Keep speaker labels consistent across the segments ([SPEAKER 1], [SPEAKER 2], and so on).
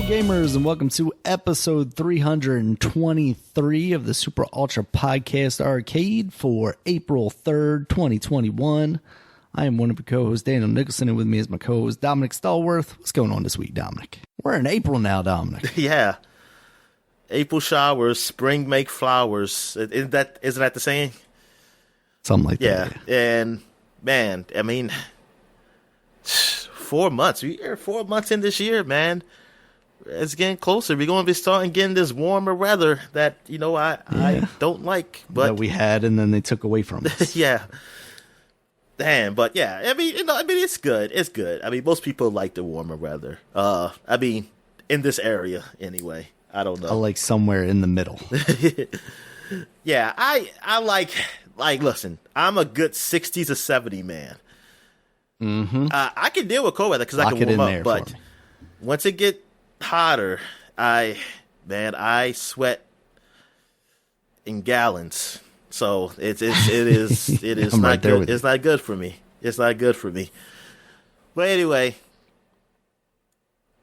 [SPEAKER 1] gamers, and welcome to episode 323 of the Super Ultra Podcast Arcade for April 3rd, 2021. I am one of your co-hosts, Daniel Nicholson, and with me is my co-host, Dominic Stallworth. What's going on this week, Dominic? We're in April now, Dominic.
[SPEAKER 2] Yeah. April showers, spring make flowers. Isn't that the saying?
[SPEAKER 1] Something like that.
[SPEAKER 2] Yeah. And, man, I mean, 4 months. We're 4 months in this year, man. It's getting closer. We're going to be starting getting this warmer weather that, I don't like. But
[SPEAKER 1] that we had and then they took away from us.
[SPEAKER 2] Yeah. Damn, but yeah, I mean, it's good. It's good. I mean, most people like the warmer weather. I mean, in this area anyway. I don't know.
[SPEAKER 1] I like somewhere in the middle.
[SPEAKER 2] Yeah, I like, listen, I'm a good 60 to 70 man.
[SPEAKER 1] Mm-hmm.
[SPEAKER 2] I can deal with cold weather because I can warm up, but once it get hotter, I sweat in gallons. So it is not good. It's not good for me. It's not good for me. But anyway,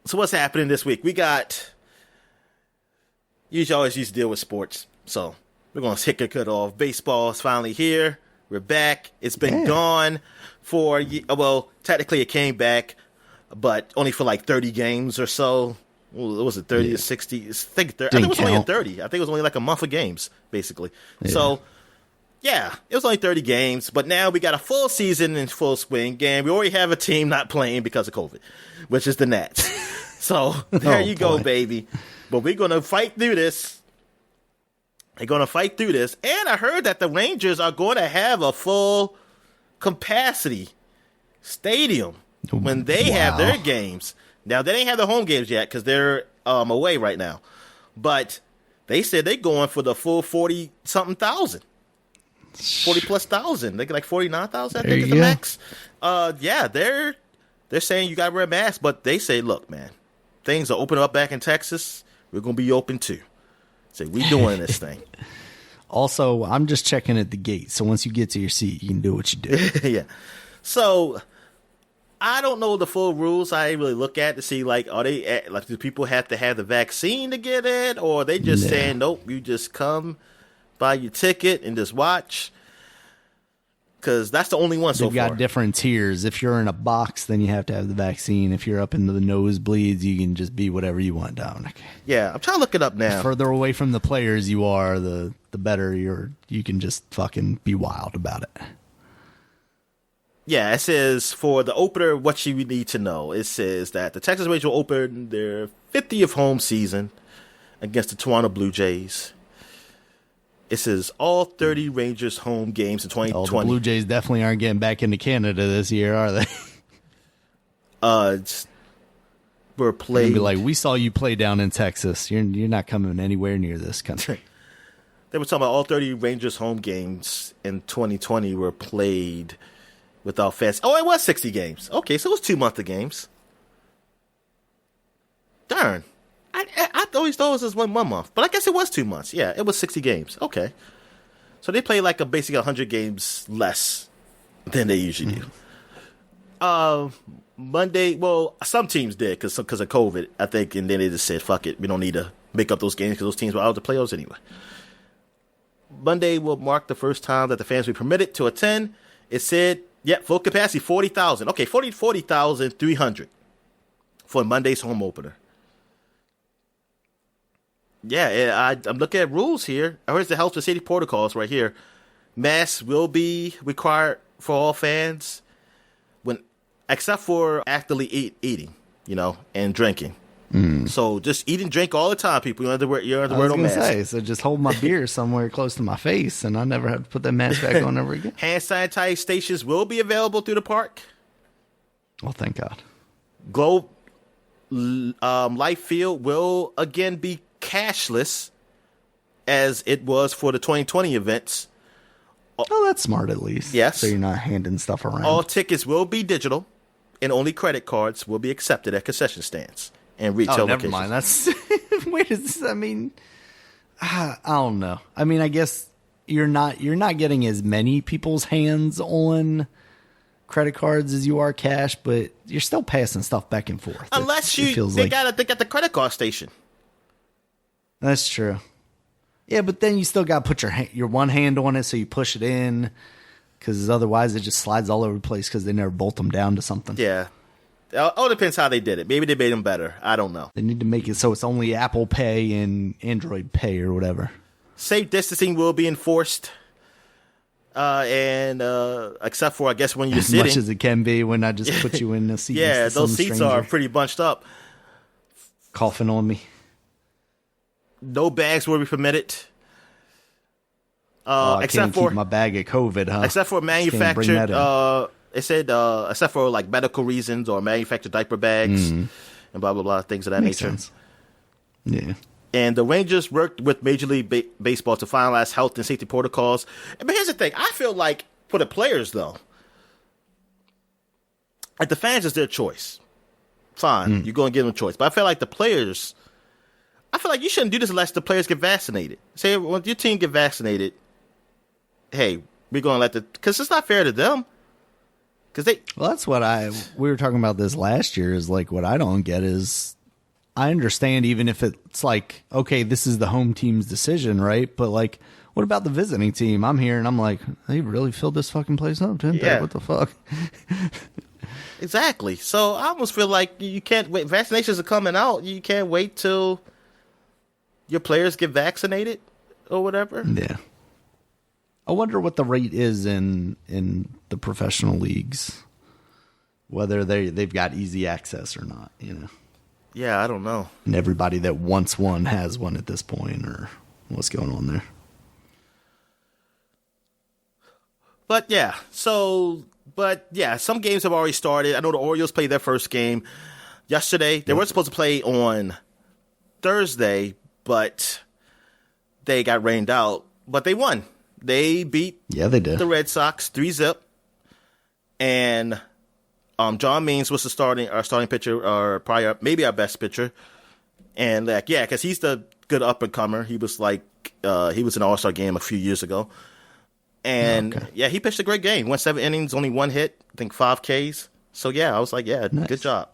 [SPEAKER 2] so what's happening this week? We got. You always used to deal with sports, so we're gonna kick it off. Baseball is finally here. We're back. It's been gone for technically it came back, but only for like 30 games or so. What was it, 30 to 60? I think it was only 30. I think it was only like a month of games, basically. Yeah. So. Yeah, it was only 30 games, but now we got a full season in full swing, and we already have a team not playing because of COVID, which is the Nats. So there you go, baby. But we're going to fight through this. They're going to fight through this. And I heard that the Rangers are going to have a full capacity stadium when they have their games. Now, they didn't have the home games yet because they're away right now. But they said they're going for the full 40-something thousand. 40+ thousand. They get like 49,000, I think is the max. Yeah, they're saying you gotta wear a mask, but they say, look, man, things are opening up back in Texas. We're gonna be open too. Say we doing this thing.
[SPEAKER 1] Also, I'm just checking at the gate, so once you get to your seat, you can do what you do.
[SPEAKER 2] Yeah. So I don't know the full rules. I really look at to see are they do people have to have the vaccine to get in, or are they just saying nope, you just come. Buy your ticket and just watch, because that's the only one so far.
[SPEAKER 1] They've got different tiers. If you're in a box, then you have to have the vaccine. If you're up into the nosebleeds, you can just be whatever you want, Dominic.
[SPEAKER 2] Yeah, I'm trying to look it up now.
[SPEAKER 1] The further away from the players you are, the better you can just fucking be wild about it.
[SPEAKER 2] Yeah, it says for the opener, what you need to know. It says that the Texas Rangers will open their 50th home season against the Toronto Blue Jays. It says all 30 Rangers home games in 2020.
[SPEAKER 1] Oh, the Blue Jays definitely aren't getting back into Canada this year, are they?
[SPEAKER 2] Were played.
[SPEAKER 1] Be like, we saw you play down in Texas. You're not coming anywhere near this country.
[SPEAKER 2] They were talking about all 30 Rangers home games in 2020 were played without fans. Oh, it was 60 games. Okay, so it was 2 months of games. Darn. I always thought it was 1 month, but I guess it was 2 months. Yeah, it was 60 games. Okay. So they play basically 100 games less than they usually do. Monday, well, some teams did because of COVID, I think, and then they just said, fuck it, we don't need to make up those games because those teams were out of the playoffs anyway. Monday will mark the first time that the fans will be permitted to attend. It said, full capacity, 40,000. Okay, 40,300 for Monday's home opener. Yeah, I'm looking at rules here. Here's the health and safety protocols right here. Masks will be required for all fans, except for actively eating, and drinking. So just eat and drink all the time, people. You don't have to wear no mask.
[SPEAKER 1] So just hold my beer somewhere close to my face, and I never have to put that mask back on ever again.
[SPEAKER 2] Hand sanitizer stations will be available through the park.
[SPEAKER 1] Oh, thank God.
[SPEAKER 2] Globe Life Field will again be cashless as it was for the 2020 events.
[SPEAKER 1] Oh, that's smart at least.
[SPEAKER 2] Yes.
[SPEAKER 1] So you're not handing stuff around.
[SPEAKER 2] All tickets will be digital, and only credit cards will be accepted at concession stands and retail
[SPEAKER 1] never
[SPEAKER 2] locations.
[SPEAKER 1] Mind. That's wait. I don't know. I mean, I guess you're not getting as many people's hands on credit cards as you are cash, but you're still passing stuff back and forth.
[SPEAKER 2] Unless they got the credit card station.
[SPEAKER 1] That's true. Yeah, but then you still got to put your one hand on it so you push it in, because otherwise it just slides all over the place because they never bolt them down to something.
[SPEAKER 2] Yeah. It all depends how they did it. Maybe they made them better. I don't know.
[SPEAKER 1] They need to make it so it's only Apple Pay and Android Pay or whatever.
[SPEAKER 2] Safe distancing will be enforced. And except for, I guess, when you're sitting.
[SPEAKER 1] As much as it can be when I just put you in the seat.
[SPEAKER 2] Yeah, those seats
[SPEAKER 1] stranger
[SPEAKER 2] are pretty bunched up.
[SPEAKER 1] Coughing on me.
[SPEAKER 2] No bags will be permitted.
[SPEAKER 1] I can't keep my bag of COVID, huh?
[SPEAKER 2] Except for manufactured, it said, except for like medical reasons or manufactured diaper bags and blah, blah, blah, things of that nature.
[SPEAKER 1] Sense. Yeah.
[SPEAKER 2] And the Rangers worked with Major League Baseball to finalize health and safety protocols. But here's the thing. I feel like for the players, though, like the fans, is their choice. Fine. You're going to give them a choice. But I feel like the players, I feel like you shouldn't do this unless the players get vaccinated. Say, when your team get vaccinated, hey, we're going to let because it's not fair to them.
[SPEAKER 1] Well, that's what we were talking about this last year, is like, what I don't get is, I understand even if it's like, okay, this is the home team's decision, right? But like, what about the visiting team? I'm here and I'm like, they really filled this fucking place up, didn't they? What the fuck?
[SPEAKER 2] Exactly. So I almost feel like you can't wait. Vaccinations are coming out. You can't wait till your players get vaccinated or whatever.
[SPEAKER 1] Yeah. I wonder what the rate is in the professional leagues, whether they've got easy access or not, you know.
[SPEAKER 2] Yeah, I don't know.
[SPEAKER 1] And everybody that wants one has one at this point, or what's going on there.
[SPEAKER 2] But yeah, some games have already started. I know the Orioles played their first game yesterday. They were supposed to play on Thursday, but they got rained out. But they won. They beat
[SPEAKER 1] they did.
[SPEAKER 2] the Red Sox 3-0. And John Means was our starting pitcher, or probably maybe our best pitcher. And because he's the good up and comer. He was he was in an All-Star game a few years ago. And he pitched a great game. Went 7 innings, only 1 hit, I think 5 Ks. So I was like, nice. Good job.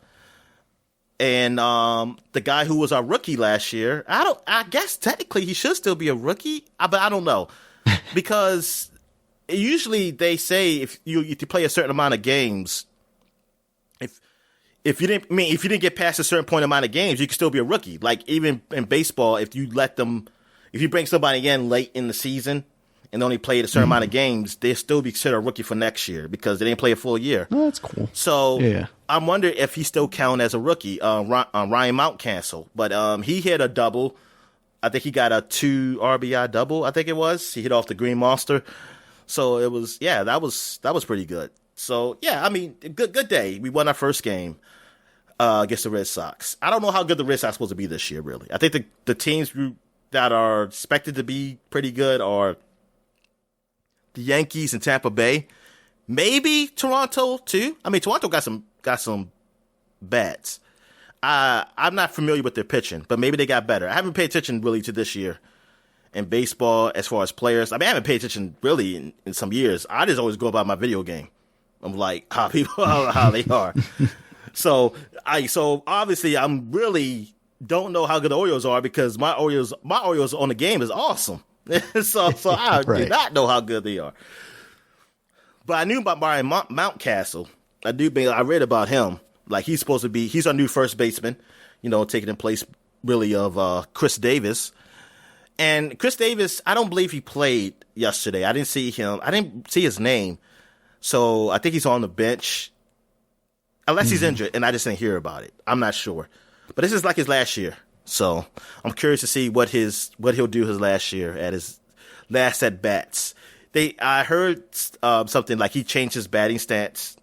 [SPEAKER 2] And the guy who was our rookie last year, I guess technically he should still be a rookie, but I don't know. Because usually they say if you play a certain amount of games, if you didn't get past a certain point amount of games, you can still be a rookie. Like even in baseball, if you bring somebody in late in the season and only played a certain amount of games, they'll still be considered a rookie for next year because they didn't play a full year.
[SPEAKER 1] Oh, that's cool.
[SPEAKER 2] So I'm wondering if he still count as a rookie. Ryan Mountcastle, but he hit a double. I think he got a 2 RBI double. I think it was. He hit off the Green Monster. So it was that was pretty good. So I mean, good day. We won our first game against the Red Sox. I don't know how good the Red Sox are supposed to be this year. Really, I think the teams that are expected to be pretty good are the Yankees and Tampa Bay, maybe Toronto too. I mean, Toronto got some bats. I'm not familiar with their pitching, but maybe they got better. I haven't paid attention really to this year in baseball as far as players. I mean, I haven't paid attention really in some years. I just always go about my video game. I'm like how people how they are. So obviously I'm really don't know how good the Orioles are because my Orioles on the game is awesome. so I do not know how good they are. But I knew about Brian Mountcastle. I read about him. Like he's our new first baseman, taking in place really of Chris Davis. And Chris Davis, I don't believe he played yesterday. I didn't see him. I didn't see his name. So I think he's on the bench. Unless he's injured and I just didn't hear about it. I'm not sure. But this is like his last year. So I'm curious to see what he'll do his last year at his last at bats. I heard something like he changed his batting stance.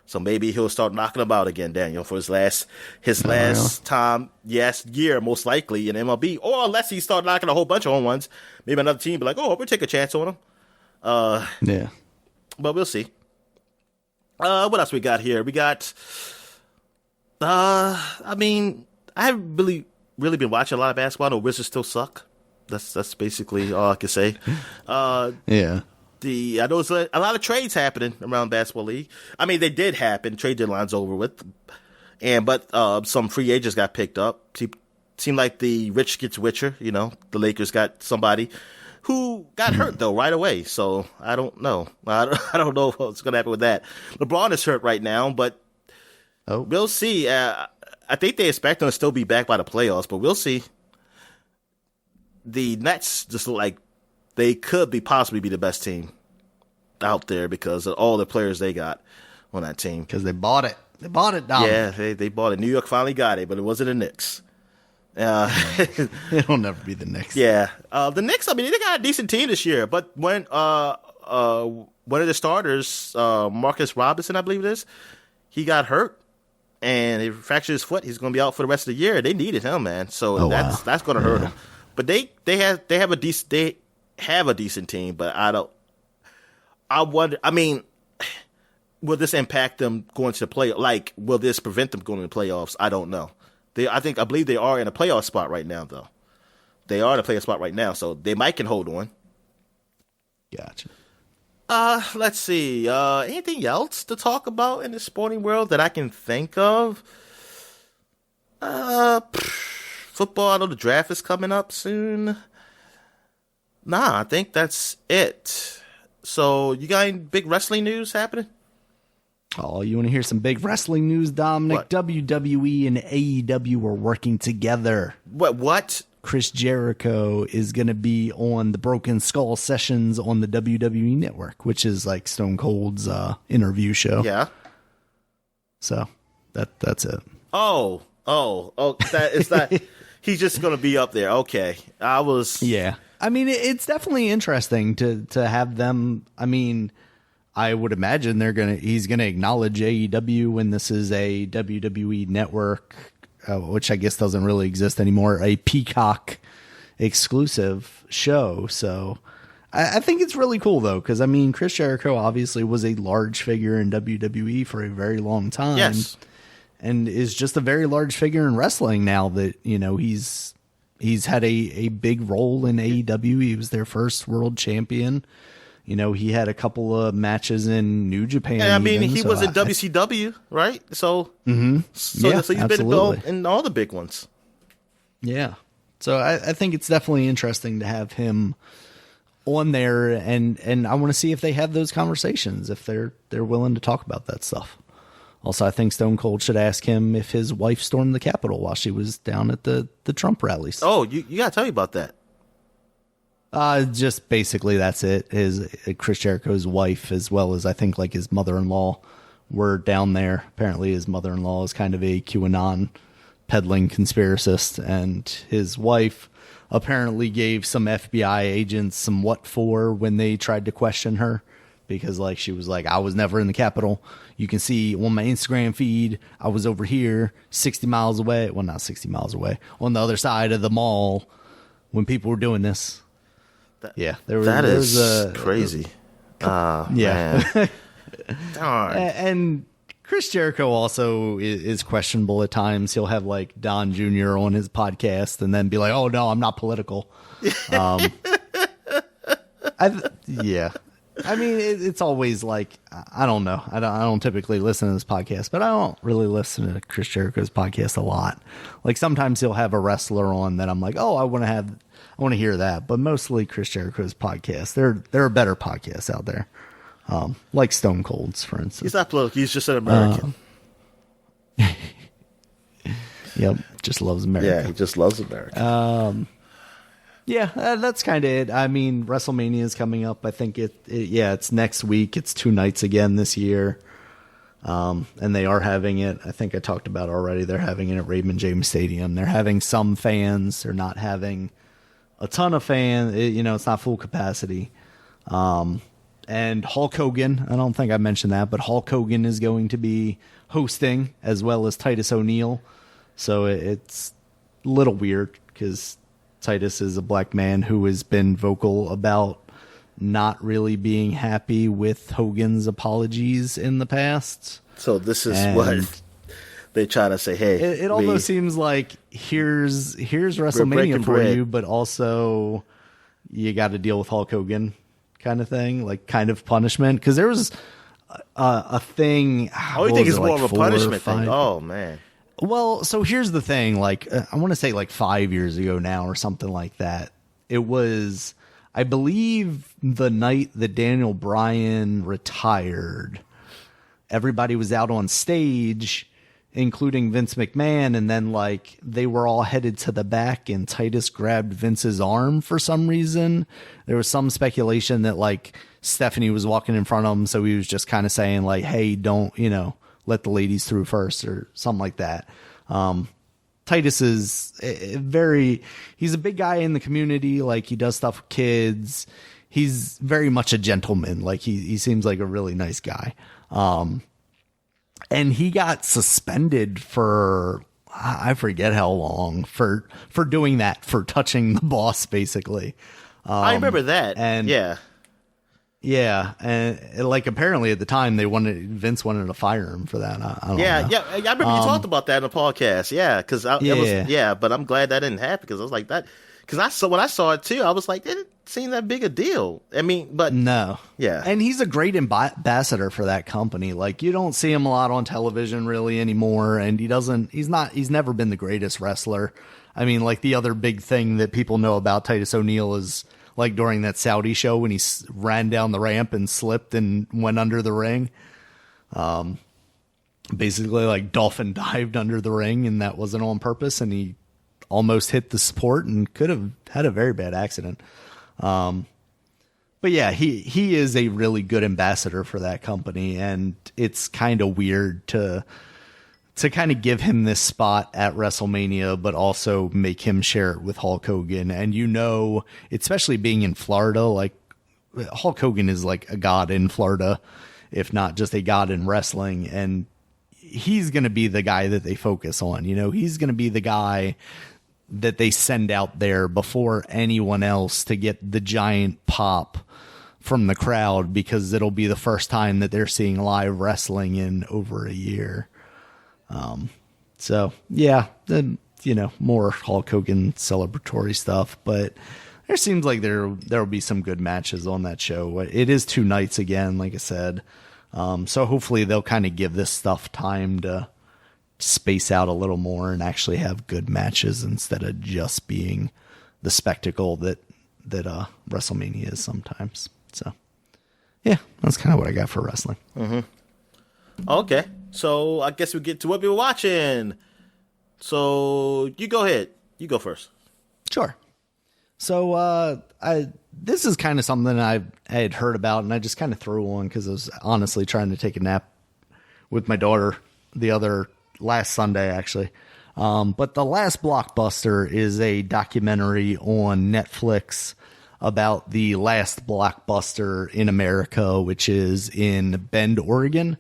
[SPEAKER 2] So maybe he'll start knocking them out again, Daniel, for his last time, year, most likely in MLB. Or unless he start knocking a whole bunch of home runs, maybe another team be like, we'll take a chance on him. But we'll see. What else we got here? We got, I mean, I haven't really been watching a lot of basketball. The Wizards still suck. That's basically all I can say. I know there's a lot of trades happening around Basketball League. I mean, they did happen. Trade deadline's over with. But some free agents got picked up. Seemed like the rich gets richer. You know, the Lakers got somebody who got hurt though right away. So I don't know. I don't know what's going to happen with that. LeBron is hurt right now, but we'll see. I think they expect him to still be back by the playoffs, but we'll see. The Nets just look like they could possibly be the best team out there because of all the players they got on that team.
[SPEAKER 1] Because they bought it. They bought it, Dom.
[SPEAKER 2] Yeah, they bought it. New York finally got it, but it wasn't the Knicks.
[SPEAKER 1] It'll never be the Knicks.
[SPEAKER 2] Yeah. The Knicks, I mean, they got a decent team this year, but when one of the starters, Marcus Robinson, I believe it is, he got hurt and he fractured his foot. He's going to be out for the rest of the year. They needed him, man. So that's going to hurt him. But they have a decent team, but I wonder, I mean, will this impact them going to the play? Like, will this prevent them going to the playoffs? I don't know. I believe they are in a playoff spot right now, though. They are in a playoff spot right now, so they might can hold on.
[SPEAKER 1] Gotcha.
[SPEAKER 2] Let's see. Anything else to talk about in the sporting world that I can think of? Football. I know the draft is coming up soon. Nah, I think that's it. So, you got any big wrestling news happening?
[SPEAKER 1] Oh, you want to hear some big wrestling news, Dominic?
[SPEAKER 2] What?
[SPEAKER 1] WWE and AEW are working together.
[SPEAKER 2] What?
[SPEAKER 1] Chris Jericho is going to be on the Broken Skull Sessions on the WWE Network, which is like Stone Cold's interview show.
[SPEAKER 2] Yeah.
[SPEAKER 1] So that's it.
[SPEAKER 2] Oh, that is that. He's just going to be up there. Okay.
[SPEAKER 1] Yeah. I mean, it's definitely interesting to have them. I mean, I would imagine he's going to acknowledge AEW when this is a WWE Network, which I guess doesn't really exist anymore, a Peacock exclusive show. So I think it's really cool, though, because, I mean, Chris Jericho obviously was a large figure in WWE for a very long time.
[SPEAKER 2] Yes.
[SPEAKER 1] And is just a very large figure in wrestling now that, you know, he's had a big role in AEW. He was their first world champion. You know, he had a couple of matches in New Japan.
[SPEAKER 2] Yeah, I mean, he was in WCW, right? So, so he's been in all the big ones.
[SPEAKER 1] Yeah. So I think it's definitely interesting to have him on there, and I want to see if they have those conversations, if they're willing to talk about that stuff. Also, I think Stone Cold should ask him if his wife stormed the Capitol while she was down at the Trump rallies.
[SPEAKER 2] Oh, you got to tell me about that.
[SPEAKER 1] Just basically that's it. Chris Jericho's wife, as well as I think like his mother-in-law, were down there. Apparently his mother-in-law is kind of a QAnon peddling conspiracist, and his wife apparently gave some FBI agents some what for when they tried to question her, because like she was like, I was never in the Capitol. You can see on my Instagram feed, I was over here 60 miles away. Well, not 60 miles away, on the other side of the mall when people were doing this.
[SPEAKER 2] That is crazy.
[SPEAKER 1] Yeah.
[SPEAKER 2] Darn.
[SPEAKER 1] And Chris Jericho also is questionable at times. He'll have like Don Jr. on his podcast and then be like, "Oh no, I'm not political." I mean, it's always like, I don't know. I don't typically listen to this podcast, but I don't really listen to Chris Jericho's podcast a lot. Like sometimes he'll have a wrestler on that I'm like, oh, I want to hear that. But mostly Chris Jericho's podcast. There are better podcasts out there, like Stone Cold's, for instance.
[SPEAKER 2] He's not political. He's just an American.
[SPEAKER 1] Yep, just loves America.
[SPEAKER 2] Yeah, he just loves America.
[SPEAKER 1] Yeah, that's kind of it. I mean, WrestleMania is coming up. I think it's next week. It's 2 nights again this year. And they are having it. I think I talked about it already. They're having it at Raymond James Stadium. They're having some fans. They're not having a ton of fans. It's not full capacity. And Hulk Hogan, I don't think I mentioned that, but Hulk Hogan is going to be hosting, as well as Titus O'Neil. So it's a little weird because Titus is a black man who has been vocal about not really being happy with Hogan's apologies in the past.
[SPEAKER 2] So this is what they try to say. Hey,
[SPEAKER 1] it almost seems like here's WrestleMania for you, but also you got to deal with Hulk Hogan kind of thing, like kind of punishment. Because there was a thing.
[SPEAKER 2] Oh, you think it's more of a punishment thing? Oh, man.
[SPEAKER 1] Well, so here's the thing. Like, I want to say like 5 years ago now or something like that. It was, I believe, the night that Daniel Bryan retired. Everybody was out on stage, including Vince McMahon, and then like they were all headed to the back, and Titus grabbed Vince's arm for some reason. There was some speculation that like Stephanie was walking in front of him, so he was just kind of saying like, "Hey, don't, let the ladies through first," or something like that. Titus is he's a big guy in the community. Like, he does stuff with kids. He's very much a gentleman. Like, he seems like a really nice guy. And he got suspended for, I forget how long, for doing that, for touching the boss, basically.
[SPEAKER 2] I remember that.
[SPEAKER 1] And yeah. And like, apparently at the time Vince wanted to fire him for that. I don't know.
[SPEAKER 2] Yeah. I remember you talked about that in the podcast. Yeah. But I'm glad that didn't happen, because I was like that. Because when I saw it too, I was like, it didn't seem that big a deal. I mean, but
[SPEAKER 1] no,
[SPEAKER 2] yeah.
[SPEAKER 1] And he's a great ambassador for that company. Like, you don't see him a lot on television really anymore, and he's never been the greatest wrestler. I mean, like, the other big thing that people know about Titus O'Neil is like during that Saudi show when he ran down the ramp and slipped and went under the ring. Basically like dolphin dived under the ring, and that wasn't on purpose, and he almost hit the support and could have had a very bad accident. But yeah, he is a really good ambassador for that company, and it's kind of weird to kind of give him this spot at WrestleMania, but also make him share it with Hulk Hogan. And especially being in Florida, like, Hulk Hogan is like a god in Florida, if not just a god in wrestling, and he's going to be the guy that they focus on. He's going to be the guy that they send out there before anyone else to get the giant pop from the crowd, because it'll be the first time that they're seeing live wrestling in over a year. So yeah, then, more Hulk Hogan celebratory stuff, but there seems like there'll be some good matches on that show. It is 2 nights again, like I said. So hopefully they'll kind of give this stuff time to space out a little more and actually have good matches instead of just being the spectacle that WrestleMania is sometimes. So yeah, that's kind of what I got for wrestling.
[SPEAKER 2] Mm-hmm. Okay, so I guess we get to what we were watching. So you go ahead. You go first.
[SPEAKER 1] Sure. So this is kind of something I had heard about, and I just kind of threw on because I was honestly trying to take a nap with my daughter last Sunday, actually. But The Last Blockbuster is a documentary on Netflix about the last blockbuster in America, which is in Bend, Oregon.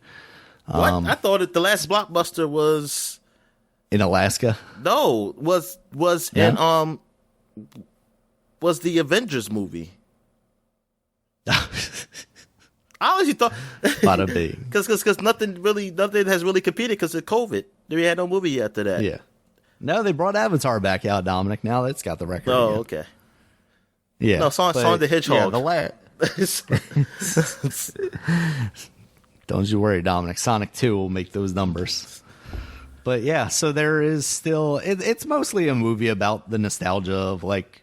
[SPEAKER 2] What? I thought that The Last Blockbuster was
[SPEAKER 1] in Alaska.
[SPEAKER 2] No, was in was the Avengers movie. I honestly thought
[SPEAKER 1] bada bing,
[SPEAKER 2] because nothing has really competed because of COVID. They had no movie after that.
[SPEAKER 1] Yeah, no, they brought Avatar back out, Dominic. Now it's got the record.
[SPEAKER 2] Oh,
[SPEAKER 1] again.
[SPEAKER 2] Okay.
[SPEAKER 1] Yeah,
[SPEAKER 2] no, Sonic the Hedgehog.
[SPEAKER 1] Yeah, don't you worry, Dominic. Sonic 2 will make those numbers. But yeah, so there is still it's mostly a movie about the nostalgia of like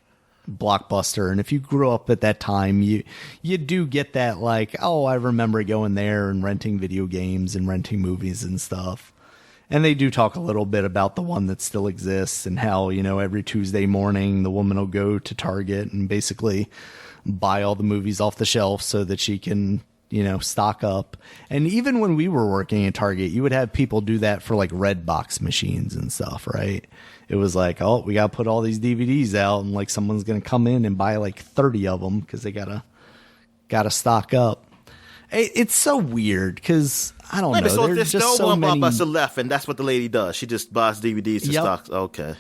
[SPEAKER 1] Blockbuster, and if you grew up at that time, you do get that, like, oh, I remember going there and renting video games and renting movies and stuff. And they do talk a little bit about the one that still exists and how, every Tuesday morning the woman will go to Target and basically buy all the movies off the shelf so that she can, stock up. And even when we were working at Target, you would have people do that for like red box machines and stuff, right? It was like, oh, we got to put all these DVDs out, and like someone's going to come in and buy like 30 of them because they gotta stock up. It's so weird because I don't know.
[SPEAKER 2] So
[SPEAKER 1] there's
[SPEAKER 2] still
[SPEAKER 1] just so
[SPEAKER 2] one
[SPEAKER 1] many.
[SPEAKER 2] Blockbuster left, and that's what the lady does. She just buys DVDs to stock. Okay.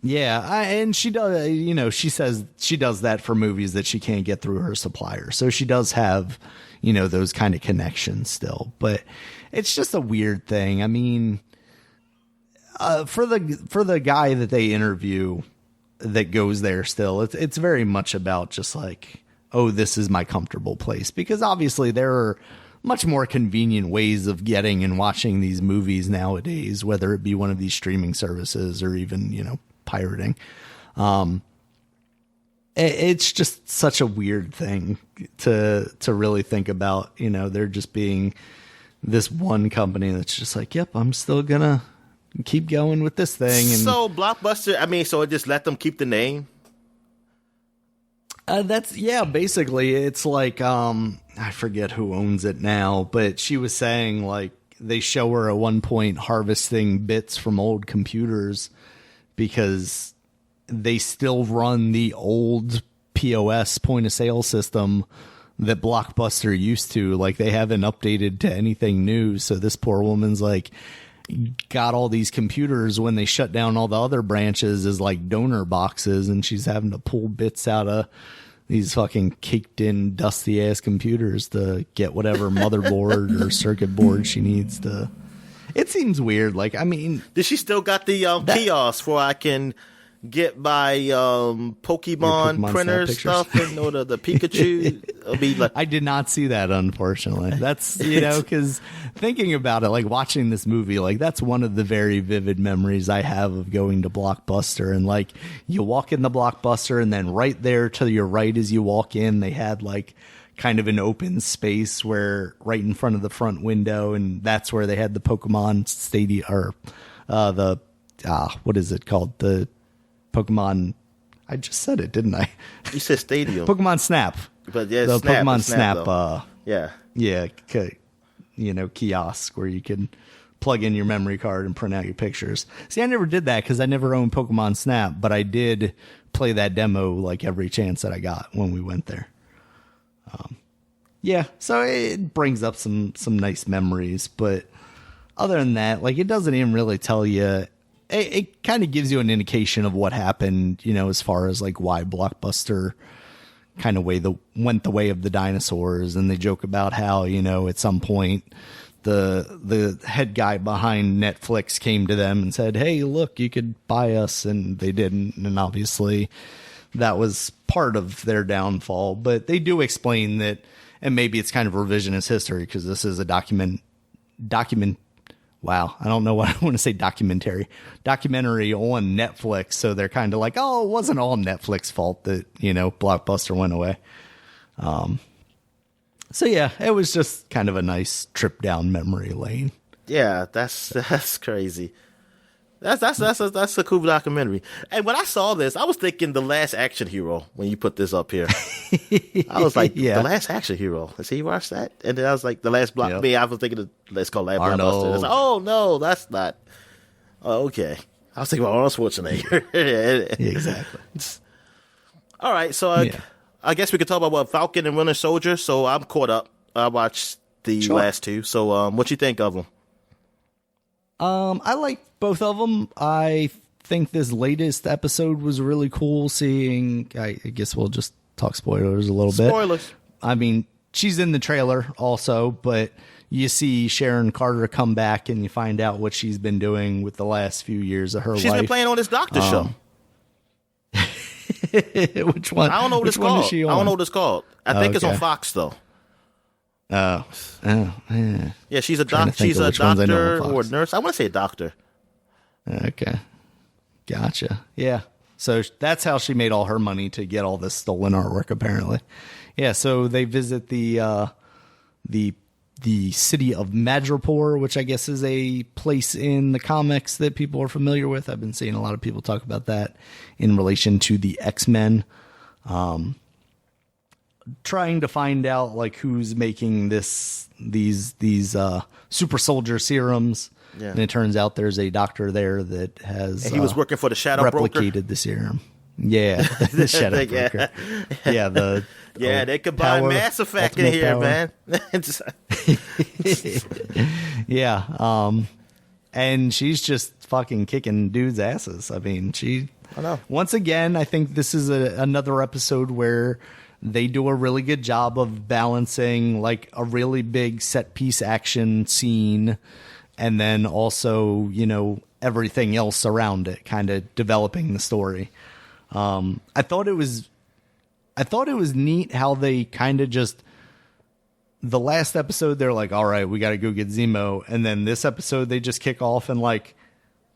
[SPEAKER 1] Yeah, and she does. She says she does that for movies that she can't get through her supplier. So she does have, those kind of connections still. But it's just a weird thing. I mean, for the guy that they interview that goes there still, it's very much about just like oh, this is my comfortable place. Because obviously there are much more convenient ways of getting and watching these movies nowadays, whether it be one of these streaming services or even, you know, pirating. It's just such a weird thing to really think about. You know, there just being this one company that's just like, yep, I'm still gonna keep going with this thing. And
[SPEAKER 2] so Blockbuster, I mean, so it just let them keep the name.
[SPEAKER 1] Basically it's like, I forget who owns it now, but she was saying like they show her at one point harvesting bits from old computers because they still run the old POS point of sale system that Blockbuster used to. Like, they haven't updated to anything new. So this poor woman's like got all these computers when they shut down all the other branches as like donor boxes, and she's having to pull bits out of these fucking caked in dusty ass computers to get whatever motherboard or circuit board she needs to. It seems weird. Like, I mean,
[SPEAKER 2] did she still got the kiosk where I can get my Pokemon printer stuff and the Pikachu? It'll be like,
[SPEAKER 1] I did not see that, unfortunately. That's, you know, because thinking about it, like watching this movie, like that's one of the very vivid memories I have of going to Blockbuster. And like you walk in the Blockbuster and then right there to your right as you walk in, they had like kind of an open space where right in front of the front window, and that's where they had the Pokemon Stadium, or what is it called? The Pokemon, I just said it, didn't I?
[SPEAKER 2] You said Stadium.
[SPEAKER 1] Pokemon Snap.
[SPEAKER 2] But yeah,
[SPEAKER 1] the
[SPEAKER 2] Snap,
[SPEAKER 1] Pokemon Snap. You know, kiosk where you can plug in your memory card and print out your pictures. See, I never did that because I never owned Pokemon Snap, but I did play that demo like every chance that I got when we went there. So it brings up some nice memories, but other than that, like, it doesn't even really tell you. It kind of gives you an indication of what happened, you know, as far as like why Blockbuster kind of went the way of the dinosaurs. And they joke about how, you know, at some point the head guy behind Netflix came to them and said, hey, look, you could buy us. And they didn't. And obviously that was part of their downfall. But they do explain that, and maybe it's kind of revisionist history because this is a document. Wow, I don't know what I want to say. Documentary on Netflix. So they're kind of like, oh, it wasn't all Netflix fault that, you know, Blockbuster went away. So yeah, it was just kind of a nice trip down memory lane.
[SPEAKER 2] Yeah, that's crazy. That's a cool documentary. And when I saw this, I was thinking The Last Action Hero when you put this up here. I was like, The Last Action Hero. Has he watched that? And then I was like, The Last Block. Yep. I was thinking, let's call that Blockbuster. Like, oh no, that's not. Oh, okay. I was thinking about Arnold Schwarzenegger.
[SPEAKER 1] Exactly.
[SPEAKER 2] All right, so I guess we could talk about Falcon and Winter Soldier. So I'm caught up. I watched the last two. So what you think of them?
[SPEAKER 1] I like both of them. I think this latest episode was really cool. Seeing, I guess we'll just talk spoilers a little bit.
[SPEAKER 2] Spoilers.
[SPEAKER 1] I mean, she's in the trailer also, but you see Sharon Carter come back and you find out what she's been doing with the last few years of her life.
[SPEAKER 2] She's been playing on this doctor show.
[SPEAKER 1] Which one?
[SPEAKER 2] I don't know what it's called. I don't know what it's called. I think it's on Fox though.
[SPEAKER 1] Yeah,
[SPEAKER 2] she's a doctor. She's a doctor or a nurse. I want to say a doctor.
[SPEAKER 1] Okay, gotcha. Yeah, so that's how she made all her money to get all this stolen artwork. Apparently, yeah. So they visit the city of Madripoor, which I guess is a place in the comics that people are familiar with. I've been seeing a lot of people talk about that in relation to the X-Men. Trying to find out like who's making these super soldier serums, and it turns out there's a doctor there that has.
[SPEAKER 2] And he was working for the Shadow Broker.
[SPEAKER 1] Replicated the serum. Yeah, the Shadow Broker. Yeah,
[SPEAKER 2] they could buy Mass Effect in here, man.
[SPEAKER 1] Yeah, and she's just fucking kicking dudes' asses. I mean,
[SPEAKER 2] I know.
[SPEAKER 1] Once again, I think this is another episode where they do a really good job of balancing like a really big set piece action scene and then also, you know, everything else around it, kind of developing the story. I thought it was I thought it was neat how they kind of just, the last episode, they're like, all right, we got to go get Zemo. And then this episode, they just kick off and like,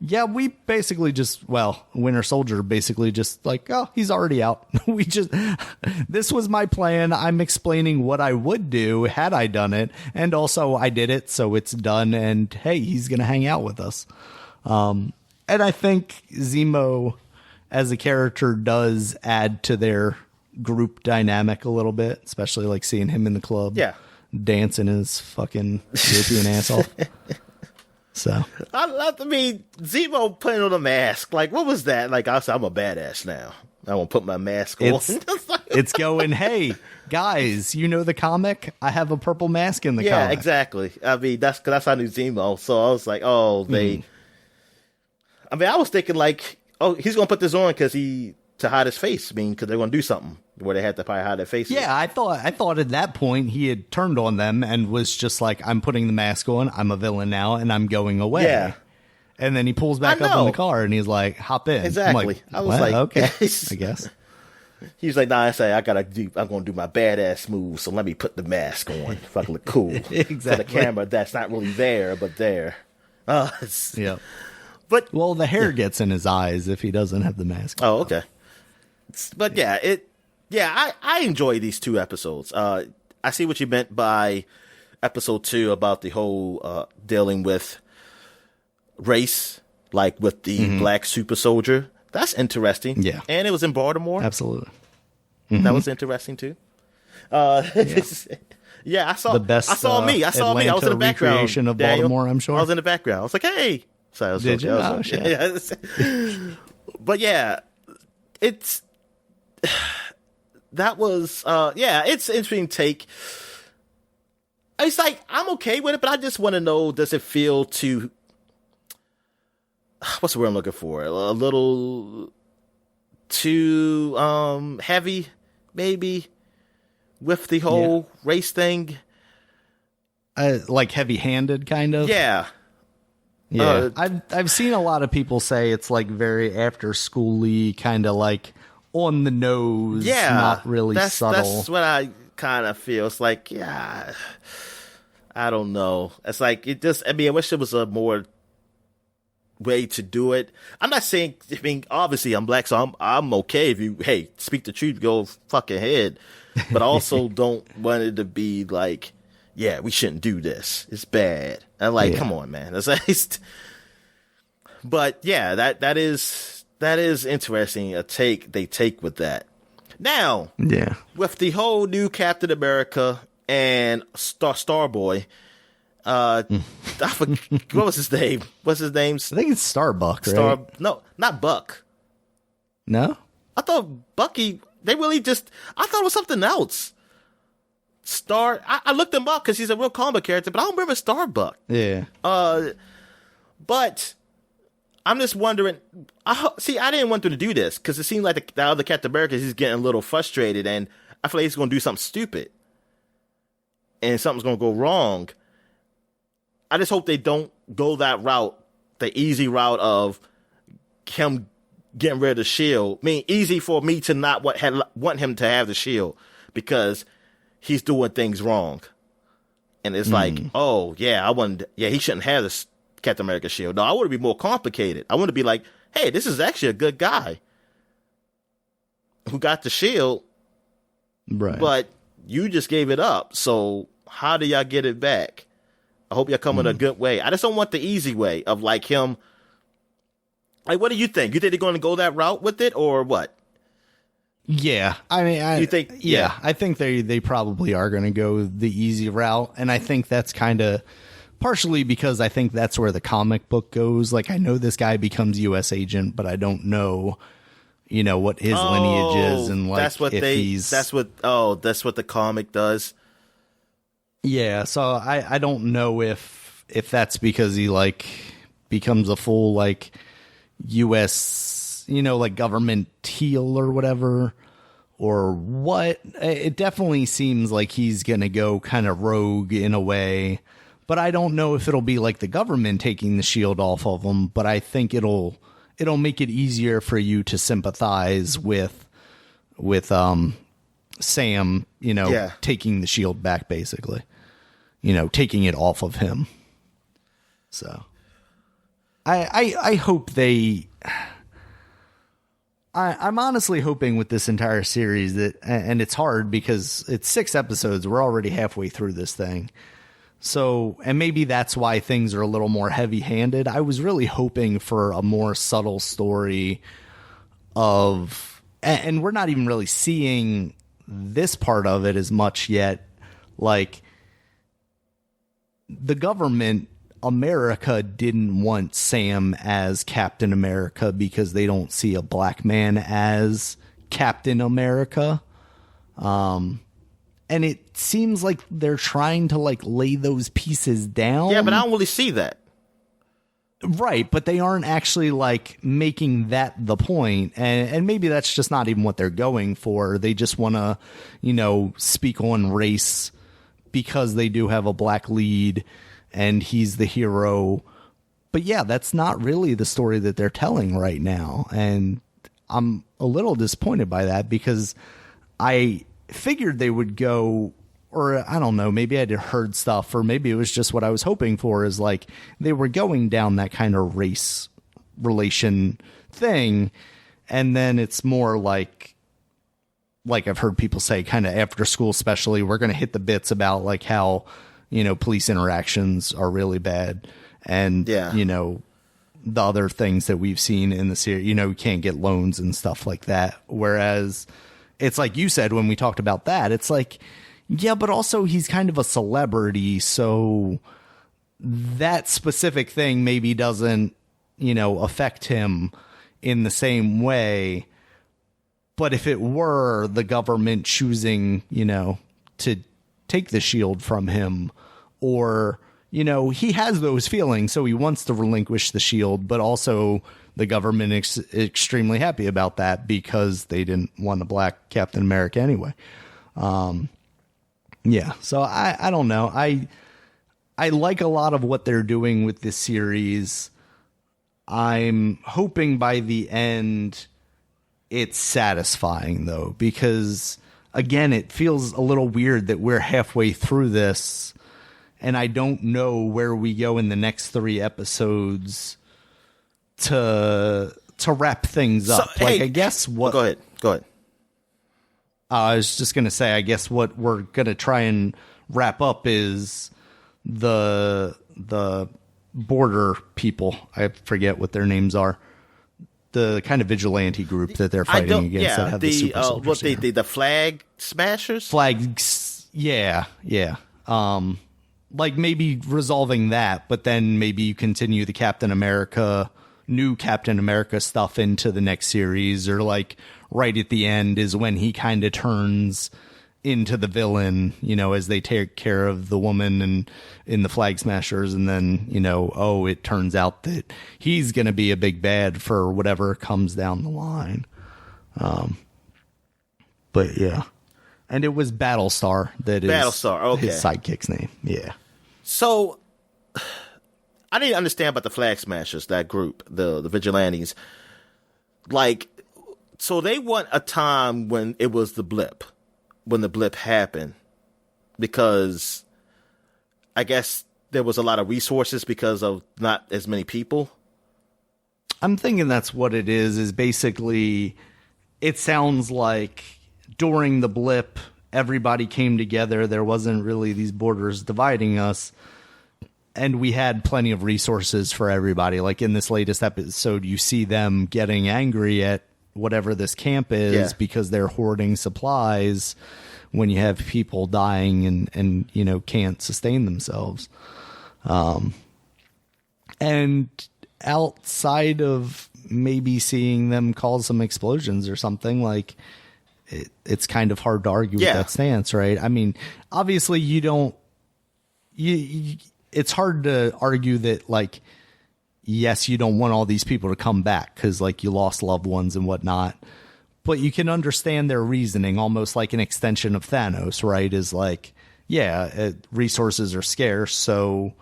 [SPEAKER 1] yeah, we basically just, Winter Soldier basically just like, oh, he's already out. This was my plan. I'm explaining what I would do had I done it. And also I did it, so it's done. And hey, he's going to hang out with us. And I think Zemo as a character does add to their group dynamic a little bit, especially like seeing him in the club.
[SPEAKER 2] Yeah.
[SPEAKER 1] Dancing his fucking European ass off. So
[SPEAKER 2] I mean, Zemo putting on a mask. Like, what was that? Like, I said, I'm a badass now. I won't put my mask on.
[SPEAKER 1] It's going, hey, guys, you know the comic? I have a purple mask in the comic.
[SPEAKER 2] Yeah, exactly. I mean, that's how I knew Zemo. So I was like, oh, they. I mean, I was thinking like, oh, he's gonna put this on to hide his face. I mean, because they're gonna do something where they had to probably hide their faces.
[SPEAKER 1] Yeah, I thought at that point he had turned on them and was just like, I'm putting the mask on. I'm a villain now, and I'm going away. Yeah. And then he pulls back up in the car and he's like, hop in.
[SPEAKER 2] Exactly.
[SPEAKER 1] Like,
[SPEAKER 2] I was like,
[SPEAKER 1] okay, I guess.
[SPEAKER 2] He's like, nah, I'm going to do my badass move, so let me put the mask on if I can look cool.
[SPEAKER 1] Exactly.
[SPEAKER 2] For the camera that's not really there, but there.
[SPEAKER 1] Yeah.
[SPEAKER 2] But
[SPEAKER 1] the hair gets in his eyes if he doesn't have the mask.
[SPEAKER 2] Oh, okay. But I enjoy these 2 episodes. I see what you meant by episode 2 about the whole dealing with race, like with the black super soldier. That's interesting.
[SPEAKER 1] Yeah.
[SPEAKER 2] And it was in Baltimore.
[SPEAKER 1] Absolutely.
[SPEAKER 2] That was interesting too. I saw
[SPEAKER 1] the best.
[SPEAKER 2] I saw me. I was in the background.
[SPEAKER 1] Recreation of Baltimore, I'm sure.
[SPEAKER 2] I was in the background. I was like, hey. So I was
[SPEAKER 1] Did you?
[SPEAKER 2] Oh, shit. But yeah, it's it's an interesting take. It's like, I'm okay with it, but I just want to know, does it feel too, what's the word I'm looking for? A little too heavy, maybe, with the whole race thing?
[SPEAKER 1] Like heavy-handed, kind of?
[SPEAKER 2] Yeah.
[SPEAKER 1] Yeah. I've seen a lot of people say it's like very after-school-y, kind of like on the nose, not really subtle.
[SPEAKER 2] That's what I kind of feel. It's like, I don't know. It's like, I wish there was a more way to do it. I'm not saying, obviously I'm black, so I'm okay if you, speak the truth, go fuck ahead. But I also don't want it to be like, we shouldn't do this. It's bad. I'm like, come on, man. But that is interesting. They take with that. Now, with the whole new Captain America and Starboy, I forget, what was his name? What's his name?
[SPEAKER 1] I think it's Starbuck, right?
[SPEAKER 2] No, not Buck.
[SPEAKER 1] No?
[SPEAKER 2] I thought Bucky, I thought it was something else. I looked him up because he's a real comic character, but I don't remember Starbuck.
[SPEAKER 1] Yeah.
[SPEAKER 2] But I'm just wondering. I didn't want them to do this because it seemed like the other Captain America, he's getting a little frustrated, and I feel like he's going to do something stupid, and something's going to go wrong. I just hope they don't go that route, the easy route of him getting rid of the shield. I mean, easy for me to not want him to have the shield because he's doing things wrong. And it's like, he shouldn't have this Captain America shield. No, I want to be more complicated. I want to be like, hey, this is actually a good guy who got the shield,
[SPEAKER 1] right?
[SPEAKER 2] But you just gave it up. So how do y'all get it back? I hope y'all come in a good way. I just don't want the easy way of like him. Like, what do you think? You think they're going to go that route with it or what?
[SPEAKER 1] Yeah, I mean,
[SPEAKER 2] you think?
[SPEAKER 1] Yeah, I think they probably are going to go the easy route, and I think that's kind of partially because I think that's where the comic book goes. Like, I know this guy becomes U.S. agent, but I don't know, what his lineage is, and like
[SPEAKER 2] that's what that's what the comic does.
[SPEAKER 1] Yeah, so I don't know if that's because he like becomes a full like U.S. Like government heel or whatever, or what. It definitely seems like he's gonna go kind of rogue in a way, but I don't know if it'll be like the government taking the shield off of him. But I think it'll make it easier for you to sympathize with Sam, taking the shield back, basically, taking it off of him. So I hope I'm honestly hoping with this entire series that, and it's hard because it's 6 episodes. We're already halfway through this thing. So, and maybe that's why things are a little more heavy handed. I was really hoping for a more subtle story of, and we're not even really seeing this part of it as much yet. Like, the government, America, didn't want Sam as Captain America because they don't see a black man as Captain America. And it seems like they're trying to lay those pieces down.
[SPEAKER 2] Yeah, but I don't really see that.
[SPEAKER 1] Right, but they aren't actually making that the point. And maybe that's just not even what they're going for. They just want to, speak on race because they do have a black lead and he's the hero. But yeah, that's not really the story that they're telling right now. And I'm a little disappointed by that because I figured they would go, or I don't know, maybe I'd heard stuff, or maybe it was just what I was hoping for, is they were going down that kind of race relation thing. And then it's more like I've heard people say, kind of after school, especially, we're going to hit the bits about how, police interactions are really bad. And, the other things that we've seen in the series, you can't get loans and stuff like that. Whereas it's like you said, when we talked about that, it's yeah, but also he's kind of a celebrity. So that specific thing maybe doesn't, affect him in the same way. But if it were the government choosing, to take the shield from him, or, he has those feelings, so he wants to relinquish the shield, but also the government is extremely happy about that because they didn't want a black Captain America anyway. Yeah, so I don't know. I like a lot of what they're doing with this series. I'm hoping by the end it's satisfying, though, because, again, it feels a little weird that we're halfway through this and I don't know where we go in the next 3 episodes to wrap things up. I guess what...
[SPEAKER 2] Go ahead.
[SPEAKER 1] I was just going to say, I guess what we're going to try and wrap up is the border people. I forget what their names are. The kind of vigilante group that they're fighting against that have the super soldiers.
[SPEAKER 2] The flag smashers?
[SPEAKER 1] Flags, yeah. Maybe resolving that, but then maybe you continue the new Captain America stuff into the next series, or right at the end is when he kind of turns into the villain, as they take care of the woman and in the flag smashers. And then, it turns out that he's going to be a big bad for whatever comes down the line. But yeah. And it was Battlestar that is his sidekick's name. Yeah.
[SPEAKER 2] So I didn't understand about the flag smashers, that group, the vigilantes. So they want a time when it was the blip happened, because I guess there was a lot of resources because of not as many people.
[SPEAKER 1] I'm thinking that's what it is basically, it sounds like during the blip, everybody came together. There wasn't really these borders dividing us. And we had plenty of resources for everybody. In this latest episode, you see them getting angry at whatever this camp is because they're hoarding supplies when you have people dying and can't sustain themselves. And outside of maybe seeing them cause some explosions or something, it's kind of hard to argue with that stance, right? I mean, obviously it's hard to argue that, yes, you don't want all these people to come back because, you lost loved ones and whatnot. But you can understand their reasoning, almost like an extension of Thanos, right? Is resources are scarce. So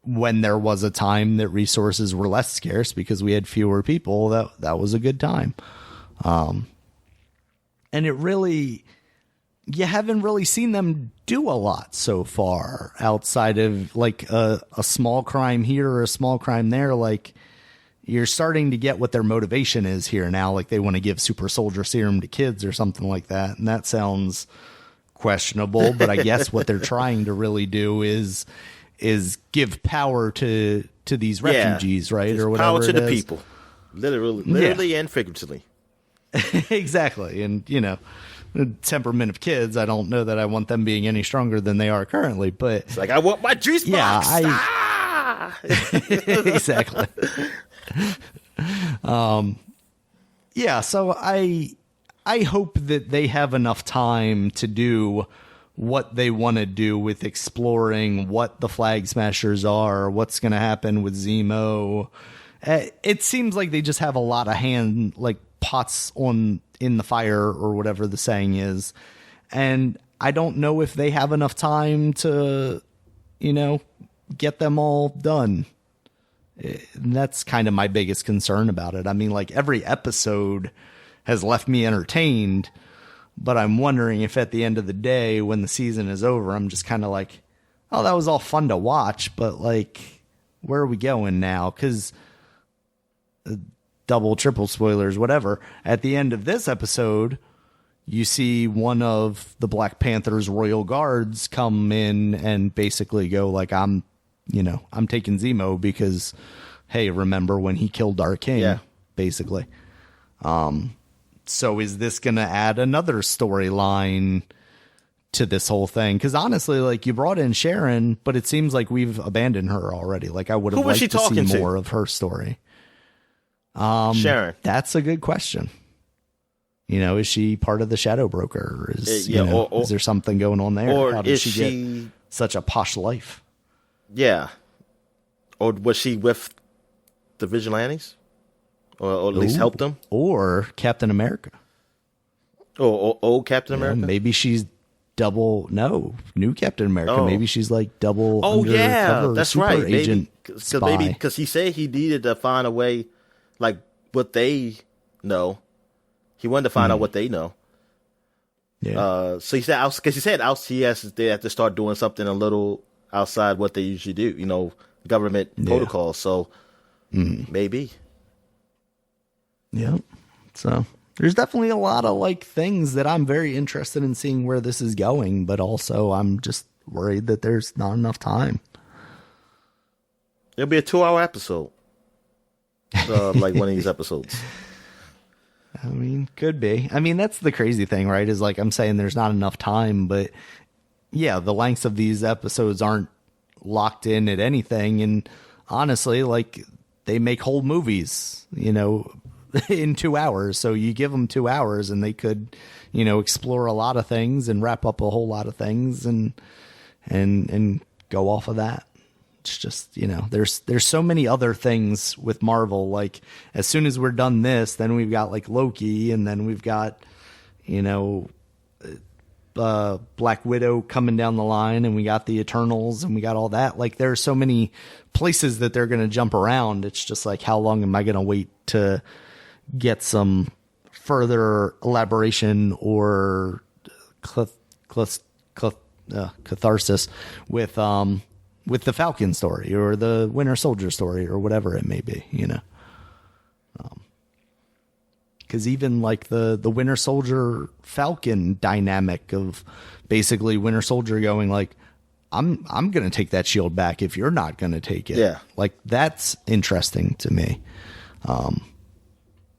[SPEAKER 1] when there was a time that resources were less scarce because we had fewer people, that was a good time. And it really, you haven't really seen them do a lot so far outside of like a small crime here or a small crime there. Like, you're starting to get what their motivation is here now. Like, they want to give super soldier serum to kids or something like that. And that sounds questionable, but I guess what they're trying to really do is give power to these refugees, right? Or whatever.
[SPEAKER 2] Power to the people. Literally and figuratively.
[SPEAKER 1] Exactly. And, you know, the temperament of kids, I don't know that I want them being any stronger than they are currently, but
[SPEAKER 2] it's like, I want my juice box.
[SPEAKER 1] Exactly. Yeah, so I hope that they have enough time to do what they want to do with exploring what the Flag Smashers are, what's going to happen with Zemo. It seems like they just have a lot of pots in the fire, or whatever the saying is. And I don't know if they have enough time to, you know, get them all done. And that's kind of my biggest concern about it. I mean, like, every episode has left me entertained, but I'm wondering if at the end of the day, when the season is over, I'm just kind of like, oh, that was all fun to watch, but like, where are we going now? Because double, triple spoilers, whatever. At the end of this episode, you see one of the Black Panther's royal guards come in and basically go like, I'm taking Zemo because, hey, remember when he killed our king?
[SPEAKER 2] Yeah.
[SPEAKER 1] Basically. So is this going to add another storyline to this whole thing? Because honestly, like, you brought in Sharon, but it seems like we've abandoned her already. Like, I would have liked to see more of her story.
[SPEAKER 2] Sharon.
[SPEAKER 1] That's a good question. You know, is she part of the Shadow Broker? Is there something going on there?
[SPEAKER 2] Or
[SPEAKER 1] how did she get such a posh life?
[SPEAKER 2] Yeah. Or was she with the Vigilantes? Or at least helped them?
[SPEAKER 1] Or Captain America.
[SPEAKER 2] Or old Captain America?
[SPEAKER 1] Maybe she's new Captain America.
[SPEAKER 2] Oh.
[SPEAKER 1] Maybe she's like double
[SPEAKER 2] undercover that's
[SPEAKER 1] super
[SPEAKER 2] right.
[SPEAKER 1] agent spy.
[SPEAKER 2] Because he said he needed to find a way, like, what they know. He wanted to find out what they know.
[SPEAKER 1] Yeah.
[SPEAKER 2] So he said, they have to start doing something a little outside what they usually do, you know, government protocols. So maybe.
[SPEAKER 1] Yeah. So there's definitely a lot of like things that I'm very interested in seeing where this is going, but also I'm just worried that there's not enough time.
[SPEAKER 2] It'll be a 2-hour episode. Like one of these episodes.
[SPEAKER 1] I mean, could be. I mean, that's the crazy thing, right? Is like, I'm saying there's not enough time, but yeah, the lengths of these episodes aren't locked in at anything. And honestly, like, they make whole movies, you know, in 2 hours. So you give them 2 hours and they could, you know, explore a lot of things and wrap up a whole lot of things and go off of that. It's just, you know, there's so many other things with Marvel. Like, as soon as we're done this, then we've got like Loki, and then we've got, you know, Black Widow coming down the line, and we got the Eternals, and we got all that. Like, there are so many places that they're going to jump around. It's just like, how long am I going to wait to get some further elaboration or catharsis with the Falcon story or the Winter Soldier story or whatever it may be, you know? Because even like the Winter Soldier Falcon dynamic of basically Winter Soldier going like, I'm going to take that shield back if you're not going to take it.
[SPEAKER 2] Yeah.
[SPEAKER 1] Like, that's interesting to me.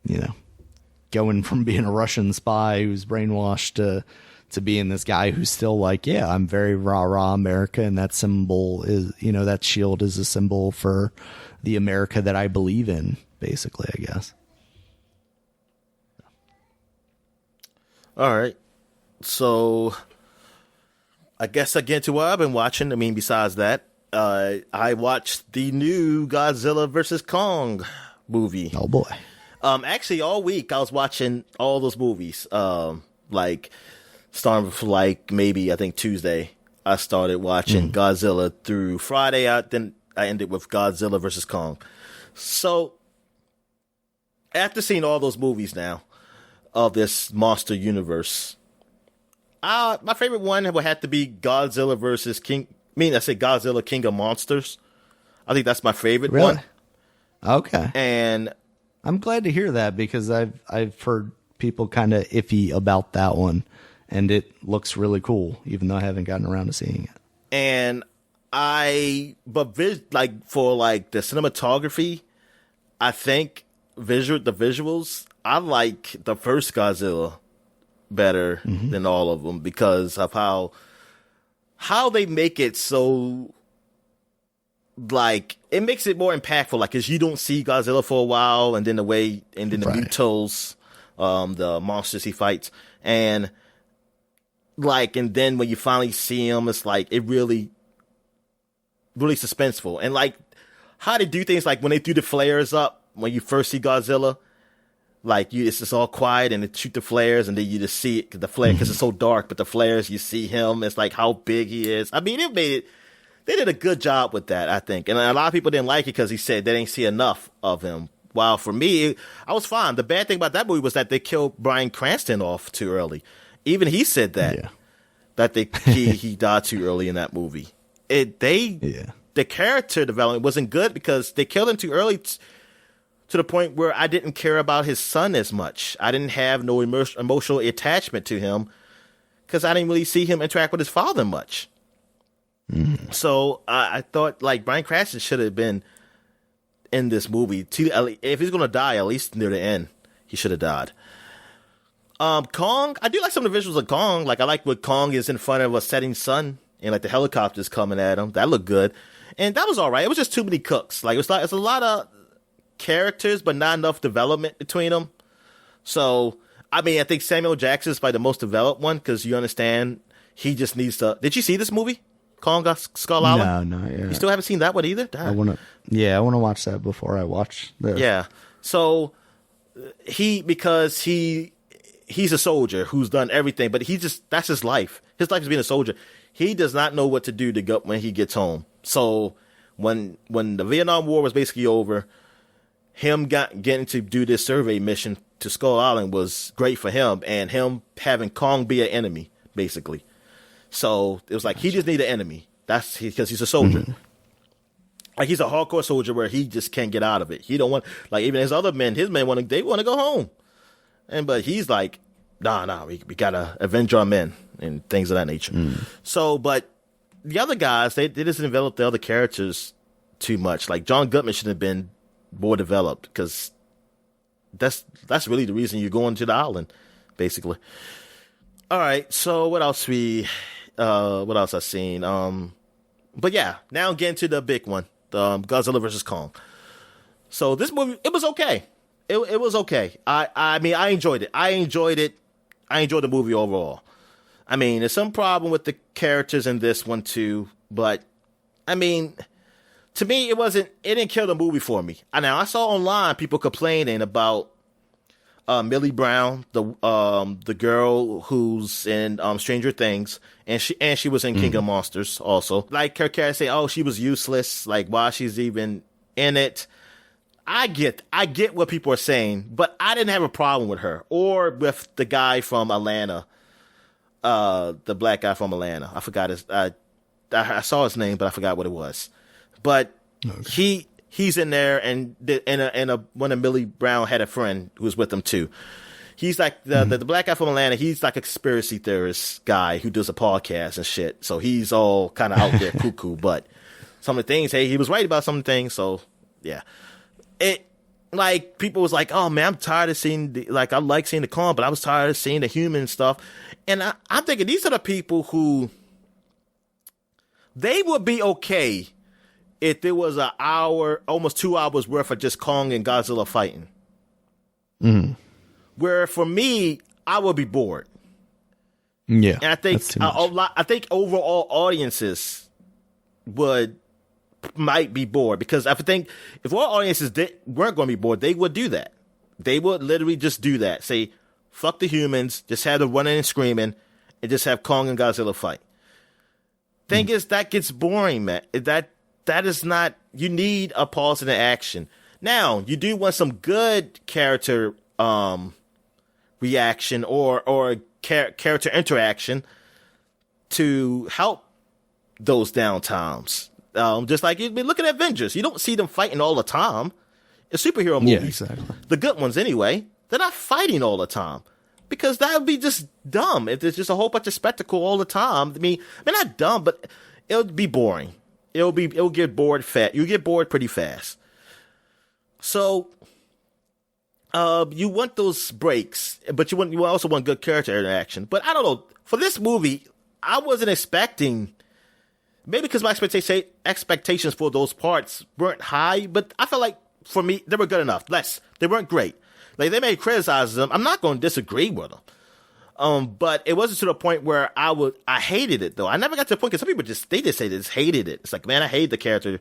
[SPEAKER 1] You know, going from being a Russian spy who's brainwashed to being this guy who's still like, yeah, I'm very rah America, and that symbol is, you know, that shield is a symbol for the America that I believe in, basically, I guess.
[SPEAKER 2] All right. So I guess I get to what I've been watching. I mean, besides that, I watched the new Godzilla vs. Kong movie.
[SPEAKER 1] Oh boy.
[SPEAKER 2] Actually all week I was watching all those movies. Like, starting from like maybe I think Tuesday, I started watching Godzilla through Friday. Then I ended with Godzilla vs. Kong. So after seeing all those movies now of this monster universe, My favorite one would have to be Godzilla versus King. I say Godzilla King of Monsters. I think that's my favorite one.
[SPEAKER 1] Okay.
[SPEAKER 2] And
[SPEAKER 1] I'm glad to hear that because I've heard people kind of iffy about that one, and it looks really cool, even though I haven't gotten around to seeing it.
[SPEAKER 2] And for the cinematography, I think the visuals, I like the first Godzilla better than all of them because of how they make it so, like, it makes it more impactful, like, because you don't see Godzilla for a while, and then the Mutos, the monsters he fights, and then when you finally see him, it's like, it really, really suspenseful. And like, how they do things, like when they do the flares up, when you first see Godzilla, like, it's just all quiet, and they shoot the flares, and then you just see it, the flare, because it's so dark, but the flares, you see him, it's like how big he is. I mean, they did a good job with that, I think. And a lot of people didn't like it because he said they didn't see enough of him. While for me, I was fine. The bad thing about that movie was that they killed Bryan Cranston off too early. Even he said that. Yeah. That he died too early in that movie. The character development wasn't good because they killed him too early to the point where I didn't care about his son as much. I didn't have no emotional attachment to him because I didn't really see him interact with his father much. So I thought, like, Bryan Cranston should have been in this movie. If he's going to die, at least near the end, he should have died. Kong, I do like some of the visuals of Kong. Like, I like when Kong is in front of a setting sun and, like, the helicopters coming at him. That looked good. And that was all right. It was just too many cooks. Like, it's a lot of characters, but not enough development between them. So, I mean, I think Samuel Jackson is probably the most developed one because you understand he just needs to. Did you see this movie? Kong Skull Island?
[SPEAKER 1] No, yeah.
[SPEAKER 2] You still haven't seen that one either?
[SPEAKER 1] I want to watch that before I watch this.
[SPEAKER 2] Yeah. So because he's a soldier who's done everything, but that's his life. His life is being a soldier. He does not know what to do when he gets home. So when the Vietnam War was basically over, him getting to do this survey mission to Skull Island was great for him, and him having Kong be an enemy, basically. So it was like, he just need an enemy. That's because he's a soldier. Like, he's a hardcore soldier where he just can't get out of it. He don't want, like, even his men want to go home. But he's like, nah, we gotta avenge our men and things of that nature. So, but the other guys, they just developed the other characters too much. Like, John Goodman should have been more developed because that's really the reason you're going to the island, basically. All right, so what else I seen? But yeah, now getting to the big one, the Godzilla vs. Kong. So this movie, it was okay. It was okay. I mean, I enjoyed it. I enjoyed the movie overall. I mean, there's some problem with the characters in this one too, but I mean, to me, it didn't kill the movie for me. Now, I saw online people complaining about Millie Brown, the girl who's in Stranger Things, and she was in King of Monsters also. Like, her character say, oh, she was useless, like, why she's even in it. I get what people are saying, but I didn't have a problem with her or with the guy from Atlanta, the black guy from Atlanta. I forgot I saw his name, but I forgot what it was. But he's in there, and one of Millie Brown had a friend who was with him too. He's like the black guy from Atlanta. He's like a conspiracy theorist guy who does a podcast and shit. So he's all kind of out there cuckoo. But some of the things, he was right about some things. So yeah, it, like, people was like, oh man, I'm tired of seeing I like seeing the Kong, but I was tired of seeing the human stuff. And I'm thinking these are the people who, they would be okay if there was an hour, almost 2 hours worth of just Kong and Godzilla fighting. Where for me, I would be bored.
[SPEAKER 1] Yeah,
[SPEAKER 2] and I think overall audiences might be bored, because I think if all audiences weren't going to be bored, they would do that. They would literally just do that. Say, fuck the humans, just have them running and screaming, and just have Kong and Godzilla fight. Thing is, that gets boring, man. That is not, you need a pause in the action. Now, you do want some good character reaction or character interaction to help those down times. Just like you'd be looking at Avengers. You don't see them fighting all the time. In superhero movies,
[SPEAKER 1] yeah, exactly.
[SPEAKER 2] The good ones anyway, they're not fighting all the time. Because that would be just dumb if there's just a whole bunch of spectacle all the time. I mean, not dumb, but it would be boring. It'll get bored fast. You get bored pretty fast. So, you want those breaks, but you also want good character interaction. But I don't know. For this movie, I wasn't expecting. Maybe because my expectations for those parts weren't high, but I felt like for me they were good enough. They weren't great. Like, they may criticize them. I'm not going to disagree with them. But it wasn't to the point where I hated it, though. I never got to the point, because some people they just say they just hated it. It's like, man, I hate the character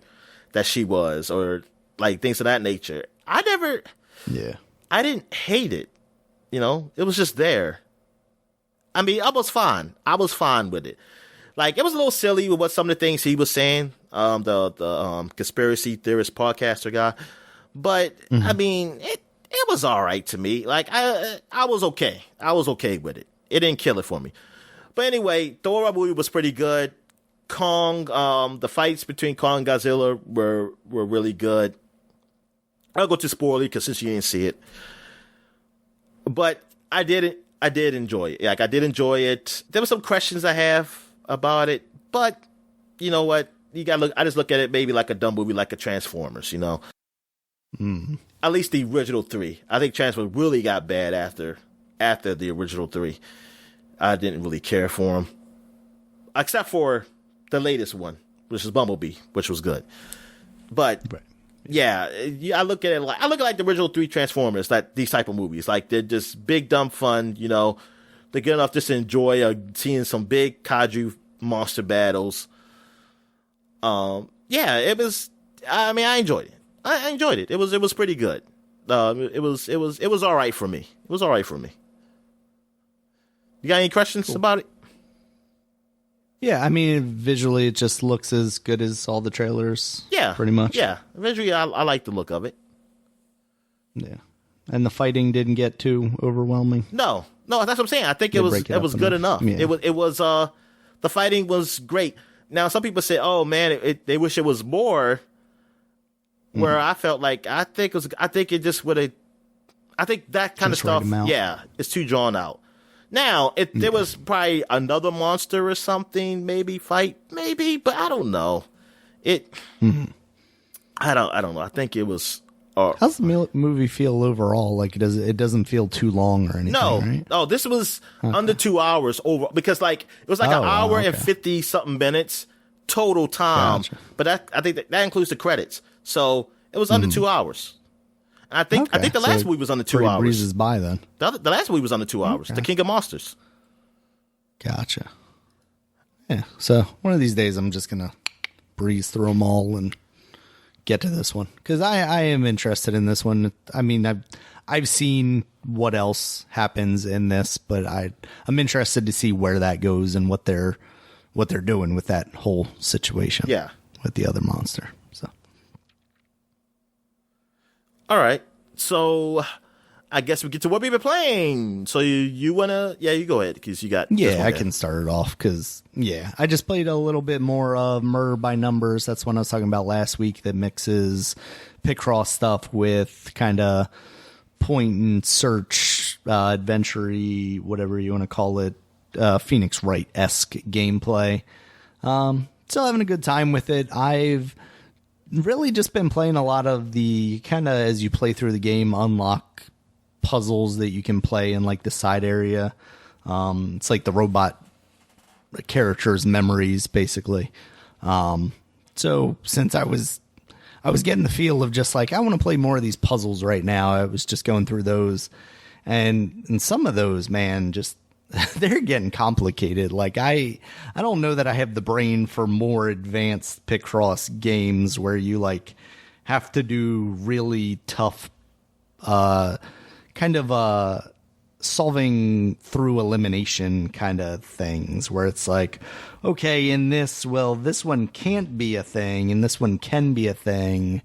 [SPEAKER 2] that she was, or like things of that nature. I didn't hate it. You know, it was just there. I mean, I was fine. I was fine with it. Like, it was a little silly with what some of the things he was saying, the conspiracy theorist podcaster guy. But, I mean, it was all right to me. Like, I was okay. I was okay with it. It didn't kill it for me. But anyway, the overall movie was pretty good. Kong, the fights between Kong and Godzilla were really good. I'll go to spoiler because since you didn't see it. But I did enjoy it. Like, I did enjoy it. There were some questions I have about it, but you know what? I just look at it maybe like a dumb movie, like a Transformers, you know? At least the original 3. I think Transformers really got bad after the original 3. I didn't really care for them, except for the latest one, which is Bumblebee, which was good. But yeah, I look at it like the original 3 Transformers, like these type of movies. Like, they're just big dumb fun, you know. They're good enough just to enjoy seeing some big kaiju monster battles. Yeah, it was. I mean, I enjoyed it. I enjoyed it. It was pretty good. It was all right for me. It was all right for me. You got any questions about it?
[SPEAKER 1] Yeah, I mean, visually, it just looks as good as all the trailers.
[SPEAKER 2] Yeah,
[SPEAKER 1] pretty much.
[SPEAKER 2] Yeah, visually, I like the look of it.
[SPEAKER 1] Yeah, and the fighting didn't get too overwhelming.
[SPEAKER 2] No, that's what I'm saying. I think it was good enough. Yeah. It was the fighting was great. Now, some people say, "Oh man, they wish it was more." Where I felt like I think it just would have. I think that kind of stuff, yeah, it's too drawn out. Now, if there was probably another monster or something, maybe, but I don't know. I don't know. I think it was.
[SPEAKER 1] How's the movie feel overall? Like, it doesn't feel too long or anything,
[SPEAKER 2] no,
[SPEAKER 1] right?
[SPEAKER 2] No, this was under 2 hours over, because like it was like an hour and 50 something minutes total time. Gotcha. But I think that includes the credits. So it was under 2 hours. And I think the last movie was under 2 hours.
[SPEAKER 1] Breezes by then.
[SPEAKER 2] The last movie was under 2 hours. The King of Monsters.
[SPEAKER 1] Gotcha. Yeah. So one of these days, I'm just gonna breeze through them all and get to this one, because I am interested in this one. I mean, I've seen what else happens in this, but I'm interested to see where that goes and what they're doing with that whole situation.
[SPEAKER 2] Yeah.
[SPEAKER 1] With the other monster. So.
[SPEAKER 2] All right. So I guess we get to what we've been playing. So you wanna? Yeah, you go ahead, because you got.
[SPEAKER 1] Yeah, I can start it off because I just played a little bit more of Murder by Numbers. That's one I was talking about last week. That mixes Picross stuff with kind of point and search, adventure-y, whatever you want to call it, Phoenix Wright-esque gameplay. Still having a good time with it. I've really just been playing a lot of the kind of, as you play through the game, unlock puzzles that you can play in like the side area. It's like the robot characters' memories, basically. So since I was getting the feel of just like, I want to play more of these puzzles right now, I was just going through those, and some of those, man, just they're getting complicated. Like, I don't know that I have the brain for more advanced Picross games where you like have to do really tough kind of solving through elimination kind of things, where it's like, okay, in this, well, this one can't be a thing and this one can be a thing.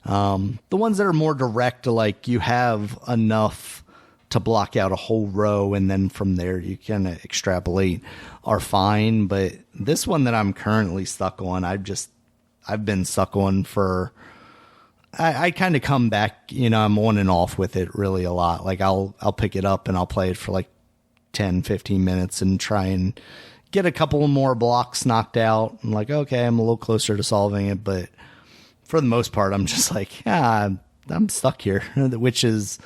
[SPEAKER 1] The ones that are more direct, like you have enough to block out a whole row, and then from there you kind of extrapolate, are fine. But this one that I'm currently stuck on, I've been stuck on for, I kind of come back, I'm on and off with it really a lot. Like I'll pick it up and I'll play it for like 10, 15 minutes and try and get a couple more blocks knocked out. I'm like, okay, I'm a little closer to solving it. But for the most part, I'm just like, I'm stuck here, which is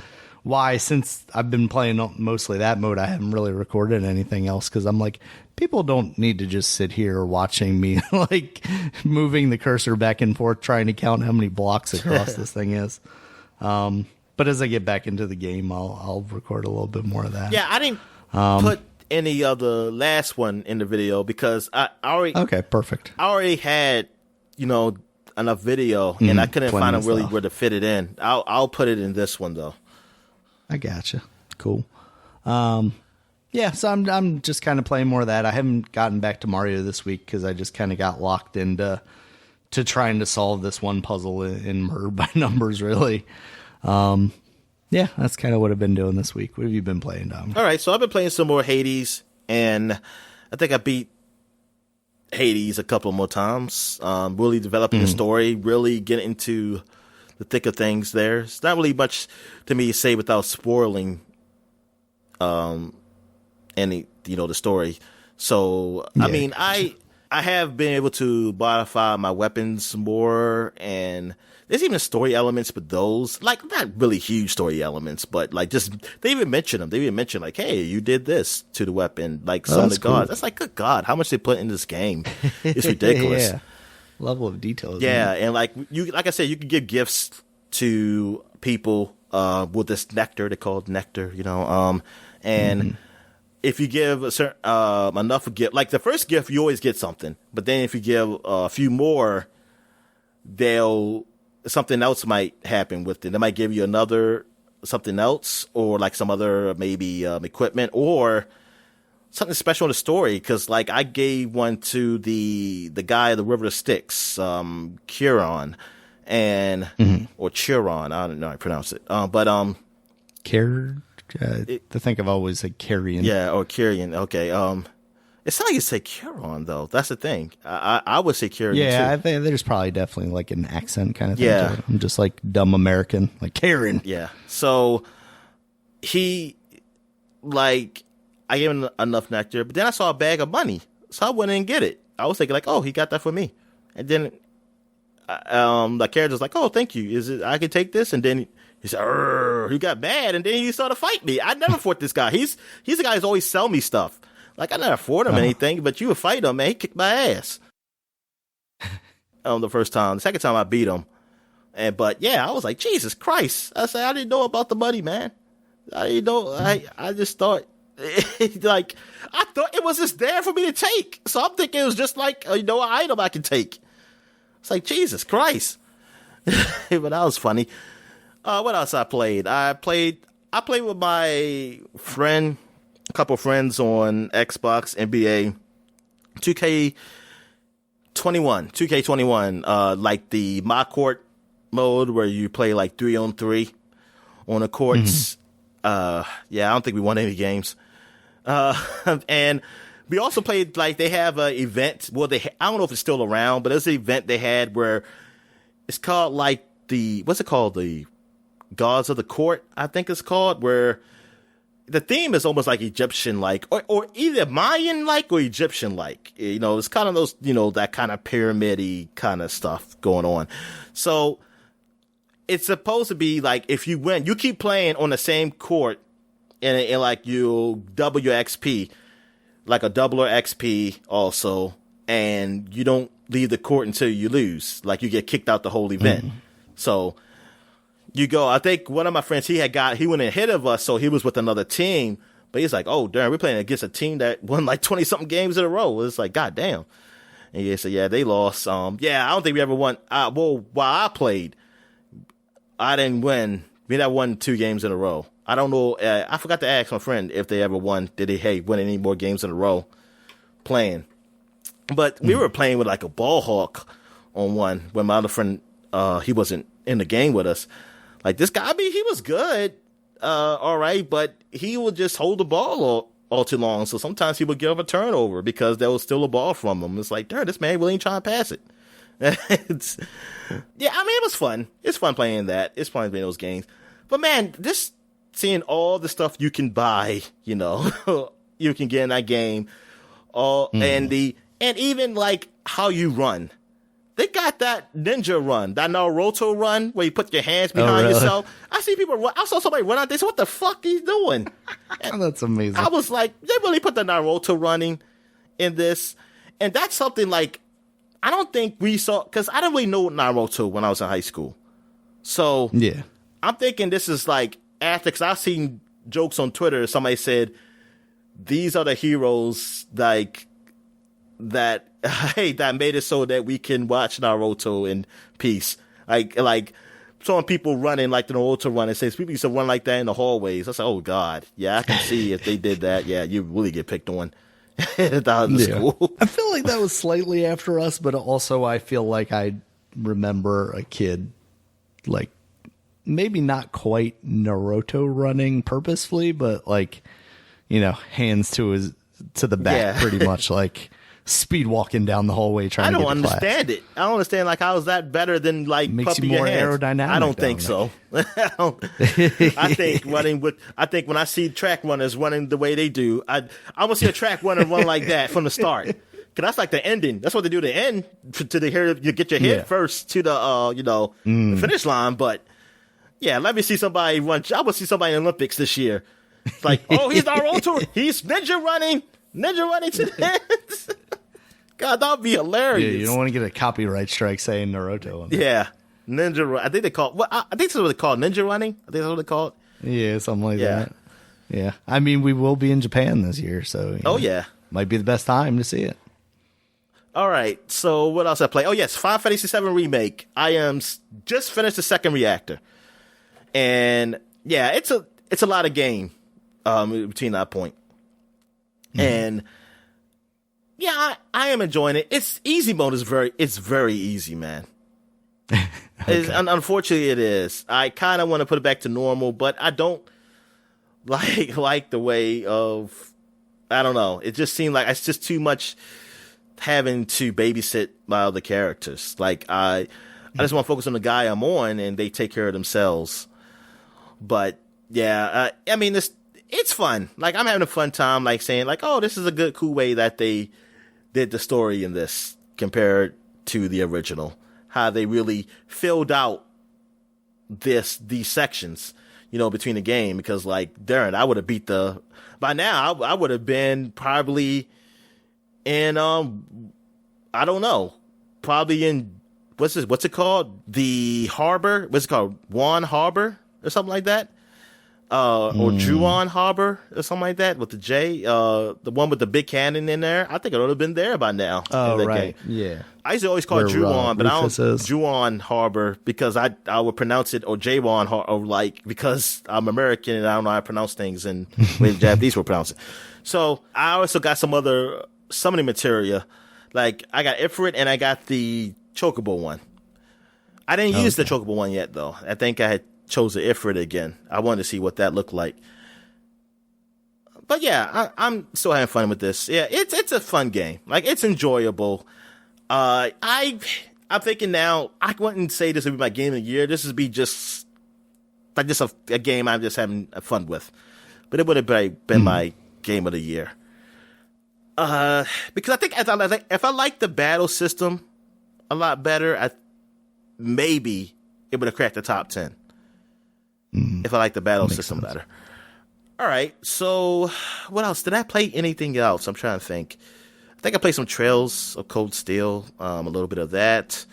[SPEAKER 1] why, since I've been playing mostly that mode, I haven't really recorded anything else, because I'm like, people don't need to just sit here watching me like moving the cursor back and forth trying to count how many blocks across this thing is. But as I get back into the game, I'll record a little bit more of that.
[SPEAKER 2] Yeah, I didn't put any of the last one in the video because I already...
[SPEAKER 1] Okay, perfect.
[SPEAKER 2] I already had, enough video, and I couldn't find really where to fit it in. I'll put it in this one, though.
[SPEAKER 1] I gotcha. Cool. Yeah, so I'm just kind of playing more of that. I haven't gotten back to Mario this week because I just kind of got locked into trying to solve this one puzzle in Murder by Numbers, really. Yeah, that's kind of what I've been doing this week. What have you been playing, Dom?
[SPEAKER 2] All right, so I've been playing some more Hades, and I think I beat Hades a couple more times. Really developing the story, really getting into the thick of things there. It's not really much to me to say without spoiling any, the story. So, yeah, I mean, I have been able to modify my weapons more, and there's even story elements with those, like not really huge story elements, but like just, they even mention them. They even mention like, hey, you did this to the weapon, like some of the gods. Cool. That's like, good God, how much they put in this game. It's ridiculous.
[SPEAKER 1] Yeah. Level of detail.
[SPEAKER 2] Yeah. And like I said, you can give gifts to people, with this nectar, they call it nectar, and if you give a certain, enough gift, like the first gift, you always get something, but then if you give a few more, something else might happen with it. They might give you something else, or like some other maybe equipment, or something special in the story. Cause like I gave one to the guy of the River of Styx, Chiron, and or Chiron, I don't know how to pronounce it.
[SPEAKER 1] I think I've always said Carrion.
[SPEAKER 2] Yeah, or Carrion. Okay. It's not like you say Chiron though. That's the thing. I would say Carrion.
[SPEAKER 1] Yeah,
[SPEAKER 2] too.
[SPEAKER 1] I think there's probably definitely like an accent kind of thing.
[SPEAKER 2] Yeah,
[SPEAKER 1] to it. I'm just like dumb American, like Karen.
[SPEAKER 2] Yeah. So I gave him enough nectar, but then I saw a bag of money, so I went in and get it. I was thinking like, oh, he got that for me, and then the character's like, oh, thank you. Is it I can take this? And then he said, he got mad, and then he started to fight me. I never fought this guy. He's the guy who's always sell me stuff. Like, I never fought him anything, but you would fight him, man. He kicked my ass. The first time. The second time I beat him. But yeah, I was like, Jesus Christ. I said, I didn't know about the money, man. I didn't know. I just thought, like, I thought it was just there for me to take. So I'm thinking it was just like, an item I can take. It's like, Jesus Christ. But that was funny. What else I played? I played with my friend, a couple friends on Xbox, NBA 2K21, like the My Court mode where you play like 3-on-3 on the courts. Yeah, I don't think we won any games. And we also played, like, they have an event. Well, I don't know if it's still around, but there's an event they had where it's called like what's it called? The Gods of the Court, I think it's called, where the theme is almost like Egyptian-like, or either Mayan-like or Egyptian-like. It's kind of those, that kind of pyramid-y kind of stuff going on. So it's supposed to be like, if you win, you keep playing on the same court, and like you double your XP, like a double or XP also, and you don't leave the court until you lose. Like, you get kicked out the whole event. So you go, I think one of my friends, he went ahead of us, so he was with another team, but he's like, oh, darn, we're playing against a team that won like 20-something games in a row. It's like, God damn. And yeah, so yeah, they lost. Yeah, I don't think we ever won. Well, while I played, I didn't win. We never won 2 games in a row. I don't know. I forgot to ask my friend if they ever won. Did they, win any more games in a row playing? But we were playing with like a ball hawk on one when my other friend, he wasn't in the game with us. Like, this guy, I mean, he was good. all right, but he would just hold the ball all too long. So sometimes he would give a turnover because there was still a ball from him. It's like, darn, this man really ain't trying to pass it. Yeah, I mean, it was fun. It's fun playing that. It's fun playing those games. But man, just seeing all the stuff you can buy, you know, you can get in that game, and even like how you run. They got that ninja run, that Naruto run, where you put your hands behind yourself. I see people run. I saw somebody run out there. So what the fuck he's doing?
[SPEAKER 1] That's amazing.
[SPEAKER 2] I was like, they really put the Naruto running in this, and that's something like. I don't think we saw, because I didn't really know Naruto when I was in high school. So,
[SPEAKER 1] yeah,
[SPEAKER 2] I'm thinking this is like after, because I've seen jokes on Twitter. Somebody said, these are the heroes like that, hey, that made it so that we can watch Naruto in peace. Like showing people running like the Naruto run and says people used to run like that in the hallways. I said, oh God, yeah, I can see if they did that. Yeah, you really get picked on. School.
[SPEAKER 1] I feel like that was slightly after us, but also I feel like I remember a kid like maybe not quite Naruto running purposefully, but like, you know, hands to the back, pretty much like speed walking down the hallway trying to get to class. I don't understand
[SPEAKER 2] it. I don't understand like how is that better than like
[SPEAKER 1] makes
[SPEAKER 2] puppy
[SPEAKER 1] you more
[SPEAKER 2] your hands?
[SPEAKER 1] Aerodynamic.
[SPEAKER 2] I don't think so. I think when I see track runners running the way they do, I want to see a track runner run like that from the start. Cause that's like the ending. That's what they do. The end to the here you get your head first to the the finish line. But yeah, let me see somebody run. I want to see somebody in the Olympics this year. It's like, oh, he's Naruto. He's ninja running to the end. God, that would be hilarious.
[SPEAKER 1] Yeah, you don't want to get a copyright strike saying Naruto on there.
[SPEAKER 2] Yeah, ninja. I think they call. I think that's what they call ninja running. I think that's what they call it.
[SPEAKER 1] Yeah, something like that. Yeah, I mean, we will be in Japan this year, so might be the best time to see it.
[SPEAKER 2] All right, so what else I play? Oh yes, Final Fantasy VII Remake. I am just finished the second reactor, and yeah, it's a lot of game between that point, and. Yeah, I am enjoying it. It's easy mode is very easy, man. Okay. Unfortunately, it is. I kind of want to put it back to normal, but I don't like the way of. I don't know. It just seemed like it's just too much having to babysit my other characters. Like I just want to focus on the guy I'm on, and they take care of themselves. But yeah, I mean, it's fun. Like I'm having a fun time. Like saying like, oh, this is a good, cool way that they did the story in this compared to the original. How they really filled out these sections, between the game. Because like, darn, I would have beat by now I would have been probably in, I don't know, probably in, what's it called? The Harbor? What's it called? Juan Harbor or something like that? Or Juan Harbor or something like that with the J, the one with the big cannon in there. I think it would have been there by now.
[SPEAKER 1] Oh, right.
[SPEAKER 2] Game.
[SPEAKER 1] Yeah.
[SPEAKER 2] I used to always call it Juan, but I don't Juan Harbor because I would pronounce it or J-Wan or like because I'm American and I don't know how to pronounce things and the way the Japanese will pronounce it. So I also got some other summoning materia. Like I got Ifrit and I got the Chocobo one. I didn't use the Chocobo one yet though. I think I had chose the Ifrit again. I wanted to see what that looked like. But yeah, I'm still having fun with this. Yeah, it's a fun game. Like it's enjoyable. I'm thinking now I wouldn't say this would be my game of the year. This would be just a game I'm just having fun with. But it would have been my game of the year. Because I think if I like the battle system a lot better, maybe it would have cracked the top 10. If I like the battle system better. All right, so what else? Did I play anything else? I'm trying to think. I think I played some Trails of Cold Steel, a little bit of that.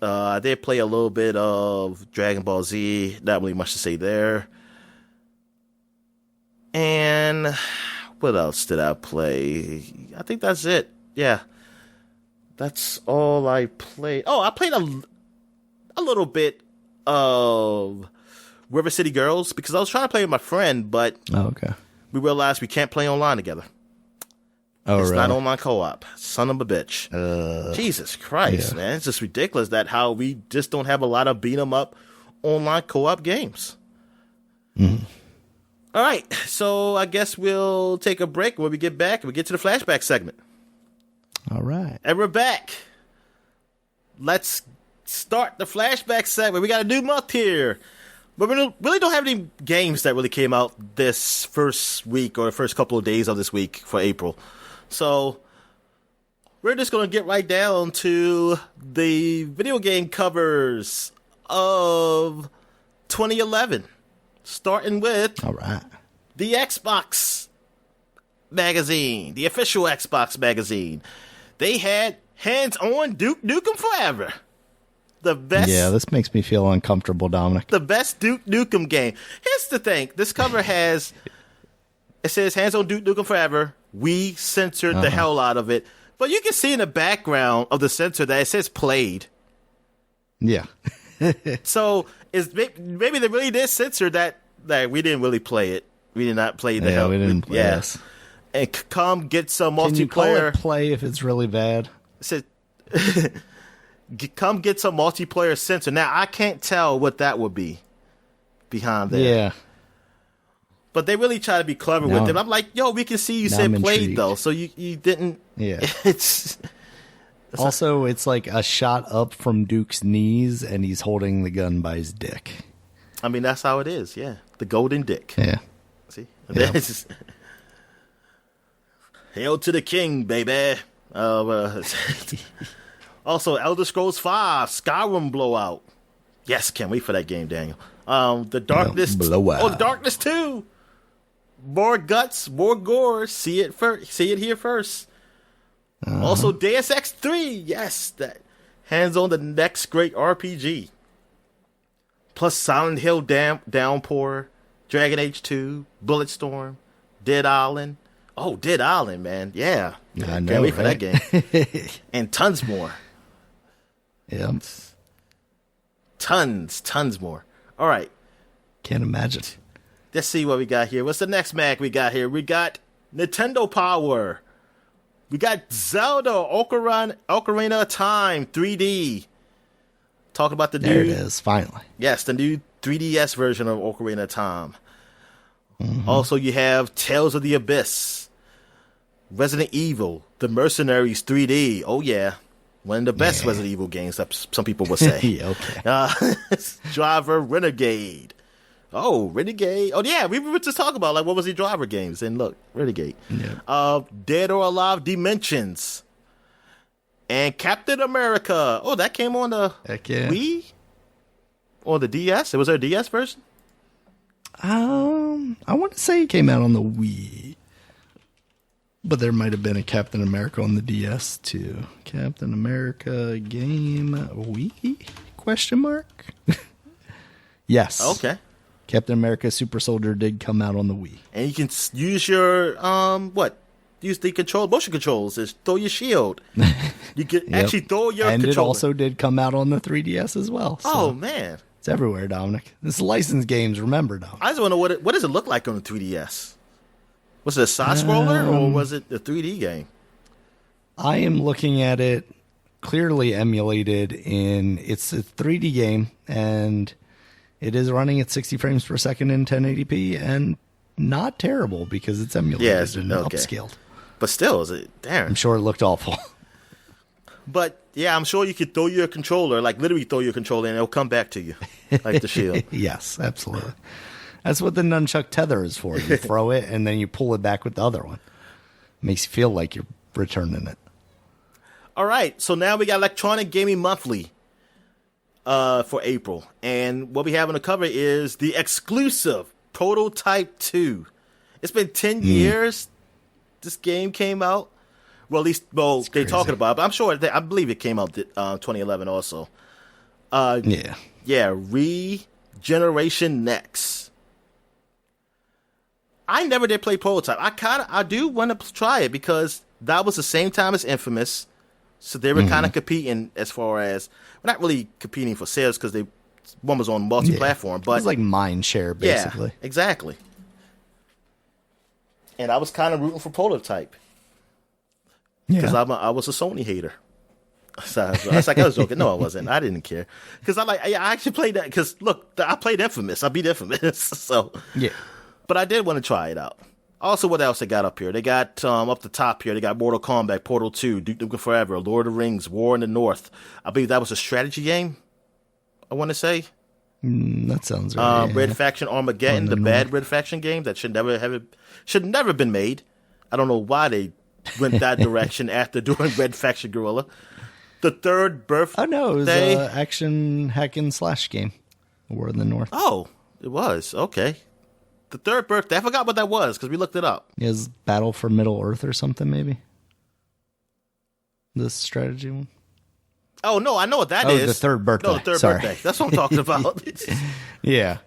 [SPEAKER 2] I did play a little bit of Dragon Ball Z. Not really much to say there. And what else did I play? I think that's it. Yeah. That's all I played. Oh, I played a little bit of River City Girls because I was trying to play with my friend, but we realized we can't play online together. Oh, it's not online co-op. Son of a bitch. Jesus Christ, man. It's just ridiculous that how we just don't have a lot of beat 'em up online co-op games.
[SPEAKER 1] Mm-hmm.
[SPEAKER 2] All right, so I guess we'll take a break. When we get back, we get to the flashback segment.
[SPEAKER 1] All right.
[SPEAKER 2] And we're back. Let's start the flashback segment. We got a new month here. But we really don't have any games that really came out this first week or the first couple of days of this week for April. So we're just going to get right down to the video game covers of 2011. Starting with
[SPEAKER 1] all right,
[SPEAKER 2] the Xbox magazine, the official Xbox magazine. They had hands-on Duke Nukem Forever. The best.
[SPEAKER 1] Yeah, this makes me feel uncomfortable, Dominic.
[SPEAKER 2] The best Duke Nukem game. Here's the thing. This cover it says hands-on Duke Nukem Forever. We censored the hell out of it. But you can see in the background of the censor that it says played.
[SPEAKER 1] Yeah.
[SPEAKER 2] So maybe they really did censor that we didn't really play it. We did not play the hell.
[SPEAKER 1] We didn't play this.
[SPEAKER 2] And come get some multiplayer.
[SPEAKER 1] Can you call it play if it's really bad?
[SPEAKER 2] Said, come get some multiplayer censor. Now I can't tell what that would be behind there.
[SPEAKER 1] Yeah.
[SPEAKER 2] But they really try to be clever with it. I'm like, yo, we can see you said played though, so you didn't.
[SPEAKER 1] Yeah.
[SPEAKER 2] It's
[SPEAKER 1] like a shot up from Duke's knees, and he's holding the gun by his dick.
[SPEAKER 2] I mean, that's how it is. Yeah, the golden dick.
[SPEAKER 1] Yeah.
[SPEAKER 2] See,
[SPEAKER 1] yeah.
[SPEAKER 2] Hail to the king, baby. Also, Elder Scrolls 5 Skyrim Blowout. Yes, can't wait for that game, Daniel. The Darkness
[SPEAKER 1] Blowout.
[SPEAKER 2] Oh, the Darkness 2. More guts, more gore. See it here first. Also, Deus Ex 3. Yes, that hands on the next great RPG. Plus Silent Hill Downpour, Dragon Age 2, Bulletstorm, Dead Island. Oh, Dead Island, man. Yeah.
[SPEAKER 1] I know,
[SPEAKER 2] can't wait for
[SPEAKER 1] right?
[SPEAKER 2] that game. And tons more.
[SPEAKER 1] Yeah.
[SPEAKER 2] Tons more. All right.
[SPEAKER 1] Can't imagine.
[SPEAKER 2] Let's see what we got here. What's the next mag we got here? We got Nintendo Power. We got Zelda Ocarina of Time 3D. Talking about the
[SPEAKER 1] There it is, finally.
[SPEAKER 2] Yes, the new 3DS version of Ocarina of Time. Mm-hmm. Also, you have Tales of the Abyss, Resident Evil, The Mercenaries 3D. Oh, yeah. One of the best Resident Evil games, some people would say.
[SPEAKER 1] Yeah, okay.
[SPEAKER 2] Driver Renegade. Oh, Renegade. Oh, yeah, we were just talking about, like, what was the Driver games? And look, Renegade.
[SPEAKER 1] Yeah.
[SPEAKER 2] Dead or Alive Dimensions. And Captain America. Oh, that came on the Wii? Or the DS? Was there a DS version?
[SPEAKER 1] I want to say it came out on the Wii. But there might have been a Captain America on the DS too. Captain America game Wii? Question mark? Yes.
[SPEAKER 2] Okay.
[SPEAKER 1] Captain America Super Soldier did come out on the Wii.
[SPEAKER 2] And you can use your use the motion controls to throw your shield. You can actually throw your
[SPEAKER 1] and
[SPEAKER 2] controller.
[SPEAKER 1] It also did come out on the 3DS as well. So
[SPEAKER 2] oh man.
[SPEAKER 1] It's everywhere, Dominic. This is licensed games, remember, Dominic.
[SPEAKER 2] I just want to know what does it look like on the 3DS? Was it a side scroller or was it a 3D game?
[SPEAKER 1] I am looking at it clearly emulated it's a 3D game, and it is running at 60 frames per second in 1080p, and not terrible because it's emulated and upscaled.
[SPEAKER 2] But still, is it? Damn.
[SPEAKER 1] I'm sure it looked awful.
[SPEAKER 2] But yeah, I'm sure you could throw your controller, like literally throw your controller, and it'll come back to you, like the shield.
[SPEAKER 1] Yes, absolutely. That's what the nunchuck tether is for. You throw it, and then you pull it back with the other one. Makes you feel like you're returning it.
[SPEAKER 2] All right, so now we got Electronic Gaming Monthly for April. And what we have on the cover is the exclusive Prototype 2. It's been 10 years this game came out. Well, at least, they're talking about it, but I believe it came out 2011 also. Yeah, Regeneration Next. I never did play Prototype. I do want to try it because that was the same time as Infamous. So they were kind of competing as far as, well, not really competing for sales because one was on multi-platform. But
[SPEAKER 1] it was like mind share, basically.
[SPEAKER 2] Yeah, exactly. And I was kind of rooting for Prototype. Because I was a Sony hater. So I was like, I was joking. No, I wasn't. I didn't care because I actually played that because look, I played Infamous. I beat Infamous, so
[SPEAKER 1] yeah.
[SPEAKER 2] But I did want to try it out. Also, what else they got up here? They got up the top here. They got Mortal Kombat, Portal 2, Duke Nukem Forever, Lord of the Rings, War in the North. I believe that was a strategy game. I want to say.
[SPEAKER 1] That sounds right.
[SPEAKER 2] Red Faction Armageddon, the bad Red Faction game that should never been made. I don't know why they went that direction after doing Red Faction Guerrilla. The third birthday.
[SPEAKER 1] Oh no, it was an action hack and slash game. War in the North.
[SPEAKER 2] Oh, it was okay. The third birthday. I forgot what that was because we looked it up.
[SPEAKER 1] It was Battle for Middle Earth or something, maybe. The strategy one.
[SPEAKER 2] Oh no, I know what that is.
[SPEAKER 1] The third birthday.
[SPEAKER 2] No, the third birthday. That's what I'm talking about.
[SPEAKER 1] Yeah.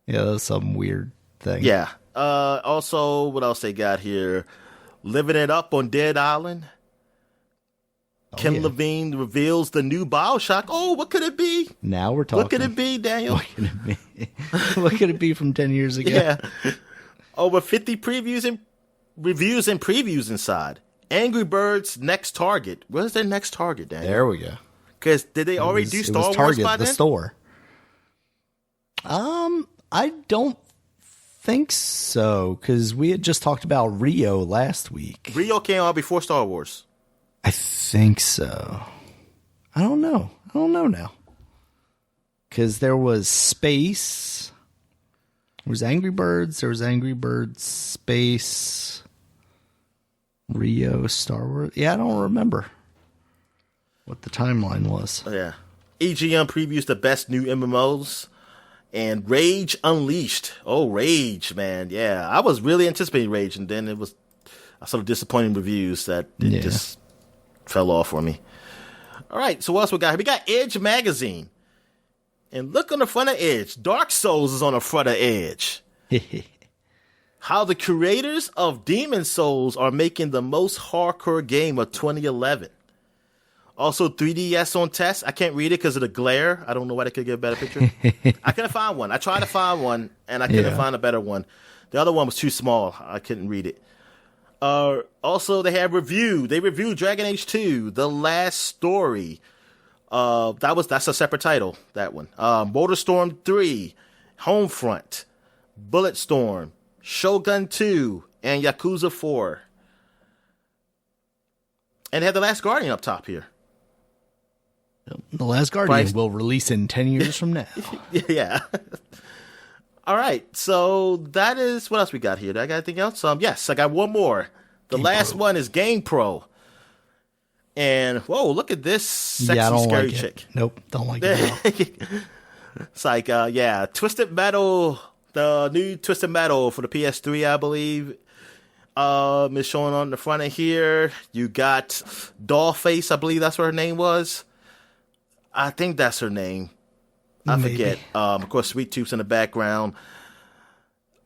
[SPEAKER 1] Yeah, that was some weird thing.
[SPEAKER 2] Yeah. Also, what else they got here? Living It Up on Dead Island. Ken Levine reveals the new BioShock. Oh, what could it be?
[SPEAKER 1] Now we're talking.
[SPEAKER 2] What could it be, Daniel?
[SPEAKER 1] What could it be? What could it be from 10 years ago?
[SPEAKER 2] Yeah. Over 50 previews and reviews and previews inside. Angry Birds Next Target. Where's their next target, Daniel?
[SPEAKER 1] There we go.
[SPEAKER 2] Because did they already do Star Wars
[SPEAKER 1] Target,
[SPEAKER 2] by then?
[SPEAKER 1] the store. I don't think so, because we had just talked about Rio last week.
[SPEAKER 2] Rio came out before Star Wars.
[SPEAKER 1] I think so. I don't know. I don't know now. Because there was Space. There was Angry Birds. There was Angry Birds Space. Rio, Star Wars. Yeah, I don't remember what the timeline was.
[SPEAKER 2] Oh, yeah. EGM previews the best new MMOs. And Rage Unleashed. Oh, Rage, man. Yeah, I was really anticipating Rage, and then it was sort of disappointing reviews that it just fell off for me. All right, so what else we got here? We got Edge Magazine. And look on the front of Edge. Dark Souls is on the front of Edge. How the creators of Demon Souls are making the most hardcore game of 2011. Also, 3DS on test. I can't read it because of the glare. I don't know why they could get a better picture. I couldn't find one. I tried to find one, and I couldn't find a better one. The other one was too small. I couldn't read it. Also, they have review. They reviewed Dragon Age 2, The Last Story. That's a separate title, that one. Motorstorm 3, Homefront, Bulletstorm, Shogun 2, and Yakuza 4. And they have The Last Guardian up top here.
[SPEAKER 1] The Last Guardian will release in 10 years from now.
[SPEAKER 2] Yeah. All right. So that is what else we got here. Did I got anything else? Yes, I got one more. The last one is Game Pro. And whoa, look at this sexy, scary chick.
[SPEAKER 1] Nope, don't like it.
[SPEAKER 2] It's like, Twisted Metal, the new Twisted Metal for the PS3, I believe. Is showing on the front of here. You got Dollface, I believe that's what her name was. I think that's her name. I forget. Of course, Sweet Tooth's in the background.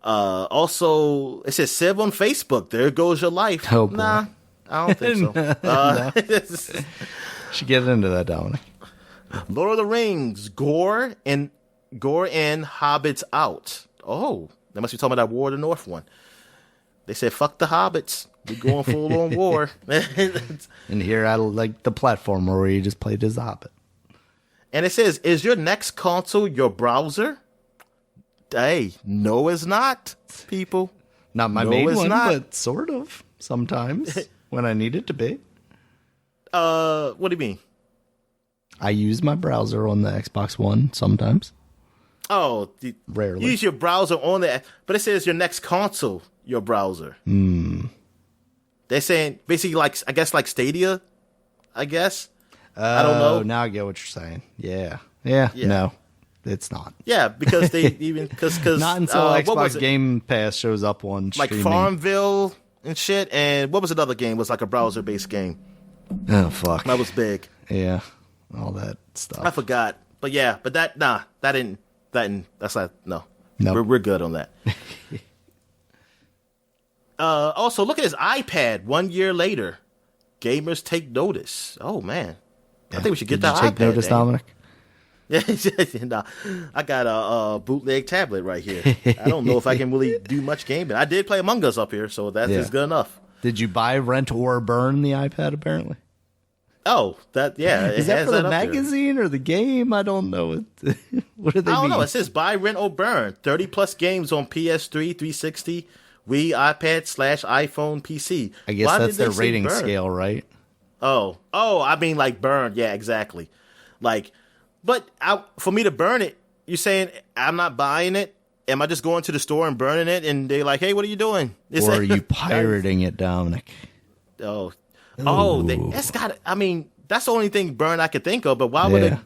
[SPEAKER 2] Also, it says Civ on Facebook. There goes your life.
[SPEAKER 1] Oh, boy.
[SPEAKER 2] Nah, I don't think so.
[SPEAKER 1] Should get into that, Dominic.
[SPEAKER 2] Lord of the Rings, Gore and Hobbits out. Oh, they must be talking about that War of the North one. They said, fuck the hobbits. We're going full on war.
[SPEAKER 1] And here I like the platformer where you just played as a hobbit.
[SPEAKER 2] And it says, is your next console your browser? Hey, no, it's not, people.
[SPEAKER 1] Not my main one, but sort of sometimes when I need it to be.
[SPEAKER 2] What do you mean?
[SPEAKER 1] I use my browser on the Xbox One sometimes.
[SPEAKER 2] Oh,
[SPEAKER 1] rarely.
[SPEAKER 2] Use your browser on the, but it says your next console, your browser. They're saying basically like, I guess like Stadia, I guess. I don't know.
[SPEAKER 1] Now I get what you're saying. Yeah. No, it's not.
[SPEAKER 2] Yeah, because they even because
[SPEAKER 1] not until Xbox Game Pass shows up on
[SPEAKER 2] like
[SPEAKER 1] streaming.
[SPEAKER 2] Farmville and shit. And what was another game? It was like a browser based game.
[SPEAKER 1] Oh fuck,
[SPEAKER 2] that was big.
[SPEAKER 1] Yeah, all that stuff.
[SPEAKER 2] I forgot, but that's not no. We're good on that. Also, look at his iPad. 1 year later, gamers take notice. Oh man. I think we should get that iPad. Take notice,
[SPEAKER 1] Dominic?
[SPEAKER 2] Nah, I got a bootleg tablet right here. I don't know if I can really do much gaming. I did play Among Us up here, so that is good enough.
[SPEAKER 1] Did you buy, rent, or burn the iPad, apparently?
[SPEAKER 2] Oh, that yeah.
[SPEAKER 1] Is that for the magazine or the game? I don't know. What do they mean?
[SPEAKER 2] I don't know. It says buy, rent, or burn. 30+ games on PS3, 360, Wii, iPad / iPhone, PC.
[SPEAKER 1] I guess that's their rating scale, right?
[SPEAKER 2] Oh, I mean like burn. Yeah, exactly. Like, but for me to burn it, you're saying I'm not buying it? Am I just going to the store and burning it? And they're like, hey, what are you doing?
[SPEAKER 1] Or are you pirating it, Dominic?
[SPEAKER 2] That's got. I mean, that's the only thing burn I could think of. But why would a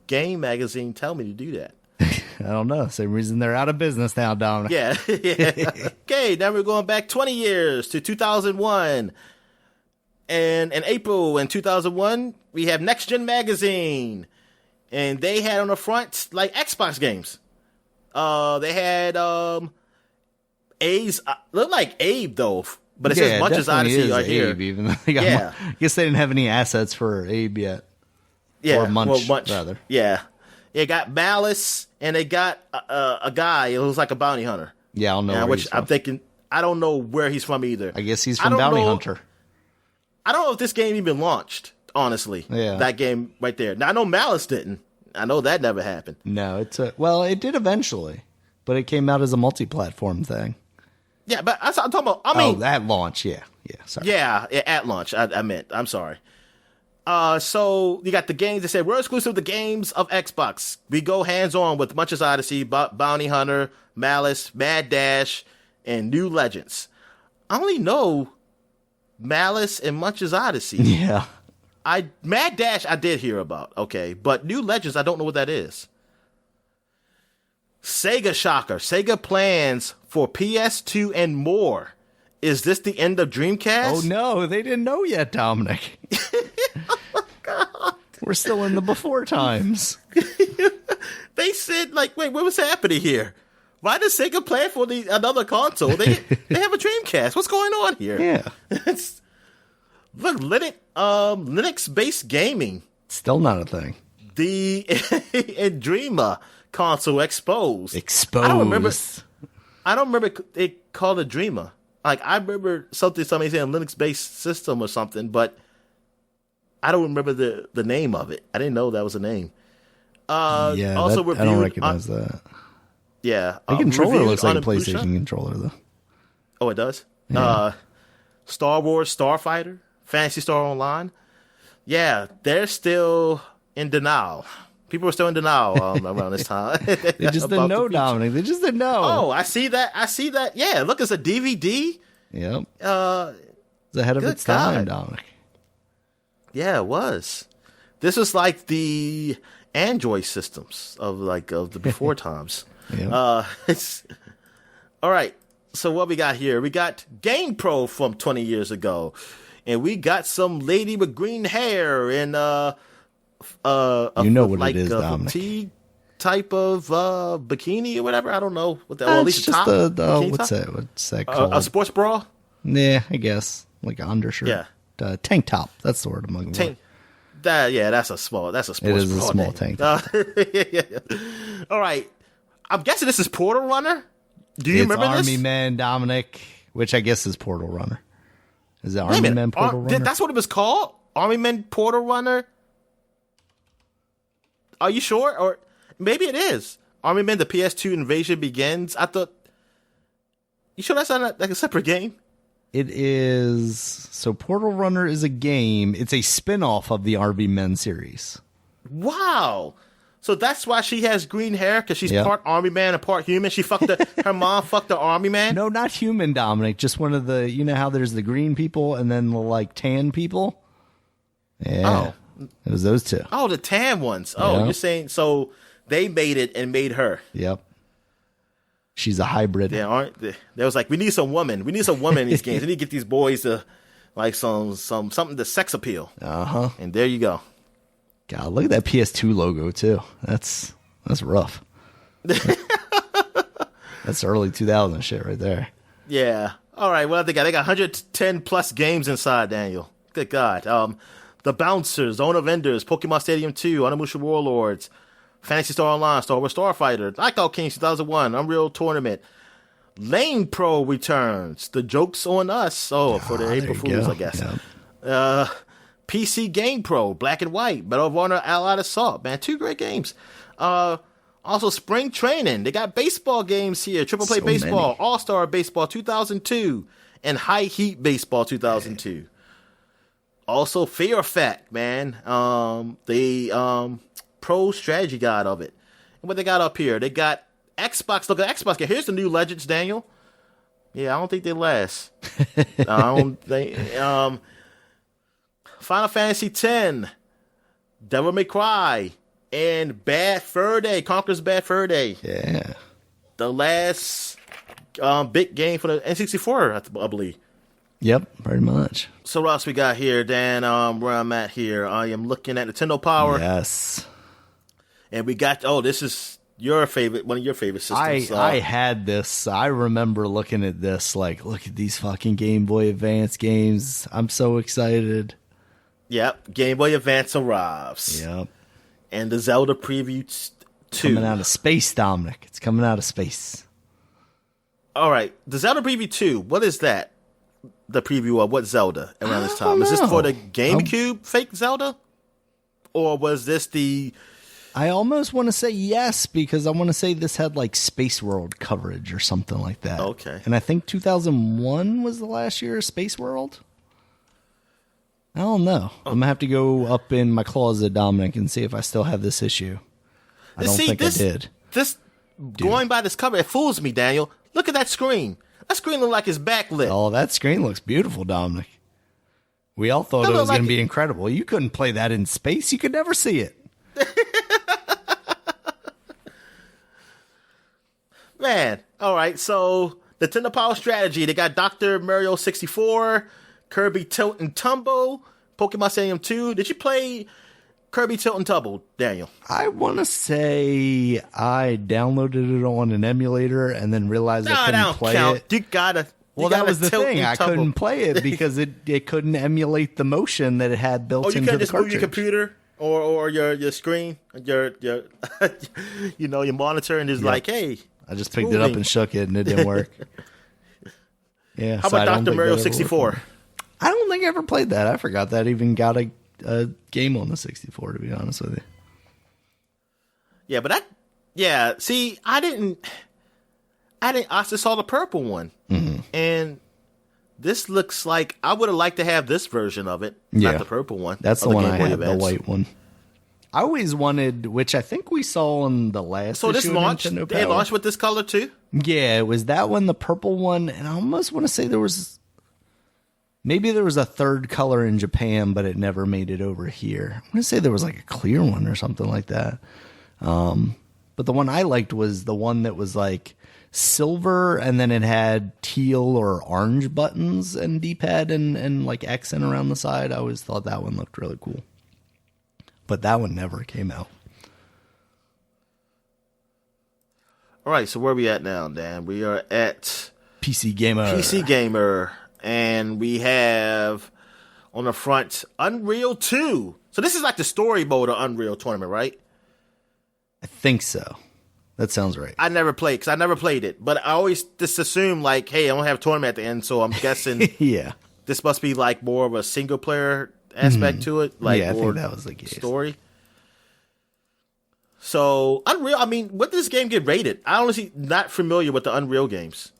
[SPEAKER 2] game magazine tell me to do that?
[SPEAKER 1] I don't know. Same reason they're out of business now, Dominic.
[SPEAKER 2] Yeah. Okay, now we're going back 20 years to 2001. And in April in 2001, we have Next Gen Magazine. And they had on the front, like, Xbox games. They had Abe's, looked like Abe, though. But it says Much as Odyssey right here.
[SPEAKER 1] Abe, even though I guess they didn't have any assets for Abe yet.
[SPEAKER 2] Yeah.
[SPEAKER 1] Or Munch, rather.
[SPEAKER 2] Yeah. It got Malice, and they got a guy. It was like a bounty hunter.
[SPEAKER 1] Yeah, I don't know
[SPEAKER 2] which I'm thinking, I don't know where he's from either.
[SPEAKER 1] I guess he's from Bounty Hunter.
[SPEAKER 2] I don't know if this game even launched, honestly.
[SPEAKER 1] Yeah.
[SPEAKER 2] That game right there. Now, I know Malice didn't. I know that never happened.
[SPEAKER 1] No, it did eventually, but it came out as a multi-platform thing.
[SPEAKER 2] Yeah, but I'm talking about,
[SPEAKER 1] at launch, yeah, sorry.
[SPEAKER 2] Yeah, at launch, I meant. I'm sorry. So you got the games that said, we're exclusive to games of Xbox. We go hands-on with Much as Odyssey, Bounty Hunter, Malice, Mad Dash, and New Legends. I only know Malice and Much as Odyssey.
[SPEAKER 1] Yeah.
[SPEAKER 2] Mad Dash I did hear about, okay, but New Legends I don't know what that is. Sega shocker. Sega plans for PS2 and more. Is this the end of Dreamcast?
[SPEAKER 1] Oh no, they didn't know yet, Dominic.
[SPEAKER 2] Oh God.
[SPEAKER 1] We're still in the before times.
[SPEAKER 2] They said, like, wait, what was happening here? Why does Sega plan for another console? They have a Dreamcast. What's going on here?
[SPEAKER 1] Yeah.
[SPEAKER 2] Look, Linux-based gaming.
[SPEAKER 1] Still not a thing.
[SPEAKER 2] The Dreama console exposed.
[SPEAKER 1] Exposed.
[SPEAKER 2] I don't remember it called a Dreama. Like, I remember somebody saying Linux-based system or something, but I don't remember the name of it. I didn't know that was a name.
[SPEAKER 1] I don't recognize that.
[SPEAKER 2] Yeah.
[SPEAKER 1] The controller looks like a PlayStation controller, though.
[SPEAKER 2] Oh, it does?
[SPEAKER 1] Yeah.
[SPEAKER 2] Star Wars Starfighter, Phantasy Star Online. Yeah, they're still in denial. People are still in denial around this time.
[SPEAKER 1] They just didn't know, Dominic. They just didn't know.
[SPEAKER 2] Oh, I see that. Yeah, look, it's a DVD.
[SPEAKER 1] Yep. It's ahead of its time, Dominic.
[SPEAKER 2] Yeah, it was. This was like the Android systems of the before times.
[SPEAKER 1] Yep.
[SPEAKER 2] It's all right. So what we got here? We got GamePro from 20 years ago, and we got some lady with green hair and
[SPEAKER 1] what it is, Dominic.
[SPEAKER 2] Fatigue type of bikini or whatever. I don't know what that.
[SPEAKER 1] Or
[SPEAKER 2] at least
[SPEAKER 1] just
[SPEAKER 2] top.
[SPEAKER 1] What's that called?
[SPEAKER 2] A sports bra.
[SPEAKER 1] Yeah, I guess like an undershirt.
[SPEAKER 2] Yeah,
[SPEAKER 1] tank top. That's the word I'm looking for.
[SPEAKER 2] That's a sports bra.
[SPEAKER 1] It is a small tank top.
[SPEAKER 2] Yeah. All right. I'm guessing this is Portal Runner. Do you remember this?
[SPEAKER 1] Army Men, Dominic, which I guess is Portal Runner. Is it Army Men Portal Runner?
[SPEAKER 2] That's what it was called? Army Men Portal Runner? Are you sure? Or maybe it is. Army Men, the PS2 Invasion Begins. I thought... You sure that's not like a separate game?
[SPEAKER 1] It is... So Portal Runner is a game. It's a spin-off of the Army Men series.
[SPEAKER 2] Wow. So that's why she has green hair, because she's part Army Man and part human. Her mom fucked the Army Man?
[SPEAKER 1] No, not human, Dominic. Just one of the, you know how there's the green people and then the like tan people? Yeah. Oh. It was those two.
[SPEAKER 2] Oh, the tan ones. Oh, You're saying, so they made it and made her.
[SPEAKER 1] Yep. She's a hybrid.
[SPEAKER 2] Yeah, they was like, we need some women. We need some women in these games. We need to get these boys to like something to sex appeal.
[SPEAKER 1] Uh-huh.
[SPEAKER 2] And there you go.
[SPEAKER 1] God, look at that PS2 logo too. That's rough. That's early 2000 shit right there.
[SPEAKER 2] Yeah. All right. Well, they got 110 plus games inside, Daniel. Good God. The Bouncers, Zone of Enders, Pokemon Stadium 2, Onimusha Warlords, Phantasy Star Online, Star Wars Starfighter, Knockout Kings 2001, Unreal Tournament, Lane Pro returns. The Joke's on Us. For the April Fools, I guess.
[SPEAKER 1] Yep.
[SPEAKER 2] PC Game Pro, Black and White, Medal of Honor, Allied Assault, man, 2 great games. Also Spring Training, they got baseball games here, Triple Play Baseball, many. All-Star Baseball 2002, and High Heat Baseball 2002. Also Fear Fact, man, the pro strategy guide of it. And what they got up here, they got Xbox, look at Xbox, here's the new Legends, Daniel. Yeah, I don't think they last. Final Fantasy X, Devil May Cry, and Bad Fur Day, Conker's Bad Fur Day.
[SPEAKER 1] Yeah.
[SPEAKER 2] The last big game for the N64, I believe.
[SPEAKER 1] Yep, pretty much.
[SPEAKER 2] So what else we got here, Dan? Where I'm at here, I am looking at Nintendo Power.
[SPEAKER 1] Yes.
[SPEAKER 2] And we got, this is your favorite, one of your favorite systems.
[SPEAKER 1] I had this. I remember looking at this, like, look at these fucking Game Boy Advance games. I'm so excited.
[SPEAKER 2] Yep, Game Boy Advance arrives.
[SPEAKER 1] Yep.
[SPEAKER 2] And the Zelda Preview 2.
[SPEAKER 1] Coming out of space, Dominic. It's coming out of space.
[SPEAKER 2] All right, the Zelda Preview 2, what is that? The preview of what Zelda around this time? Is this for the GameCube fake Zelda? Or was this the...
[SPEAKER 1] I almost want to say yes, because I want to say this had like Space World coverage or something like that.
[SPEAKER 2] Okay.
[SPEAKER 1] And I think 2001 was the last year of Space World. I don't know. I'm going to have to go up in my closet, Dominic, and see if I still have this issue. I don't think I did.
[SPEAKER 2] Going by this cover, it fools me, Daniel. Look at that screen. That screen looks like it's backlit.
[SPEAKER 1] Oh, that screen looks beautiful, Dominic. We all thought it was going to be incredible. You couldn't play that in space. You could never see it.
[SPEAKER 2] Man, all right, so Nintendo Power Strategy, they got Dr. Mario 64, Kirby Tilt and Tumble, Pokemon Stadium 2. Did you play Kirby Tilt and Tumble, Daniel?
[SPEAKER 1] I want to say I downloaded it on an emulator and then realized I couldn't play it.
[SPEAKER 2] You gotta.
[SPEAKER 1] Well, that was the thing. I couldn't play it because it couldn't emulate the motion that it had built into the cartridge.
[SPEAKER 2] Oh, you couldn't just move your computer or your screen, your your monitor, and it's like, hey.
[SPEAKER 1] I just picked it up and shook it, and it didn't work. Yeah.
[SPEAKER 2] How about Dr. Mario 64?
[SPEAKER 1] I don't think I ever played that. I forgot that even got a game on the 64, to be honest with you.
[SPEAKER 2] Yeah, but see, I just saw the purple one. Mm-hmm. And this looks like, I would have liked to have this version of it, not the purple one.
[SPEAKER 1] That's the one I had, the white one. I always wanted, which I think we saw on the last issue
[SPEAKER 2] this launched,
[SPEAKER 1] Nintendo
[SPEAKER 2] they launched with this color too?
[SPEAKER 1] Yeah, it was that one, the purple one, and I almost want to say there was a third color in Japan, but it never made it over here. I'm going to say there was like a clear one or something like that. But the one I liked was the one that was like silver, and then it had teal or orange buttons and D-pad and like accent around the side. I always thought that one looked really cool. But that one never came out.
[SPEAKER 2] All right, so where are we at now, Dan? We are at
[SPEAKER 1] PC Gamer. And we have on the front Unreal 2. So this is like the story mode of Unreal Tournament, right? I think so. That sounds right.
[SPEAKER 2] I never played it. But I always just assume like, hey, I don't have a tournament at the end, so I'm guessing
[SPEAKER 1] yeah.
[SPEAKER 2] This must be like more of a single player aspect to it, like
[SPEAKER 1] I think that was the case.
[SPEAKER 2] Story. So Unreal, I mean, what did this game get rated? I honestly not familiar with the Unreal games.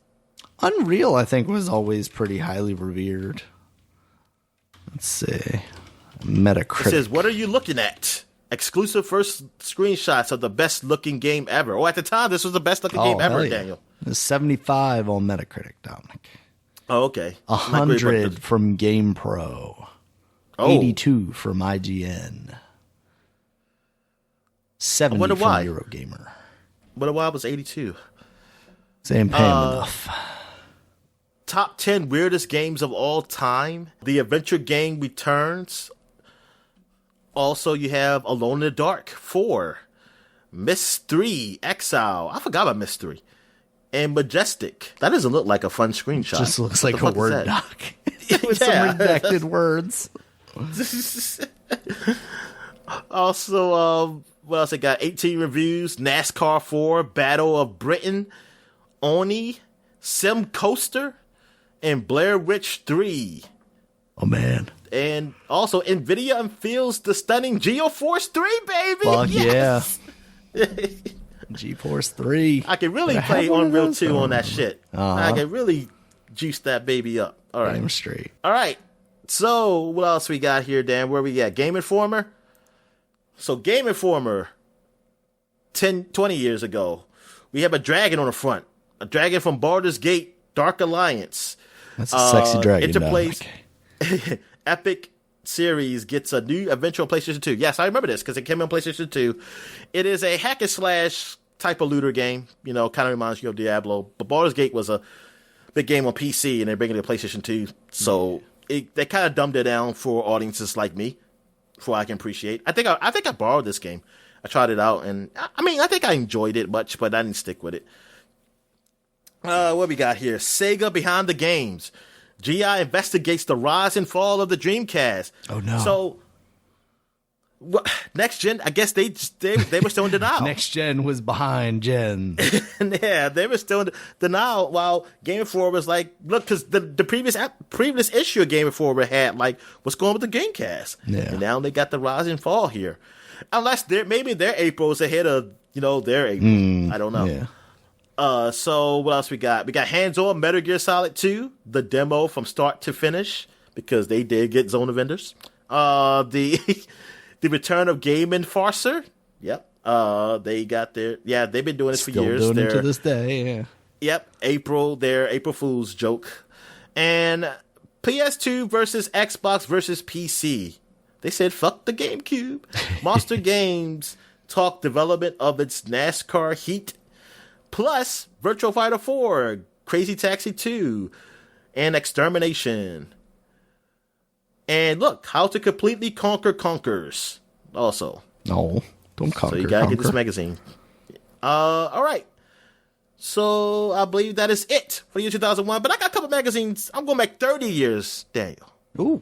[SPEAKER 1] Unreal, I think, was always pretty highly revered. Let's see, Metacritic.
[SPEAKER 2] It says, "What are you looking at? Exclusive first screenshots of the best looking game ever." Oh, at the time, this was the best looking game ever, Daniel.
[SPEAKER 1] It's 75 on Metacritic, Dominic.
[SPEAKER 2] Oh, okay.
[SPEAKER 1] 100 from GamePro. 82 from IGN. 70 from Eurogamer.
[SPEAKER 2] Wonder why it was 82.
[SPEAKER 1] They ain't paying enough.
[SPEAKER 2] Top 10 weirdest games of all time. The adventure game returns. Also, you have Alone in the Dark 4, Myst 3, Exile. I forgot about Myst 3. And Majestic. That doesn't look like a fun screenshot.
[SPEAKER 1] It just looks like a Word doc with some redacted words.
[SPEAKER 2] Also, what else? I got 18 reviews. NASCAR 4, Battle of Britain, Oni, Sim Coaster, and Blair Witch 3.
[SPEAKER 1] Oh, man.
[SPEAKER 2] And also, NVIDIA unveils the stunning GeForce 3, baby.
[SPEAKER 1] Fuck
[SPEAKER 2] yes.
[SPEAKER 1] Yeah. GeForce 3.
[SPEAKER 2] I can really play Unreal 2 on that shit. I can really juice that baby up. All right.
[SPEAKER 1] Damn straight.
[SPEAKER 2] All right. So, what else we got here, Dan? Where we at? Game Informer? So, Game Informer, 20 years ago, we have a dragon on the front. A dragon from Baldur's Gate, Dark Alliance.
[SPEAKER 1] That's a sexy dragon.
[SPEAKER 2] Interplays Epic series gets a new adventure on PlayStation 2. Yes, I remember this because it came on PlayStation 2. It is a hack and slash type of looter game. You know, kind of reminds you of Diablo. But Baldur's Gate was a big game on PC, and they're bringing it to PlayStation 2. So they kind of dumbed it down for audiences like me, for I can appreciate. I think I borrowed this game. I tried it out, and I think I enjoyed it much, but I didn't stick with it. What we got here? Sega Behind the Games. GI investigates the rise and fall of the Dreamcast.
[SPEAKER 1] Oh no!
[SPEAKER 2] So, next gen, I guess they were still in denial.
[SPEAKER 1] Next gen was behind gen.
[SPEAKER 2] Yeah, they were still in denial. While Game Informer was like, look, because the previous issue of Game Informer had like, what's going on with the Dreamcast?
[SPEAKER 1] Yeah.
[SPEAKER 2] And now they got the rise and fall here. Unless maybe their April is ahead of their April. I don't know. Yeah. So what else we got? We got hands-on Metal Gear Solid 2, the demo from start to finish, because they did get Zona vendors. The return of Game Enforcer. Yep. They got they've been doing this for years.
[SPEAKER 1] Still doing it to this day, yeah.
[SPEAKER 2] Yep, their April Fool's joke. And PS2 versus Xbox versus PC. They said, fuck the GameCube. Monster Games talk development of its NASCAR Heat. Plus, Virtua Fighter 4, Crazy Taxi 2, and Extermination. And look, How to Completely Conquer Conquers. Also.
[SPEAKER 1] No, don't conquer.
[SPEAKER 2] So you gotta get this magazine. All right. So I believe that is it for the year 2001. But I got a couple magazines. I'm going back 30 years, Daniel.
[SPEAKER 1] Ooh.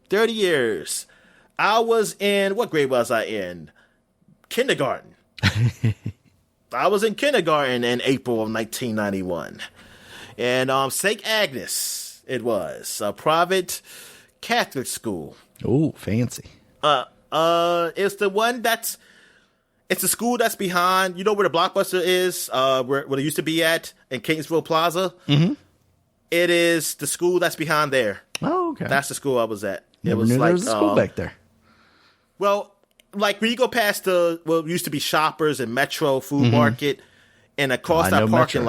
[SPEAKER 2] 30 years. I was in, what grade was I in? Kindergarten. I was in kindergarten in April of 1991. And St. Agnes, it was. A private Catholic school.
[SPEAKER 1] Oh, fancy.
[SPEAKER 2] It's the one it's the school that's behind, you know where the Blockbuster is, where it used to be at in Catonsville Plaza?
[SPEAKER 1] Mm-hmm.
[SPEAKER 2] It is the school that's behind there.
[SPEAKER 1] Oh, okay.
[SPEAKER 2] That's the school I was at.
[SPEAKER 1] Never knew there was a school back there.
[SPEAKER 2] Well, like when you go past what used to be Shoppers and Metro Food Market, and across that parking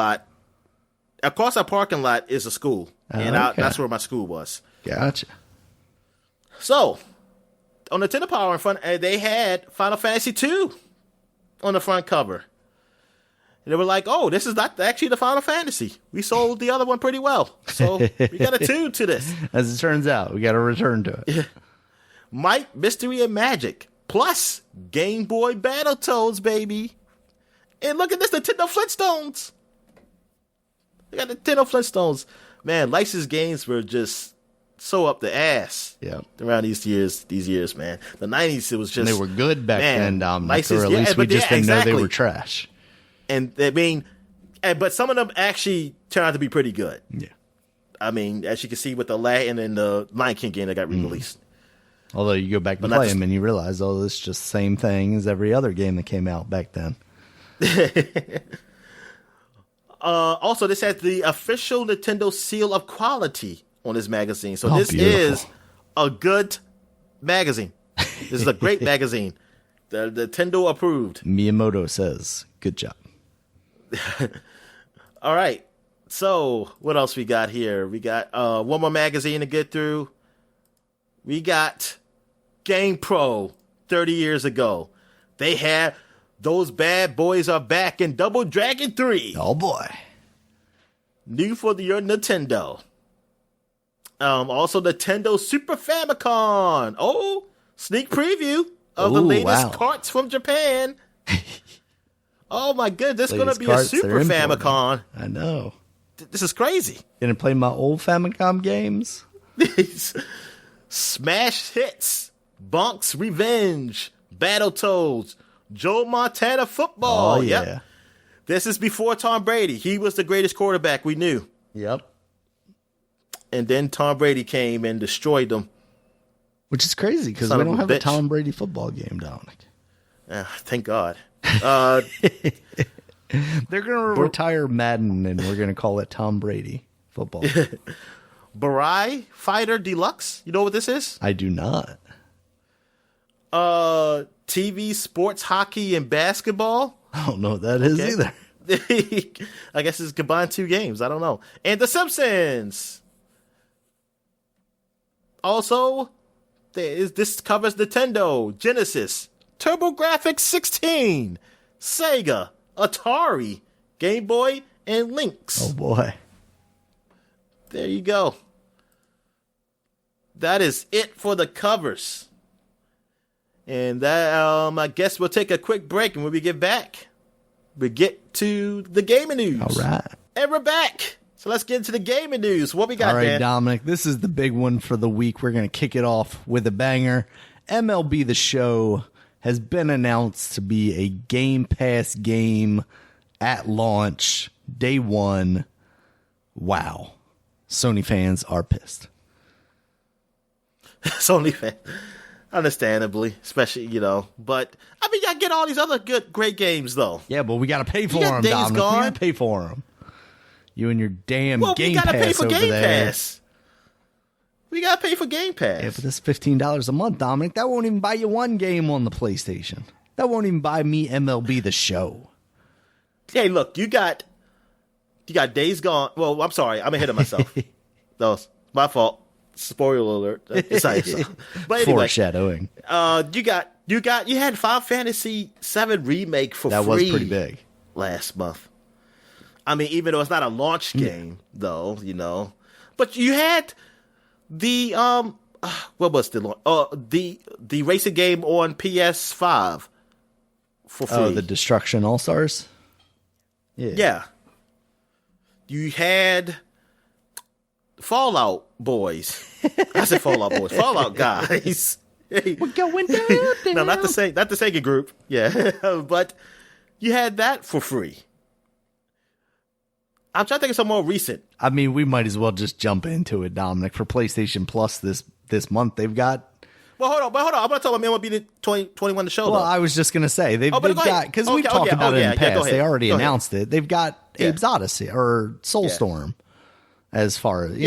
[SPEAKER 2] lot is a school, and that's where my school was.
[SPEAKER 1] Gotcha.
[SPEAKER 2] So, on Nintendo Power in front, they had Final Fantasy II on the front cover. And they were like, "Oh, this is not actually the Final Fantasy. We sold the other one pretty well, so we got a 2 to this."
[SPEAKER 1] As it turns out, we got to return to it.
[SPEAKER 2] Might, Mystery, and Magic. Plus, Game Boy Battletoads, baby. And look at this, Nintendo Flintstones. They got Nintendo Flintstones. Man, licensed games were just so up the ass.
[SPEAKER 1] Yeah.
[SPEAKER 2] Around these years, man. The 90s, it was just...
[SPEAKER 1] And they were good back then,
[SPEAKER 2] licensed,
[SPEAKER 1] or at least we just didn't know they were trash.
[SPEAKER 2] And but some of them actually turned out to be pretty good.
[SPEAKER 1] Yeah.
[SPEAKER 2] I mean, as you can see with the Aladdin and the Lion King game that got re-released.
[SPEAKER 1] Although you go back and play them and you realize, oh, this is just the same thing as every other game that came out back then.
[SPEAKER 2] Also, this has the official Nintendo seal of quality on this magazine. So this
[SPEAKER 1] beautiful.
[SPEAKER 2] is a good magazine. This is a great magazine. The Nintendo approved.
[SPEAKER 1] Miyamoto says, good job.
[SPEAKER 2] All right. So what else we got here? We got one more magazine to get through. We got Game Pro 30 years ago. They had Those Bad Boys Are Back in Double Dragon 3.
[SPEAKER 1] Oh, boy.
[SPEAKER 2] New for your Nintendo. Also, Nintendo Super Famicom. Oh, sneak preview of the latest carts from Japan. Oh, my goodness. This is going to be a Super Famicom.
[SPEAKER 1] I know.
[SPEAKER 2] This is crazy.
[SPEAKER 1] Gonna play my old Famicom games?
[SPEAKER 2] Smash Hits, Bonk's Revenge, Battletoads, Joe Montana Football.
[SPEAKER 1] Oh, yeah.
[SPEAKER 2] Yep. This is before Tom Brady. He was the greatest quarterback we knew.
[SPEAKER 1] Yep.
[SPEAKER 2] and then Tom Brady came and destroyed them.
[SPEAKER 1] Which is crazy because we don't have a Tom Brady football game, Dominic.
[SPEAKER 2] Thank God.
[SPEAKER 1] They're going to retire Madden, and we're going to call it Tom Brady football.
[SPEAKER 2] Barai Fighter Deluxe. You know what this is?
[SPEAKER 1] I do not.
[SPEAKER 2] TV, sports, hockey, and basketball.
[SPEAKER 1] I don't know what that is either.
[SPEAKER 2] I guess it's combined 2 games. I don't know. And The Simpsons. Also, this covers Nintendo, Genesis, TurboGrafx 16, Sega, Atari, Game Boy, and Lynx.
[SPEAKER 1] Oh boy.
[SPEAKER 2] There you go. That is it for the covers. And that I guess we'll take a quick break, and when we get back, we get to the gaming news.
[SPEAKER 1] All right.
[SPEAKER 2] And we're back. So let's get into the gaming news. What we got,
[SPEAKER 1] all right,
[SPEAKER 2] Dan?
[SPEAKER 1] Dominic, this is the big one for the week. We're going to kick it off with a banger. MLB The Show has been announced to be a Game Pass game at launch, day 1. Wow. Sony fans are pissed.
[SPEAKER 2] Sony fans. Understandably, especially, but I mean, I get all these other great games though.
[SPEAKER 1] Yeah, but we got to pay for them, Dominic. We got to pay for them. You and your damn Game Pass pay for Game Pass.
[SPEAKER 2] We got to pay for Game Pass.
[SPEAKER 1] Yeah, but this $15 a month, Dominic, that won't even buy you one game on the PlayStation. That won't even buy me MLB The Show.
[SPEAKER 2] Hey, look, you got Days Gone. Well, I'm sorry, I'm ahead of myself. That was my fault. Spoiler alert. But anyway,
[SPEAKER 1] foreshadowing.
[SPEAKER 2] You had Final Fantasy VII Remake for free.
[SPEAKER 1] That was pretty big
[SPEAKER 2] last month. I mean, even though it's not a launch game, though, but you had the what was the racing game on PS5 for free.
[SPEAKER 1] Oh, the Destruction All Stars.
[SPEAKER 2] Yeah. You had Fallout Boys. I said Fallout Boys. Fallout guys.
[SPEAKER 1] We're going down.
[SPEAKER 2] No, not the Sega group. Yeah, but you had that for free. I'm trying to think of some more recent.
[SPEAKER 1] I mean, we might as well just jump into it, Dominic. For PlayStation Plus this month, they've got.
[SPEAKER 2] Well, hold on. I'm going to tell them MLB the 2021 the show.
[SPEAKER 1] Well,
[SPEAKER 2] though.
[SPEAKER 1] I was just going to say they've got, because we've talked about it in the past. They already announced it. They've got Abe's Odyssey or Soulstorm. As far as
[SPEAKER 2] they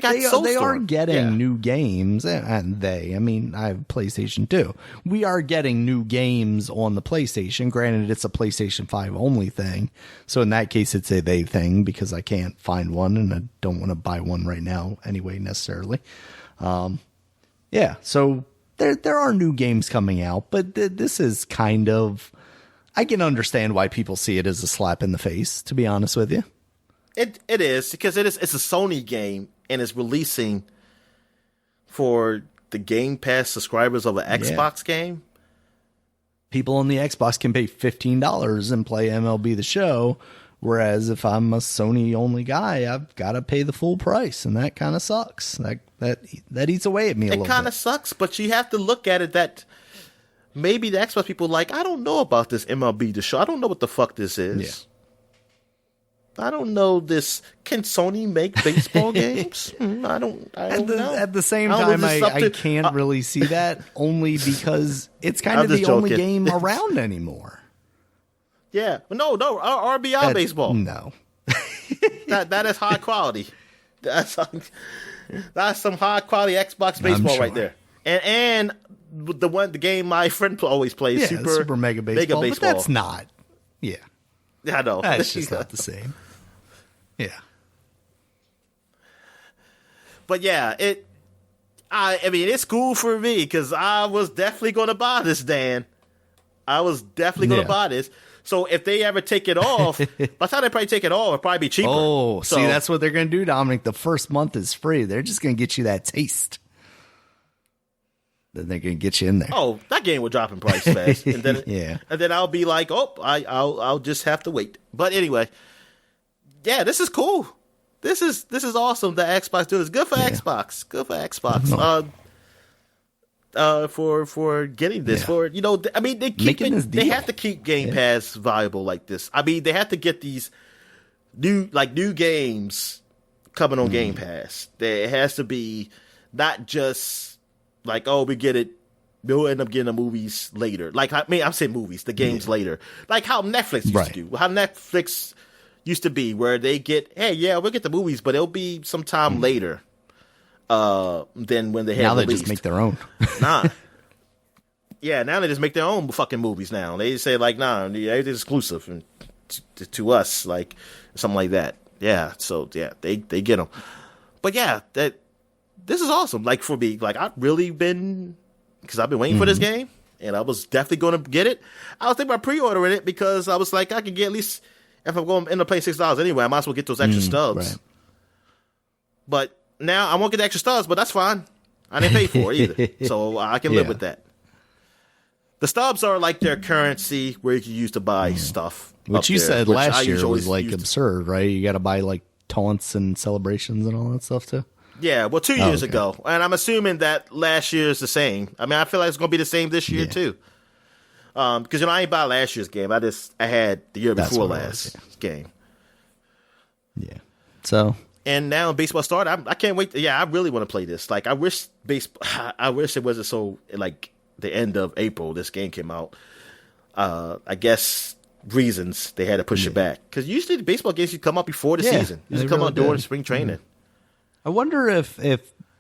[SPEAKER 2] got Soulstorm.
[SPEAKER 1] They are getting new games, and I have PlayStation 2. We are getting new games on the PlayStation. Granted, it's a PlayStation 5 only thing, so in that case, it's a they thing because I can't find one, and I don't want to buy one right now anyway necessarily. So there are new games coming out, but this is kind of, I can understand why people see it as a slap in the face. To be honest with you.
[SPEAKER 2] It is because it's a Sony game and it's releasing for the Game Pass subscribers of an Xbox game.
[SPEAKER 1] People on the Xbox can pay $15 and play MLB The Show, whereas if I'm a Sony only guy, I've got to pay the full price, and that kind of sucks. That eats away at me a little bit.
[SPEAKER 2] It kind of sucks, but you have to look at it that maybe the Xbox people I don't know about this MLB The Show. I don't know what the fuck this is. Yeah. I don't know this. Can Sony make baseball games? I don't know.
[SPEAKER 1] At the same time, I can't really see that only because it's kind of the only game around anymore.
[SPEAKER 2] Yeah. No, RBI baseball.
[SPEAKER 1] No.
[SPEAKER 2] that is high quality. That's some high quality Xbox baseball right there. And the game my friend always plays, Super Mega Baseball.
[SPEAKER 1] But that's not. Yeah.
[SPEAKER 2] I know.
[SPEAKER 1] That's just not the same. Yeah.
[SPEAKER 2] But yeah, I mean, it's cool for me because I was definitely going to buy this, Dan. I was definitely going to buy this. So if they ever take it off, by the time they probably take it off, it'll probably be cheaper.
[SPEAKER 1] Oh, see, that's what they're going to do, Dominic. The first month is free. They're just going to get you that taste. Then they're going to get you in there.
[SPEAKER 2] Oh, that game will drop in price fast. And then, and then I'll be like, I'll just have to wait. But anyway, yeah, this is cool. This is awesome that Xbox doing this. Good for Xbox. Good for Xbox. For getting this, I mean, they have to keep Game Pass viable like this. I mean, they have to get these new games coming on Game Pass. It has to be not just like, oh, we get it. We'll end up getting the movies later. Like, I mean, I'm saying movies, the games later. Like how Netflix used to do. How Netflix used to be, where they get, hey, yeah, we'll get the movies, but it'll be sometime later than when they have
[SPEAKER 1] now
[SPEAKER 2] released.
[SPEAKER 1] They just make their own.
[SPEAKER 2] Nah. Yeah, now they just make their own fucking movies now. They say, like, nah, everything's exclusive and to us, like, something like that. Yeah, so, yeah, they get them. But, yeah, this is awesome. Like, for me, like, I've really been, because I've been waiting for this game, and I was definitely going to get it. I was thinking about pre-ordering it because I was like, I could get at least, if I'm going to end up paying $6 anyway, I might as well get those extra stubs. Right. But now I won't get the extra stubs, but that's fine. I didn't pay for it either, so I can live with that. The stubs are like their currency where you can use to buy stuff.
[SPEAKER 1] Which you said last year was like absurd, right? You got to buy like taunts and celebrations and all that stuff too.
[SPEAKER 2] Yeah, well, 2 years ago. And I'm assuming that last year is the same. I mean, I feel like it's going to be the same this year too. Because, I ain't buy last year's game. I had the year before last game.
[SPEAKER 1] Yeah. So.
[SPEAKER 2] And now baseball started. I can't wait. I really want to play this. Like, I wish it wasn't so, like, the end of April this game came out. I guess reasons they had to push it back, because usually the baseball games used to come out before the season. Used to come out during spring training.
[SPEAKER 1] I wonder if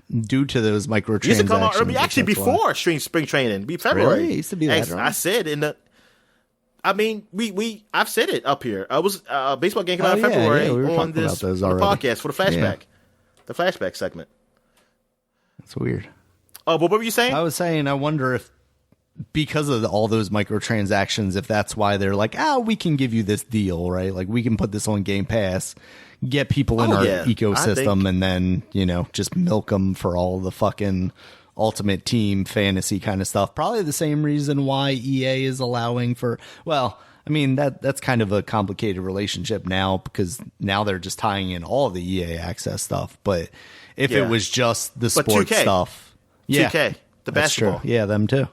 [SPEAKER 1] due to those microtransactions,
[SPEAKER 2] used to come out actually before spring training, be February.
[SPEAKER 1] Really? It used to be that.
[SPEAKER 2] I said in the. I mean, I've said it up here. I was baseball game came out in February on this podcast for the flashback segment.
[SPEAKER 1] That's weird.
[SPEAKER 2] Oh, but what were you saying?
[SPEAKER 1] I was saying, I wonder if because of all those microtransactions, if that's why they're like, we can give you this deal, right? Like, we can put this on Game Pass, get people in our ecosystem, and then, just milk them for all the fucking Ultimate Team fantasy kind of stuff. Probably the same reason why EA is allowing for, well, I mean, that's kind of a complicated relationship now, because now they're just tying in all the EA access stuff. But if it was just the sports
[SPEAKER 2] 2K.
[SPEAKER 1] Stuff.
[SPEAKER 2] 2K, the basketball.
[SPEAKER 1] True. Yeah, them too.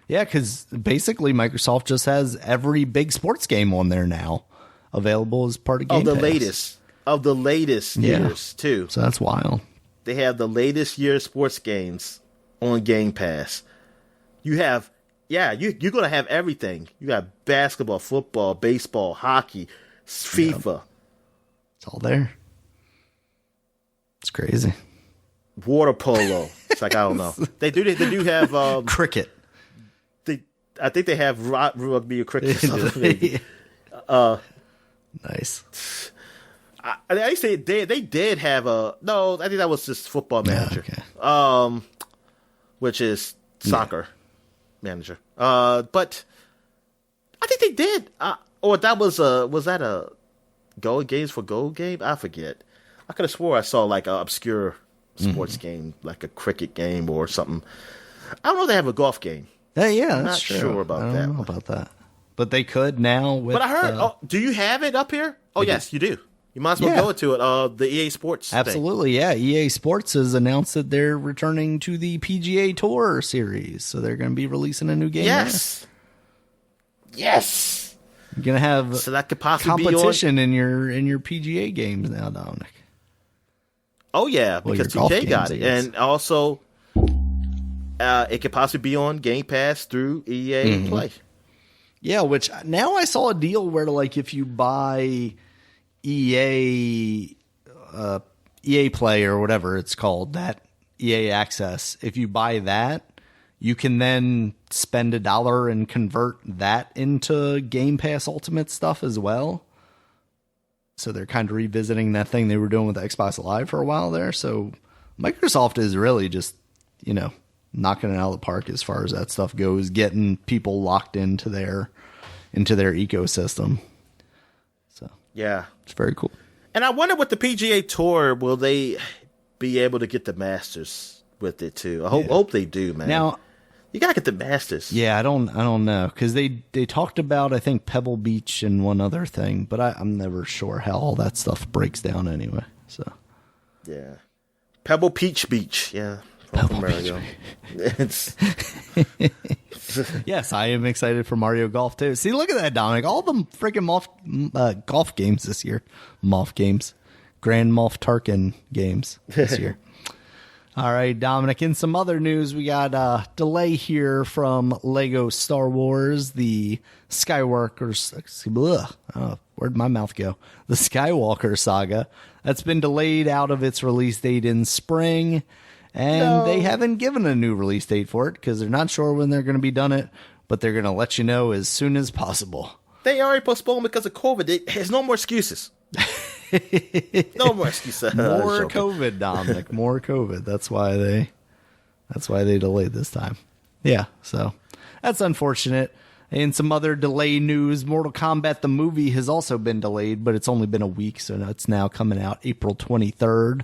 [SPEAKER 1] Yeah, because basically Microsoft just has every big sports game on there now available as part of Game Pass.
[SPEAKER 2] Of the latest years, too.
[SPEAKER 1] So that's wild.
[SPEAKER 2] They have the latest year sports games on Game Pass. You have, you're going to have everything. You got basketball, football, baseball, hockey, FIFA.
[SPEAKER 1] It's all there. It's crazy.
[SPEAKER 2] Water polo. It's like, I don't know. They do have
[SPEAKER 1] cricket.
[SPEAKER 2] I think they have rugby or cricket.
[SPEAKER 1] Nice.
[SPEAKER 2] I say they did have no. I think that was just Football Manager. Which is soccer manager. But I think they did. Or that was that a Go Games for Gold game? I forget. I could have swore I saw like an obscure sports game, like a cricket game or something. I don't know if they have a golf game.
[SPEAKER 1] I'm
[SPEAKER 2] not sure about that.
[SPEAKER 1] I don't know about that. But they could now. But
[SPEAKER 2] I heard. Do you have it up here? Oh, yes, you do. You might as well go to it. The EA Sports
[SPEAKER 1] Absolutely,
[SPEAKER 2] thing.
[SPEAKER 1] EA Sports has announced that they're returning to the PGA Tour series. So they're going to be releasing a new game.
[SPEAKER 2] Yes.
[SPEAKER 1] You're going to have
[SPEAKER 2] so that could possibly
[SPEAKER 1] competition in your PGA games now, Dominic.
[SPEAKER 2] Oh, yeah, because 2K got it. And also, it could possibly be on Game Pass through EA Play.
[SPEAKER 1] Yeah, which now I saw a deal where, like, if you buy EA Play or whatever it's called, that EA Access, if you buy that, you can then spend $1 and convert that into Game Pass Ultimate stuff as well. So they're kind of revisiting that thing they were doing with Xbox Live for a while there. So Microsoft is really just, knocking it out of the park as far as that stuff goes, getting people locked into their ecosystem. So
[SPEAKER 2] yeah,
[SPEAKER 1] it's very cool.
[SPEAKER 2] And I wonder what the PGA Tour, will they be able to get the Masters with it too? I hope they do, man.
[SPEAKER 1] Now
[SPEAKER 2] you gotta get the Masters.
[SPEAKER 1] Yeah, I don't know, because they talked about, I think, Pebble Beach and one other thing, but I'm never sure how all that stuff breaks down anyway. So
[SPEAKER 2] yeah, Pebble Beach, yeah.
[SPEAKER 1] Pebble Mario.
[SPEAKER 2] It's
[SPEAKER 1] yes, I am excited for Mario Golf too. See, look at that, Dominic. All the freaking golf games this year. Golf games. Grand Moff Tarkin games this year. All right, Dominic, in some other news, we got a delay here from Lego Star Wars, the where'd my mouth go? The Skywalker saga. That's been delayed out of its release date in spring, and they haven't given a new release date for it because they're not sure when they're going to be done it, but they're going to let you know as soon as possible.
[SPEAKER 2] They already postponed because of COVID. There's no more excuses. No more excuses.
[SPEAKER 1] More COVID, Dominic. More COVID. That's why they delayed this time. Yeah, so that's unfortunate. And some other delay news. Mortal Kombat the movie has also been delayed, but it's only been a week, so it's now coming out April 23rd.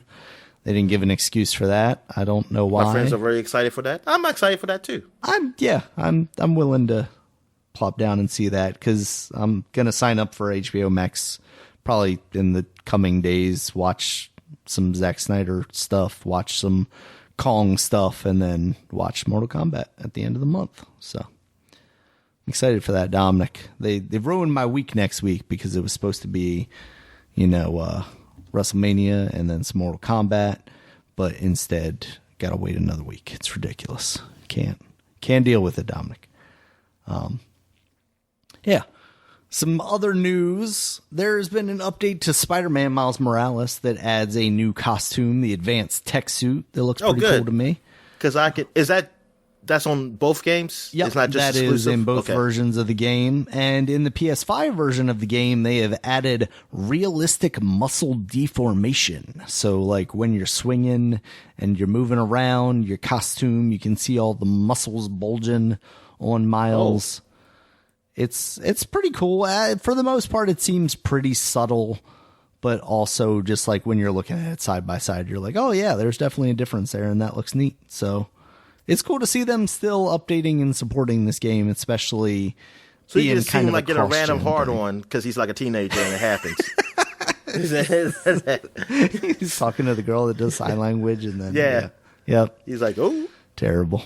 [SPEAKER 1] They didn't give an excuse for that. I don't know why.
[SPEAKER 2] My friends are very excited for that. I'm excited for that too.
[SPEAKER 1] I'm willing to plop down and see that because I'm gonna sign up for HBO Max probably in the coming days, watch some Zack Snyder stuff, watch some Kong stuff, and then watch Mortal Kombat at the end of the month. So I'm excited for that, Dominic. They've ruined my week next week because it was supposed to be, WrestleMania and then some Mortal Kombat, but instead gotta wait another week. It's ridiculous. Can't deal with it, Dominic. Yeah. Some other news. There's been an update to Spider-Man Miles Morales that adds a new costume, the advanced tech suit. That looks pretty cool to me.
[SPEAKER 2] Because that's on both games?
[SPEAKER 1] Yep,
[SPEAKER 2] it's not just
[SPEAKER 1] that
[SPEAKER 2] exclusive?
[SPEAKER 1] Is in both versions of the game. And in the PS5 version of the game, they have added realistic muscle deformation. So like when you're swinging and you're moving around, your costume, you can see all the muscles bulging on Miles. It's pretty cool. For the most part, it seems pretty subtle, but also just like when you're looking at it side by side, you're like, oh yeah, there's definitely a difference there, and that looks neat. So it's cool to see them still updating and supporting this game, especially.
[SPEAKER 2] So you just seem like get a random hard on because he's like a teenager and it happens.
[SPEAKER 1] He's talking to the girl that does sign language, and then
[SPEAKER 2] yep. He's like, oh,
[SPEAKER 1] terrible.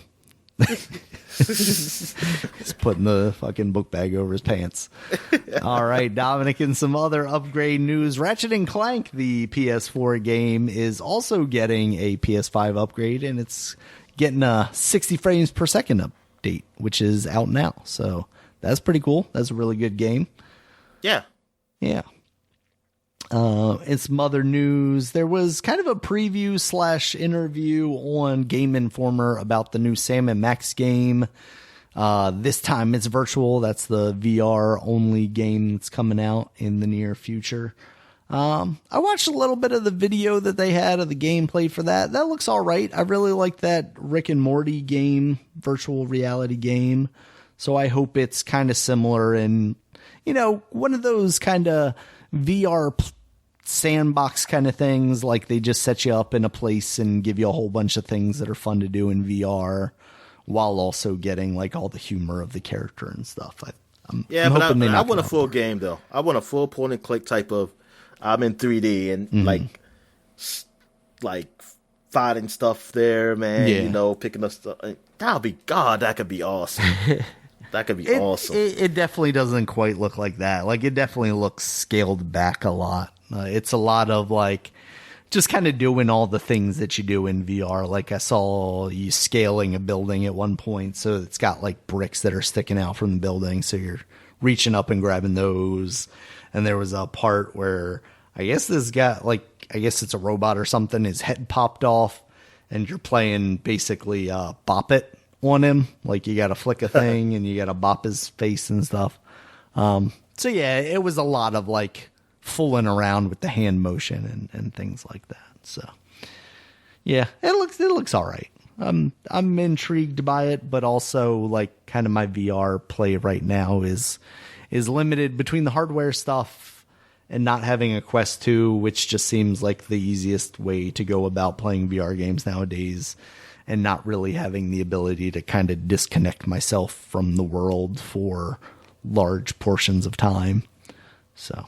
[SPEAKER 1] He's putting the fucking book bag over his pants. All right, Dominic, in some other upgrade news, Ratchet & Clank, the PS4 game, is also getting a PS5 upgrade, and it's getting a 60 frames per second update, which is out now. So that's pretty cool. That's a really good game.
[SPEAKER 2] Yeah.
[SPEAKER 1] Yeah. In some other news, there was kind of a preview / interview on Game Informer about the new Sam & Max game. This time it's virtual. That's the VR only game that's coming out in the near future. I watched a little bit of the video that they had of the gameplay for that. That looks all right. I really like that Rick and Morty game, virtual reality game. So I hope it's kind of similar and, one of those kind of VR sandbox kind of things, like they just set you up in a place and give you a whole bunch of things that are fun to do in VR while also getting like all the humor of the character and stuff.
[SPEAKER 2] I want a full game though. I want a full point and click type of, I'm in 3D and like fighting stuff there, man, picking up stuff. That could be awesome. That could be awesome.
[SPEAKER 1] It definitely doesn't quite look like that. Like it definitely looks scaled back a lot. It's a lot of like just kind of doing all the things that you do in VR. Like I saw you scaling a building at one point, so it's got like bricks that are sticking out from the building, so you're reaching up and grabbing those. And there was a part where I guess this guy, I guess it's a robot or something, his head popped off, and you're playing basically Bop It on him. Like you got to flick a thing and you got to bop his face and stuff. So yeah, it was a lot of like fooling around with the hand motion and things like that. So yeah, it looks all right. I'm intrigued by it, but also like kind of my VR play right now is limited between the hardware stuff and not having a Quest 2, which just seems like the easiest way to go about playing VR games nowadays, and not really having the ability to kind of disconnect myself from the world for large portions of time. So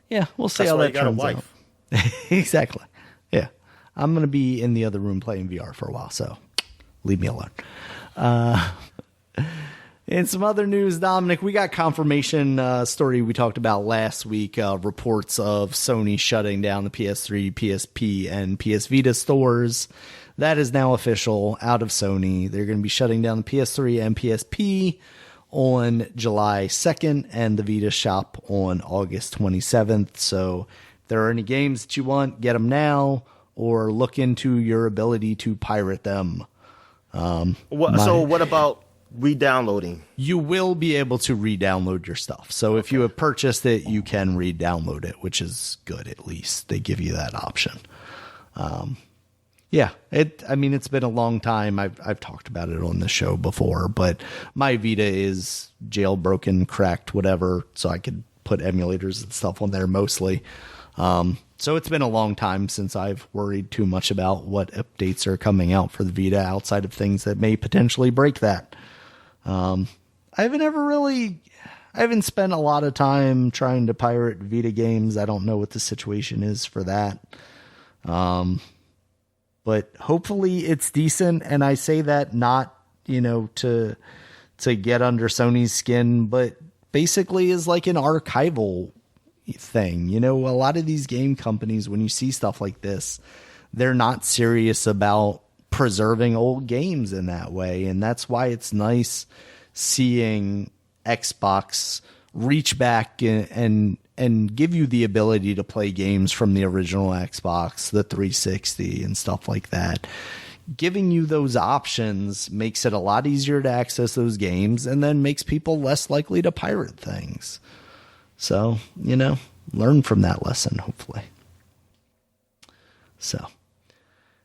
[SPEAKER 1] yeah, we'll see how that turns out. Exactly. Yeah. I'm going to be in the other room playing VR for a while, so leave me alone. In some other news, Dominic, we got confirmation story we talked about last week, reports of Sony shutting down the PS3, PSP, and PS Vita stores. That is now official, out of Sony. They're going to be shutting down the PS3 and PSP on July 2nd and the Vita shop on August 27th. So if there are any games that you want, get them now or look into your ability to pirate them.
[SPEAKER 2] So what about re-downloading?
[SPEAKER 1] You will be able to re-download your stuff. So if you have purchased it, you can re-download it, which is good. At least they give you that option. It's been a long time. I've talked about it on the show before, but my Vita is jailbroken, cracked, whatever. So I could put emulators and stuff on there mostly. So it's been a long time since I've worried too much about what updates are coming out for the Vita outside of things that may potentially break that. I haven't spent a lot of time trying to pirate Vita games. I don't know what the situation is for that. But hopefully it's decent. And I say that not, to get under Sony's skin, but basically is like an archival thing. A lot of these game companies, when you see stuff like this, they're not serious about preserving old games in that way. And that's why it's nice seeing Xbox reach back and give you the ability to play games from the original Xbox, the 360 and stuff like that. Giving you those options makes it a lot easier to access those games and then makes people less likely to pirate things. So, learn from that lesson, hopefully. So,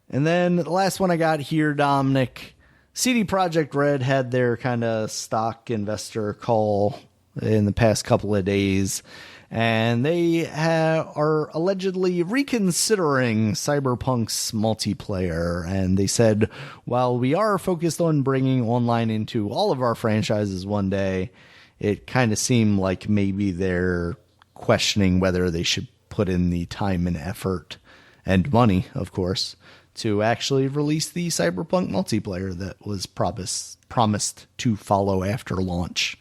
[SPEAKER 1] and then the last one I got here, Dominic, CD Projekt Red had their kind of stock investor call in the past couple of days, and they are allegedly reconsidering Cyberpunk's multiplayer. And they said, while we are focused on bringing online into all of our franchises one day, it kind of seemed like maybe they're questioning whether they should put in the time and effort and money, of course, to actually release the Cyberpunk multiplayer that was promised to follow after launch.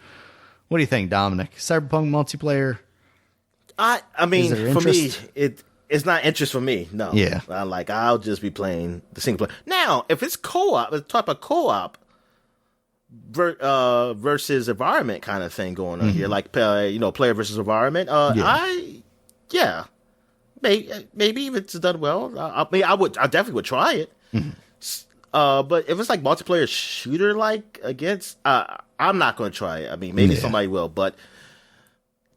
[SPEAKER 1] What do you think, Dominic? Cyberpunk multiplayer?
[SPEAKER 2] I mean, for me, it's not interest for me. No.
[SPEAKER 1] Yeah.
[SPEAKER 2] I'll just be playing the single player. Now, if it's co-op, a type of co-op versus environment kind of thing going on here, like player versus environment. Maybe if it's done well, I definitely would try it. But if it's like multiplayer shooter against, I'm not going to try it. I mean, maybe somebody will, but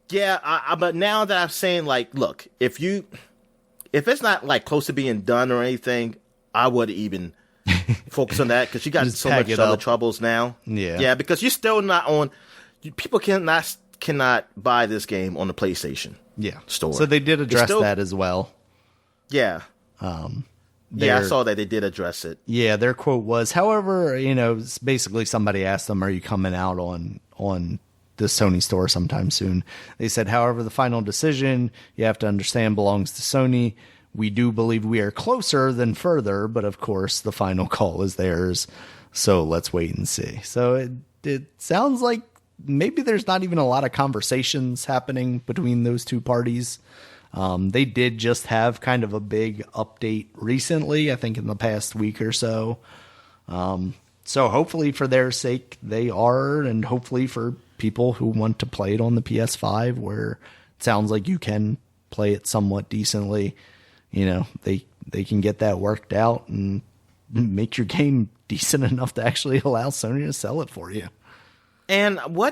[SPEAKER 2] but now that I'm saying look, if it's not close to being done or anything, I would even focus on that because you got so much other troubles now. Yeah, because you're still not on. People cannot buy this game on the PlayStation store. So
[SPEAKER 1] they did address that as well.
[SPEAKER 2] Yeah. I saw that they did address it.
[SPEAKER 1] Yeah, their quote was, however, basically somebody asked them, "Are you coming out on the Sony store sometime soon?" They said, "However, the final decision, you have to understand, belongs to Sony. We do believe we are closer than further, but of course the final call is theirs. So let's wait and see." So it sounds like maybe there's not even a lot of conversations happening between those two parties. They did just have kind of a big update recently, I think in the past week or so. So hopefully for their sake they are, and hopefully for people who want to play it on the PS5, where it sounds like you can play it somewhat decently, they can get that worked out and make your game decent enough to actually allow Sony to sell it for you.
[SPEAKER 2] And I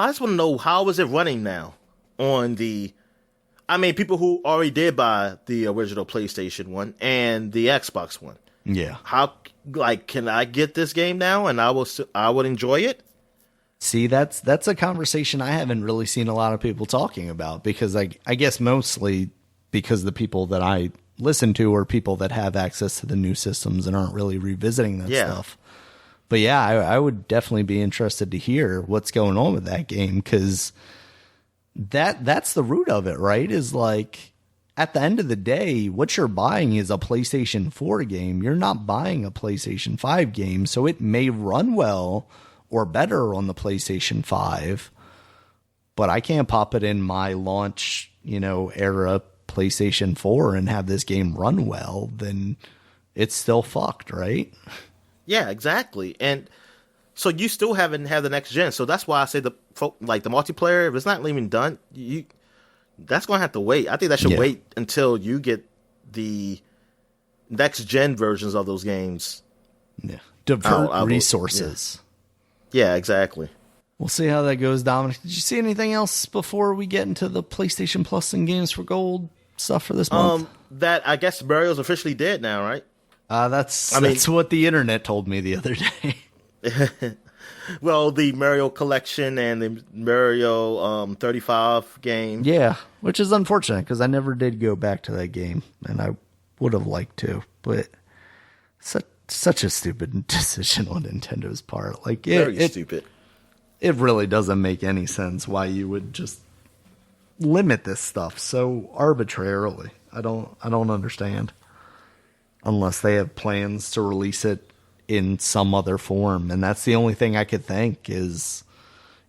[SPEAKER 2] just want to know, how is it running now on people who already did buy the original PlayStation one and the Xbox one.
[SPEAKER 1] Yeah.
[SPEAKER 2] How, can I get this game now and I would enjoy it?
[SPEAKER 1] See, that's a conversation I haven't really seen a lot of people talking about, because I guess mostly because the people that I listen to are people that have access to the new systems and aren't really revisiting that stuff. But yeah, I would definitely be interested to hear what's going on with that game, because that's the root of it, right? Is at the end of the day, what you're buying is a PlayStation 4 game. You're not buying a PlayStation 5 game, so it may run well or better on the PlayStation 5, but I can't pop it in my launch, era PlayStation 4 and have this game run well, then it's still fucked, right?
[SPEAKER 2] Yeah, exactly. And so you still haven't had the next gen. So that's why I say the multiplayer, if it's not even done, that's going to have to wait. I think that should wait until you get the next gen versions of those games.
[SPEAKER 1] Yeah. Divert resources.
[SPEAKER 2] Yeah, exactly.
[SPEAKER 1] We'll see how that goes, Dominic. Did you see anything else before we get into the PlayStation Plus and Games for Gold stuff for this month?
[SPEAKER 2] That I guess Mario's officially dead now, right?
[SPEAKER 1] That's what the internet told me the other day.
[SPEAKER 2] Well, the Mario collection and the Mario 35 game.
[SPEAKER 1] Yeah, which is unfortunate because I never did go back to that game, and I would have liked to, but such a stupid decision on Nintendo's part. Very
[SPEAKER 2] stupid.
[SPEAKER 1] It really doesn't make any sense why you would just limit this stuff so arbitrarily. I don't understand. Unless they have plans to release it in some other form. And that's the only thing I could think is,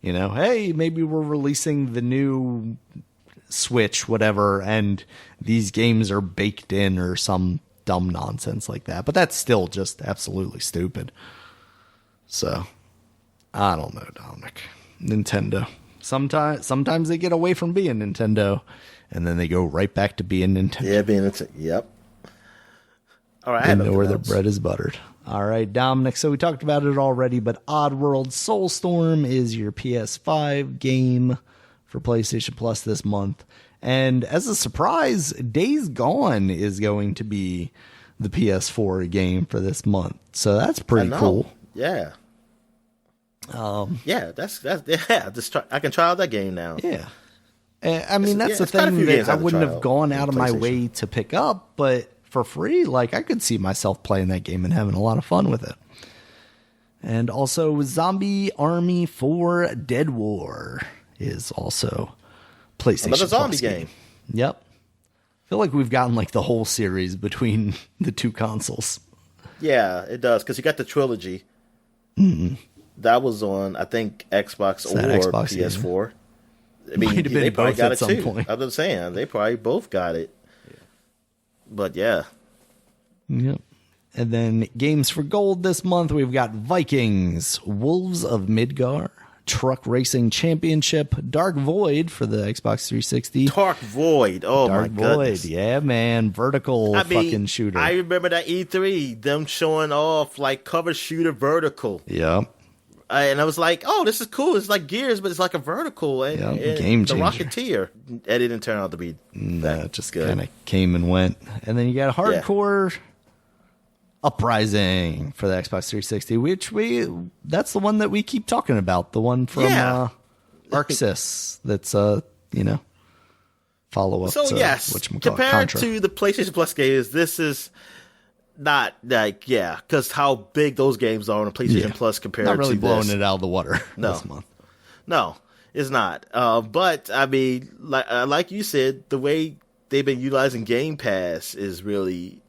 [SPEAKER 1] hey, maybe we're releasing the new Switch, whatever, and these games are baked in or some dumb nonsense like that. But that's still just absolutely stupid. So, I don't know, Dominic. Nintendo. Sometimes they get away from being Nintendo, and then they go right back to being Nintendo.
[SPEAKER 2] Yeah, being Nintendo. Yep. All right,
[SPEAKER 1] I know where their bread is buttered. All right, Dominic. So we talked about it already, but Oddworld Soulstorm is your PS5 game for PlayStation Plus this month. And as a surprise, Days Gone is going to be the PS4 game for this month. So that's pretty cool.
[SPEAKER 2] Yeah. I can try out that game now.
[SPEAKER 1] Yeah. That's the thing that I wouldn't have gone out of my way to pick up, but for free, I could see myself playing that game and having a lot of fun with it. And Zombie Army 4 Dead War is also PlayStation.
[SPEAKER 2] Another zombie game.
[SPEAKER 1] Yep. I feel like we've gotten the whole series between the two consoles.
[SPEAKER 2] Yeah, it does, because you got the trilogy.
[SPEAKER 1] Mm-hmm.
[SPEAKER 2] That was on, I think, Xbox or PS4.
[SPEAKER 1] Yeah. I mean, they probably got it too.
[SPEAKER 2] Point. I'm just saying, they probably both got it. Yeah. But yeah.
[SPEAKER 1] Yep. And then games for gold this month, we've got Vikings, Wolves of Midgar, Truck Racing Championship, Dark Void for the Xbox 360.
[SPEAKER 2] Dark Void, my goodness.
[SPEAKER 1] Yeah, man, vertical fucking shooter.
[SPEAKER 2] I remember that E3, them showing off cover shooter vertical.
[SPEAKER 1] Yeah.
[SPEAKER 2] And I was like, oh, this is cool. It's like Gears, but it's like a vertical. And
[SPEAKER 1] game changer.
[SPEAKER 2] The Rocketeer. It didn't turn out to be
[SPEAKER 1] that just kind of came and went. And then you got Hardcore Uprising for the Xbox 360, which that's the one that we keep talking about. The one from Arxis that's, follow-up.
[SPEAKER 2] So, yes, compared to the PlayStation Plus games, this is not because how big those games are on a PlayStation Plus compared to
[SPEAKER 1] not really
[SPEAKER 2] to
[SPEAKER 1] blowing
[SPEAKER 2] this.
[SPEAKER 1] It out of the water this month.
[SPEAKER 2] No, it's not. But I mean, like you said, the way they've been utilizing Game Pass is really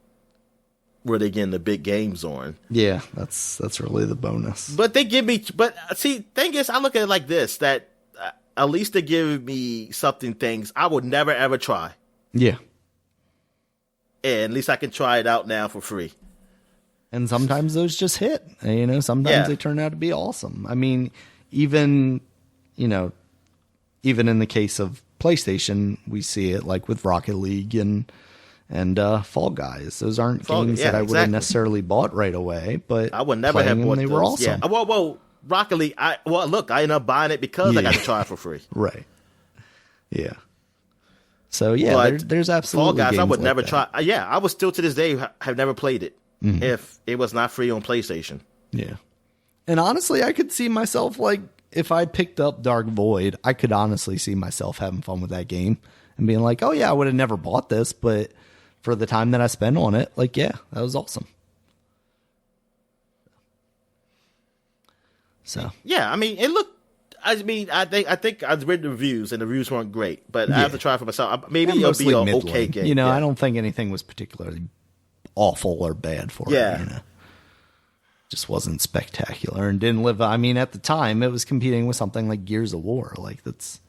[SPEAKER 2] where they're getting the big games on.
[SPEAKER 1] Yeah, that's really the bonus.
[SPEAKER 2] But they give me. But see, thing is, I look at it like this: that at least they give me things I would never ever try.
[SPEAKER 1] Yeah.
[SPEAKER 2] And at least I can try it out now for free.
[SPEAKER 1] And sometimes those just hit. Sometimes they turn out to be awesome. I mean, even in the case of PlayStation, we see it with Rocket League and Fall Guys. Those aren't games that I would have necessarily bought right away, but
[SPEAKER 2] I would never have bought them.
[SPEAKER 1] They were awesome.
[SPEAKER 2] Yeah. Well, Rocket League. I ended up buying it because I got to try it for free.
[SPEAKER 1] Right. Yeah. So there's absolutely
[SPEAKER 2] Fall Guys.
[SPEAKER 1] games
[SPEAKER 2] I would never
[SPEAKER 1] that.
[SPEAKER 2] try. I would still to this day have never played it if it was not free on PlayStation.
[SPEAKER 1] Yeah, and honestly, I could see myself if I picked up Dark Void, I could honestly see myself having fun with that game and being like, oh yeah, I would have never bought this, but for the time that I spent on it, that was awesome. So
[SPEAKER 2] yeah, I mean, it looked. I think I've read the reviews and the reviews weren't great, but I have to try it for myself. Maybe it'll be an okay game.
[SPEAKER 1] I don't think anything was particularly awful or bad for it. just wasn't spectacular and didn't live. I mean, at the time, it was competing with something like Gears of War. Like it's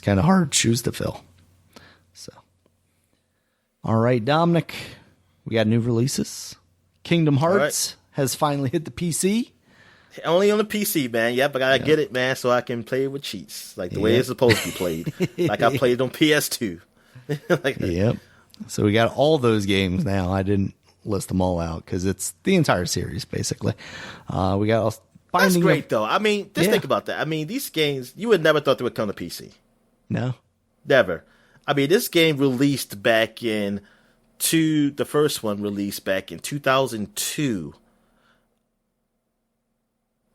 [SPEAKER 1] kind of hard shoes to fill. So, all right, Dominic, we got new releases. Kingdom Hearts has finally hit the PC.
[SPEAKER 2] Only on the PC, man. Yep, I gotta get it, man, so I can play it with cheats, like the way it's supposed to be played. Like I played on PS2.
[SPEAKER 1] Yep. So we got all those games now. I didn't list them all out because it's the entire series, basically. We got
[SPEAKER 2] That's great, though. I mean, just think about that. I mean, these games, you would never thought they would come to PC.
[SPEAKER 1] No.
[SPEAKER 2] Never. I mean, this game released back in the first one released back in 2002.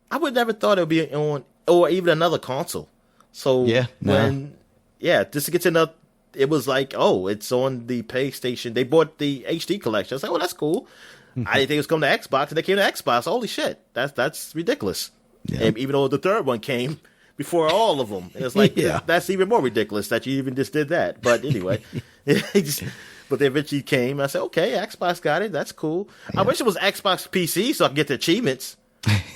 [SPEAKER 2] I would never thought it would be on, or even another console. So just to get to another, it was like, oh, it's on the PlayStation. They bought the HD collection. I was like, oh, that's cool. I didn't think it was coming to Xbox, and they came to Xbox. Holy shit, that's ridiculous. Yeah. And even though the third one came before all of them, and it's like that's even more ridiculous that you even just did that. But anyway, but they eventually came. I said, okay, Xbox got it. That's cool. Yeah. I wish it was Xbox PC so I could get the achievements.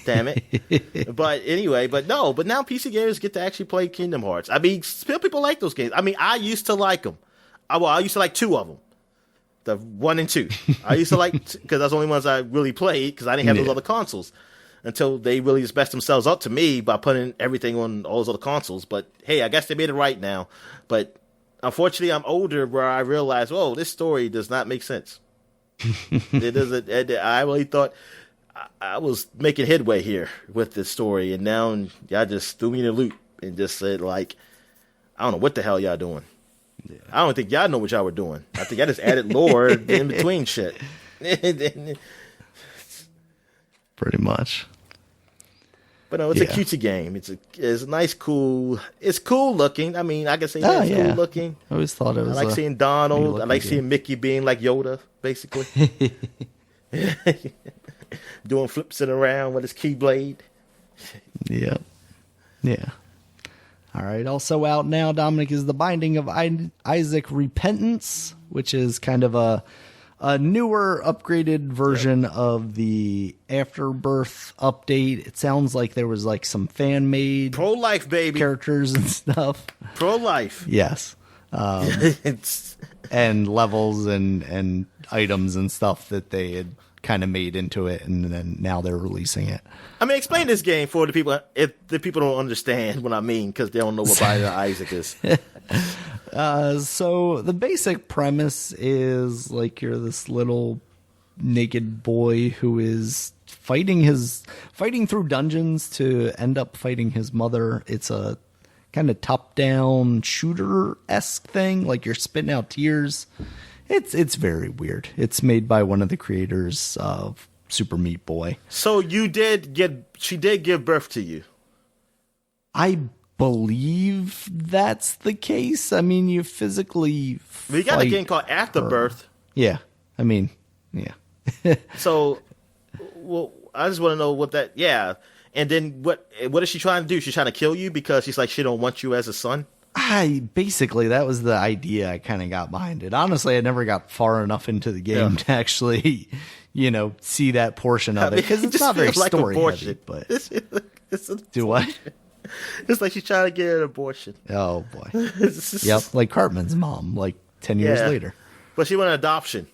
[SPEAKER 2] Damn it. But anyway, but now PC gamers get to actually play Kingdom Hearts. I mean, still people like those games. I mean, I used to like them. I used to like two of them. The 1 and 2. I used to like, because that's the only ones I really played, because I didn't have those other consoles. Until they really just messed themselves up to me by putting everything on all those other consoles. But hey, I guess they made it right now. But unfortunately, I'm older where I realized, whoa, this story does not make sense. It doesn't. I really thought I was making headway here with this story, and now y'all just threw me in a loop and just said, like, I don't know what the hell y'all doing. Yeah. I don't think y'all know what y'all were doing. I think I just added lore in between shit.
[SPEAKER 1] Pretty much.
[SPEAKER 2] But no, it's a cutesy game. It's a nice, cool. It's cool looking. I mean, I can say it's cool looking.
[SPEAKER 1] I always thought it was.
[SPEAKER 2] I like seeing Donald. I like seeing Mickey being like Yoda, basically. Doing flips it around with his keyblade.
[SPEAKER 1] Yeah. All right. Also out now, Dominic, is The Binding of Isaac Repentance, which is kind of a newer, upgraded version of the Afterbirth update. It sounds like there was like some fan-made
[SPEAKER 2] pro-life baby
[SPEAKER 1] characters and stuff.
[SPEAKER 2] Pro-life.
[SPEAKER 1] Yes. And levels and items and stuff that they had kind of made into it, and then now they're releasing it.
[SPEAKER 2] I mean, explain this game for the people if the people don't understand what I mean, because they don't know what Binding of Isaac is.
[SPEAKER 1] So the basic premise is like you're this little naked boy who is fighting through dungeons to end up fighting his mother. It's a kind of top-down shooter-esque thing, like you're spitting out tears. It's very weird. It's made by one of the creators of Super Meat Boy.
[SPEAKER 2] So she did give birth to you.
[SPEAKER 1] I believe that's the case. I mean, you physically
[SPEAKER 2] we got a game called Afterbirth.
[SPEAKER 1] Yeah. I mean, yeah.
[SPEAKER 2] So, well, I just want to know what that, And then what is she trying to do? She's trying to kill you because she's like, she don't want you as a son?
[SPEAKER 1] Basically, that was the idea I kind of got behind it. Honestly, I never got far enough into the game to actually, see that portion of it. Because it's not very story heavy, but do what?
[SPEAKER 2] It's like she's trying to get an abortion.
[SPEAKER 1] Oh boy. Yep, like Cartman's mom, like 10 years later.
[SPEAKER 2] But she wanted adoption.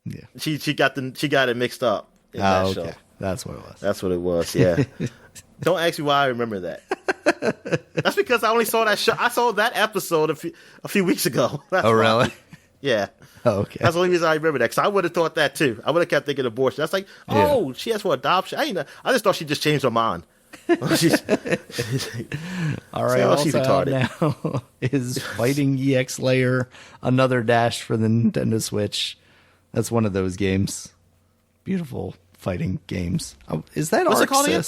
[SPEAKER 1] Yeah.
[SPEAKER 2] She got it mixed up in that show.
[SPEAKER 1] That's what it was.
[SPEAKER 2] That's what it was, yeah. Don't ask me why I remember that. That's because I only saw that show. I saw that episode a few weeks ago. That's
[SPEAKER 1] really?
[SPEAKER 2] Yeah.
[SPEAKER 1] Oh, okay.
[SPEAKER 2] That's the only reason I remember that, because I would have thought that too. I would have kept thinking abortion. That's like, she has for adoption. I just thought she just changed her mind.
[SPEAKER 1] All right. Also out now is Fighting EX Layer, another dash for the Nintendo Switch. That's one of those games. Beautiful fighting games. Is that What's it called again?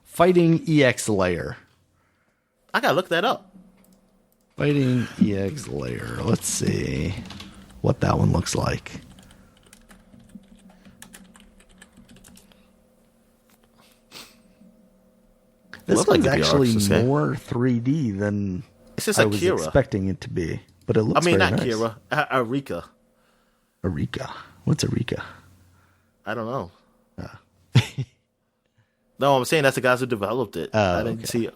[SPEAKER 1] Fighting EX Layer.
[SPEAKER 2] I gotta look that up.
[SPEAKER 1] Fighting EX Layer. Let's see what that one looks like. This one's actually more 3D than I was expecting it to be. But it looks very nice.
[SPEAKER 2] Kira. Arika.
[SPEAKER 1] Arika. What's Arika?
[SPEAKER 2] I don't know. No, I'm saying that's the guys who developed it. I didn't see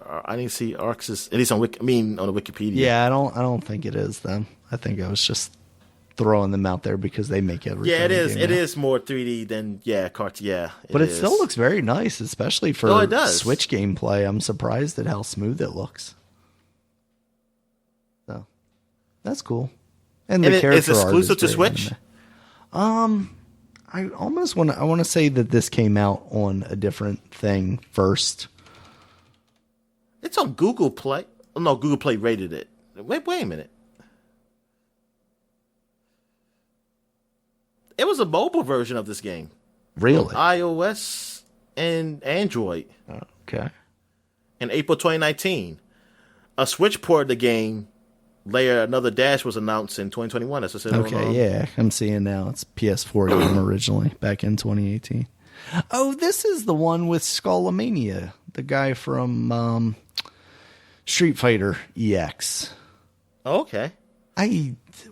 [SPEAKER 2] Arxis, at least on on the Wikipedia.
[SPEAKER 1] Yeah, I don't think it is them. I think I was just throwing them out there because they make everything.
[SPEAKER 2] Yeah, it is. It is more 3D than cartoon. Yeah,
[SPEAKER 1] but it still looks very nice, especially for Switch gameplay. I'm surprised at how smooth it looks. So that's cool. And the character
[SPEAKER 2] it's exclusive to Switch.
[SPEAKER 1] I almost want to say that this came out on a different thing first.
[SPEAKER 2] It's on Google Play. Oh, no, Google Play rated it. Wait a minute. It was a mobile version of this game.
[SPEAKER 1] Really?
[SPEAKER 2] iOS and Android.
[SPEAKER 1] Okay.
[SPEAKER 2] In April 2019. A Switch port of the game, Layer Another Dash, was announced in 2021. As I said.
[SPEAKER 1] Okay, yeah. I'm seeing now. It's PS4 game originally, back in 2018. Oh, this is the one with Skullomania, the guy from Street Fighter EX.
[SPEAKER 2] Oh, okay.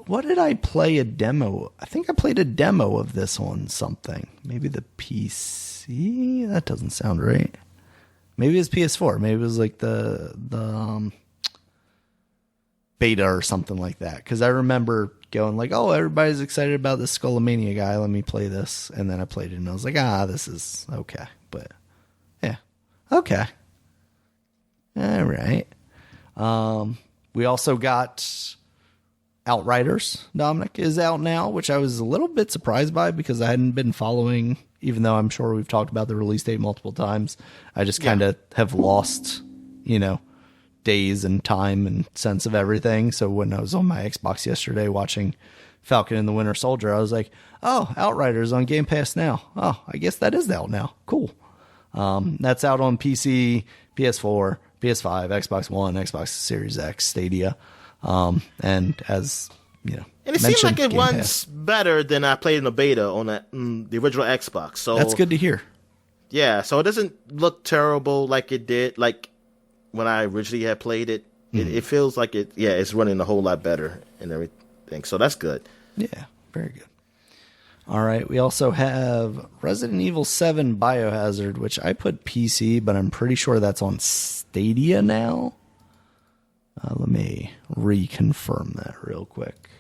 [SPEAKER 1] What did I play a demo? I think I played a demo of this on something. Maybe the PC? That doesn't sound right. Maybe it's PS4. Maybe it was like the beta or something like that. Because I remember going like, oh, everybody's excited about this Skullomania guy. Let me play this. And then I played it and I was like, this is okay. But yeah. Okay. All right. We also got Outriders, Dominic, is out now, which I was a little bit surprised by because I hadn't been following, even though I'm sure we've talked about the release date multiple times. I just kind of have lost, days and time and sense of everything. So when I was on my Xbox yesterday watching Falcon and the Winter Soldier, I was like, oh, Outriders on Game Pass now. Oh, I guess that is out now. Cool. That's out on PC, PS4, PS5, Xbox One, Xbox Series X, Stadia. And as and
[SPEAKER 2] it seems like it runs better than I played in the beta on the original Xbox. So
[SPEAKER 1] that's good to hear.
[SPEAKER 2] Yeah, so it doesn't look terrible like it did, like when I originally had played it. It feels like it's running a whole lot better and everything. So that's good. Yeah,
[SPEAKER 1] very good. All right, we also have Resident Evil 7 Biohazard, which I put PC, but I'm pretty sure that's on Stadia now. Let me reconfirm that real quick.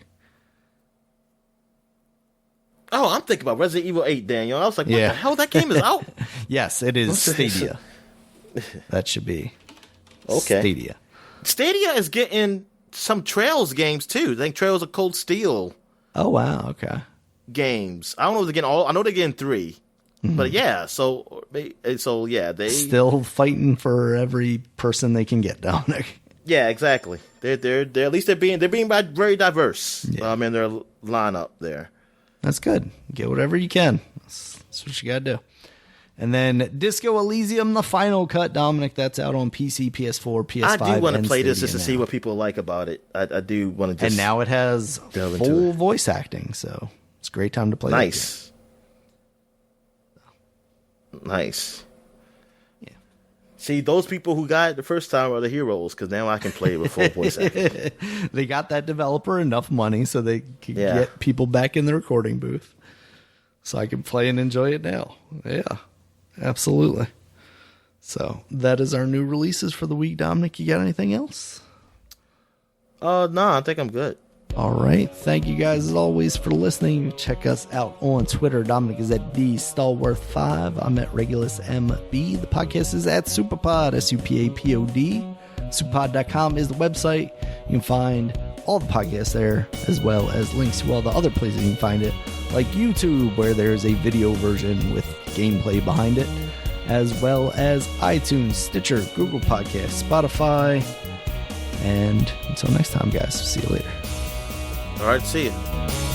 [SPEAKER 2] Oh, I'm thinking about Resident Evil 8, Daniel. I was like, what the hell? That game is out?
[SPEAKER 1] Yes, it is Stadia. That should be Stadia.
[SPEAKER 2] Stadia is getting some Trails games, too. I think Trails of Cold Steel.
[SPEAKER 1] Oh, wow. Okay.
[SPEAKER 2] Games. I don't know if they're getting all. I know they're getting 3. But yeah, they
[SPEAKER 1] still fighting for every person they can get, Dominic.
[SPEAKER 2] Yeah, exactly. They're at least they're being very diverse. In their lineup there.
[SPEAKER 1] That's good. Get whatever you can. That's what you got to do. And then Disco Elysium, the final cut, Dominic. That's out on PC, PS4, PS5.
[SPEAKER 2] I do want to play this just to see what people like about it. I do want to. Just
[SPEAKER 1] and now it has full voice acting, so it's a great time to play.
[SPEAKER 2] Nice. Nice. See, those people who got it the first time are the heroes, because now I can play it with full voice acting.
[SPEAKER 1] They got that developer enough money so they can get people back in the recording booth. So I can play and enjoy it now. Yeah, absolutely. So that is our new releases for the week. Dominic, you got anything else?
[SPEAKER 2] No, I think I'm good.
[SPEAKER 1] All right. Thank you guys, as always, for listening. Check us out on Twitter. Dominic is at DStalworth5. I'm at RegulusMB. The podcast is at SupaPod, SupaPod. SupaPod.com is the website. You can find all the podcasts there, as well as links to all the other places you can find it, like YouTube, where there's a video version with gameplay behind it, as well as iTunes, Stitcher, Google Podcasts, Spotify. And until next time, guys, see you later.
[SPEAKER 2] All right, see you.